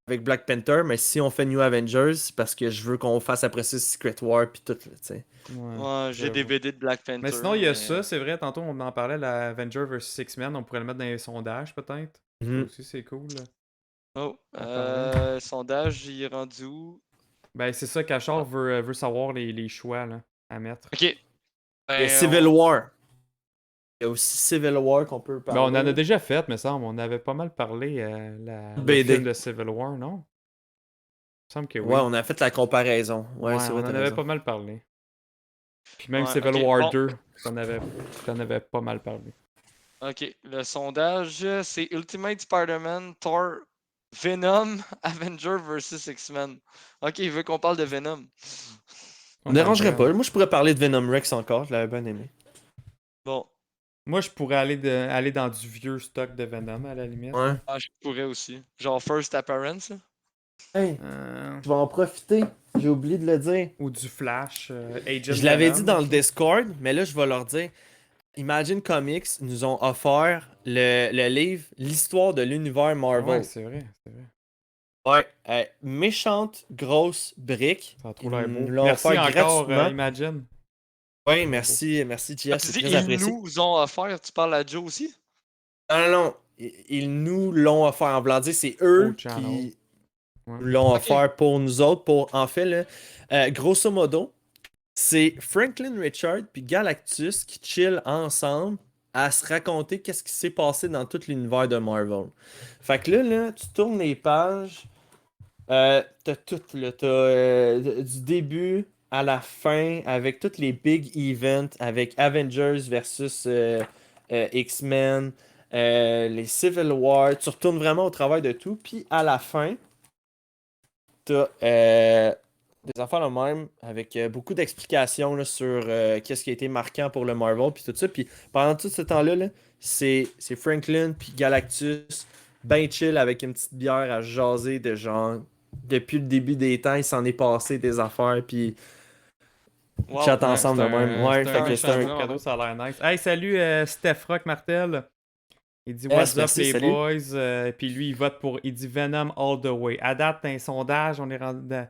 S2: avec Black Panther, mais si on fait New Avengers, c'est parce que je veux qu'on fasse après ça Secret War puis tout, là, tu sais.
S8: Ouais, j'ai
S1: j'avoue.
S8: des BD de Black Panther.
S1: Mais sinon, il y a ça, c'est vrai, tantôt on en parlait, la Avenger vs X-Men, on pourrait le mettre dans les sondages peut-être. Ça
S2: Mhm.
S1: aussi, c'est cool. Là.
S8: Oh,
S1: parler.
S8: sondage, il est rendu où?
S1: Ben, c'est ça, Cachard veut savoir les choix là, à mettre.
S8: Ok.
S2: Il y
S8: Ben,
S2: a Civil War. Il y a aussi Civil War qu'on peut
S1: Ben,
S2: parler.
S1: on en a déjà fait, me semble. On avait pas mal parlé le
S2: BD.
S1: film de Civil War, non? Il me semble que oui.
S2: Ouais, on a fait la comparaison. Ouais, c'est
S1: on
S2: vrai,
S1: en
S2: t'as
S1: avait
S2: raison.
S1: pas mal parlé. Puis même
S8: Ouais,
S1: Civil
S8: ok,
S1: War
S8: bon.
S1: 2, t'en avais pas mal parlé.
S8: Ok, le sondage, c'est Ultimate Spider-Man, Thor, Venom, Avenger vs X-Men. Ok, il veut qu'on parle de Venom.
S2: On ne dérangerait pas. Moi, je pourrais parler de Venom Rex encore. Je l'avais bien aimé.
S8: Bon,
S1: Moi, je pourrais aller dans du vieux stock de Venom, à la limite.
S2: Ouais.
S8: je pourrais aussi. Genre First Appearance. Là.
S2: Hey,
S1: Euh,
S2: je vais en profiter. J'ai oublié de le dire.
S1: Ou du Flash, Agent
S2: Je l'avais
S1: Venom.
S2: dit dans le Discord, mais là, je vais leur dire. Imagine Comics nous ont offert le livre L'histoire de l'univers Marvel.
S1: Ouais, c'est vrai, c'est vrai.
S2: Ouais, méchante grosse brique.
S1: Ça a trop
S2: Ils
S1: l'air
S2: nous
S1: beau.
S2: l'ont
S1: Merci
S2: offert
S1: encore,
S2: gratuitement.
S1: Imagine.
S2: Oui, merci, merci
S8: Ah,
S2: Gia,
S8: tu
S2: c'est
S8: dis,
S2: très
S8: ils
S2: apprécié.
S8: nous ont offert, tu parles à Joe aussi?
S2: Non, non, non, ils nous l'ont offert en blanc. C'est
S1: Oh,
S2: eux
S1: channel.
S2: qui
S1: Ouais.
S2: nous l'ont
S8: Ok.
S2: offert pour nous autres. En fait, là, grosso modo, c'est Franklin Richard puis Galactus qui chillent ensemble à se raconter qu'est-ce qui s'est passé dans tout l'univers de Marvel. Fait que là, tu tournes les pages, t'as tout, là, t'as du début à la fin, avec tous les big events, avec Avengers versus X-Men, les Civil War, tu retournes vraiment au travail de tout, puis à la fin, t'as des affaires de même, avec beaucoup d'explications là, sur qu'est-ce qui a été marquant pour le Marvel, puis tout ça, puis pendant tout ce temps-là, là, c'est Franklin puis Galactus, ben chill avec une petite bière à jaser de genre depuis le début des temps, il s'en est passé des affaires, puis
S8: Wow.
S2: chat ensemble de même. Ouais,
S1: c'est
S2: fait
S1: un
S2: que c'est
S1: méchant
S2: un.
S1: cadeau, ça a l'air nice. Hey, salut Steph Rock Martel. Il dit What's up
S2: merci,
S1: les
S2: salut.
S1: boys. Puis lui, il vote pour. Il dit Venom all the way. À date, un sondage, on est rendu dans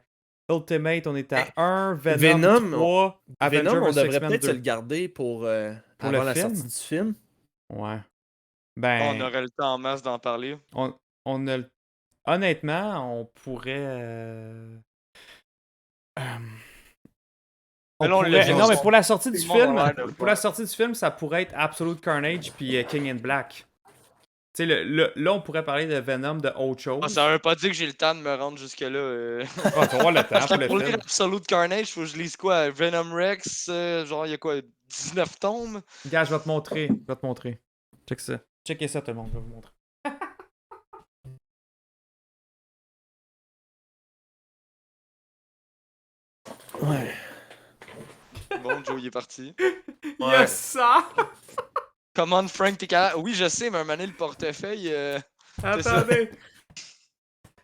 S1: Ultimate, on est à 1, Venom, 3, Avenger
S2: Venom, on
S1: vs.
S2: devrait
S1: X-Men
S2: peut-être
S1: 2.
S2: se le garder pour
S1: Pour
S2: avant
S1: le
S2: la
S1: film?
S2: sortie du film.
S1: Ouais.
S8: On
S1: Ben,
S8: aurait le temps en masse d'en parler.
S1: on a le- honnêtement, on pourrait.
S8: Mais là, on l'a dit,
S1: Non, mais
S8: on-
S1: pour la sortie du
S8: tout le monde
S1: film,
S8: a l'air de le
S1: pour la
S8: faire.
S1: sortie du film, ça pourrait être Absolute Carnage puis King in Black. Tu sais, là, on pourrait parler de Venom de autre chose.
S8: Ah, ça veut pas dire que j'ai le temps de me rendre jusque-là.
S1: Ah, tu vas avoir le temps
S8: Parce
S1: pour
S8: que
S1: le
S8: pour lire
S1: film.
S8: Absolute Carnage, faut que je lise quoi? Venom Rex, genre il y a quoi? 19 tomes?
S1: Gars, je vais te montrer. Je vais te montrer. Check ça. Checkez ça, tout le monde. Je vais vous montrer.
S2: Ouais.
S8: Bon, Joe, il est parti.
S1: Il y a ça!
S8: Comment Frank, t'es capable? Oui, je sais, mais un moment donné, le portefeuille. C'est ça.
S1: Attendez!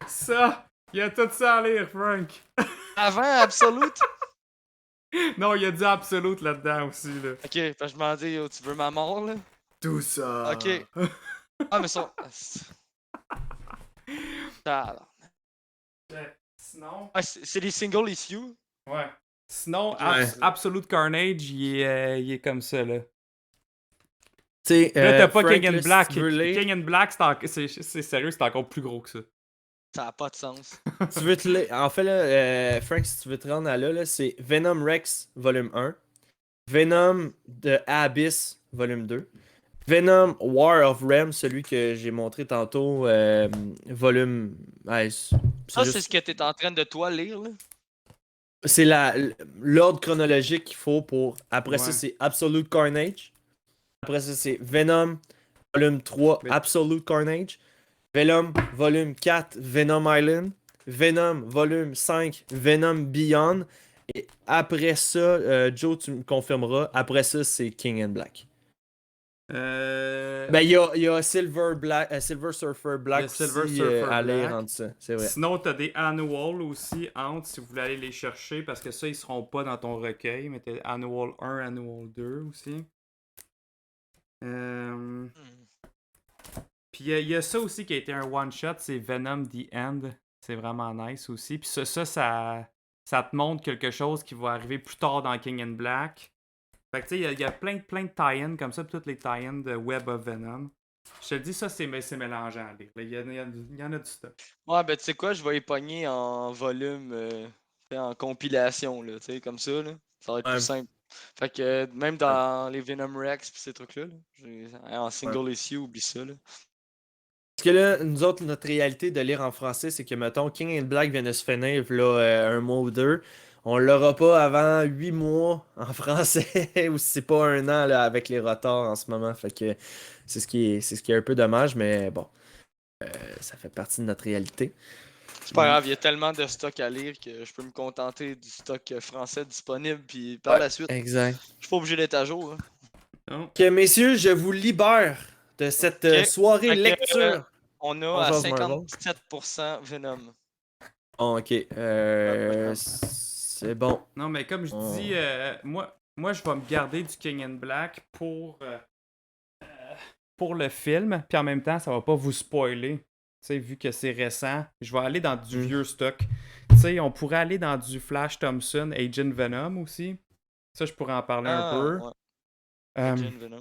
S1: Ça! Il y a tout ça à lire, Frank!
S8: Avant Absolute?
S1: Non, il y a du Absolute là-dedans aussi, là.
S8: Ok, parce que je m'en dis, oh, tu veux ma mort, là?
S1: Tout ça!
S8: Ok. Ah, mais ça. Ah,
S1: Sinon...
S8: c'est des single issues.
S1: Ouais. Sinon,
S2: Ouais.
S1: Absolute Carnage, il est comme ça, là.
S2: Tu sais,
S1: Là, t'as pas
S2: Frank,
S1: King
S2: là,
S1: in
S2: si
S1: Black.
S2: tu veux lire-
S1: King in Black, c'est sérieux, c'est encore plus gros que ça.
S8: Ça a pas de sens.
S2: tu veux te lire- En fait, là, Frank, si tu veux te rendre à là, c'est Venom Rex, volume 1. Venom de Abyss, volume 2. Venom War of Realms, celui que j'ai montré tantôt, volume. Ouais,
S8: Ça,
S2: juste-
S8: c'est ce que t'es en train de toi lire, là?
S2: c'est l'ordre chronologique qu'il faut pour. Après ça,
S1: Ouais.
S2: c'est Absolute Carnage. Après ça, c'est Venom, volume 3,
S1: Mais-
S2: Absolute Carnage. Venom, volume 4, Venom Island. Venom, volume 5, Venom Beyond. Et après ça, Joe, tu me confirmeras, après ça, c'est King and Black. Ben, il y a Silver Surfer Black
S1: Il y a Silver
S2: aussi,
S1: Surfer
S2: à lire
S1: Black.
S2: entre ça, c'est vrai.
S1: Sinon, t'as des annual aussi entre si vous voulez aller les chercher parce que ça, ils seront pas dans ton recueil, mais t'as annual 1, annual 2 aussi.
S8: Hmm.
S1: Puis il y a ça aussi qui a été un one-shot, c'est Venom The End. C'est vraiment nice aussi. Puis ça te montre quelque chose qui va arriver plus tard dans King and Black. Fait que tu sais, il y a plein de tie-ins comme ça, puis toutes les tie-ins de Web of Venom. Je te le dis, ça, c'est mélangeant à lire. Il y en a du stuff.
S8: Ouais, ben tu sais quoi, je vais y pogner en volume, en compilation, là, tu sais, comme ça, là. Ça va être
S2: Ouais.
S8: plus simple. Fait que même dans les Venom Rex pis ces trucs-là, en single issue, oublie ça, là.
S2: Parce que là, nous autres, notre réalité de lire en français, c'est que, mettons, King and Black vient de se finir, là, un mois ou deux. On l'aura pas avant 8 mois en français, ou si c'est pas un an, là, avec les retards en ce moment. Fait que c'est ce qui est un peu dommage, mais bon, ça fait partie de notre réalité.
S8: C'est pas grave, il y a tellement de stock à lire que je peux me contenter du stock français disponible, puis par la suite,
S2: Exact.
S8: je suis pas obligé d'être à jour. Hein.
S1: Non.
S2: Ok, messieurs, je vous libère de cette
S8: Ok.
S2: soirée
S8: Fait que,
S2: lecture.
S8: On a
S2: On
S8: à
S2: jase Marvel.
S8: 57% Venom.
S2: Bon, ok. C'est bon.
S1: Non, mais comme je dis, moi, je vais me garder du King in Black pour le film, puis en même temps, ça va pas vous spoiler. Tu sais, vu que c'est récent, je vais aller dans du vieux stock. Tu sais, on pourrait aller dans du Flash Thompson, Agent Venom aussi. Ça, je pourrais en parler un peu.
S8: Ouais.
S1: Euh,
S8: Venom.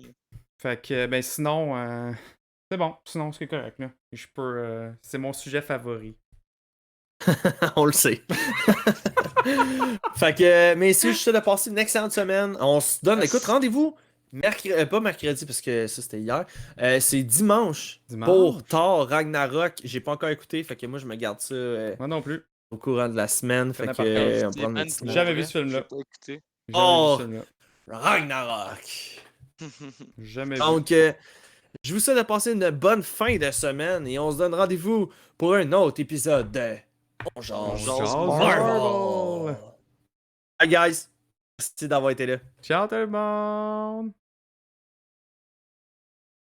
S1: Fait que, ben sinon, c'est bon. Sinon, c'est correct, là. Je peux... c'est mon sujet favori.
S2: On le sait. Fait que, messieurs, je suis sûr de passer une excellente semaine. On se donne, écoute, rendez-vous pas mercredi parce que ça c'était hier. C'est dimanche, pour Thor Ragnarok. J'ai pas encore écouté, fait que moi je me garde ça
S1: Moi non plus.
S2: au courant de la semaine. Fait
S1: Connais
S2: que
S1: par cœur.
S2: on prend notre petit
S1: Jamais
S2: moment.
S1: vu ce film-là.
S8: J'ai pas écouté.
S1: Jamais
S2: Oh!
S1: vu ce film-là.
S2: Ragnarok.
S1: Jamais vu.
S2: Donc, je vous souhaite de passer une bonne fin de semaine et on se donne rendez-vous pour un autre épisode de On jase Marvel. Bye guys. Merci d'avoir été là.
S1: Ciao tout le monde!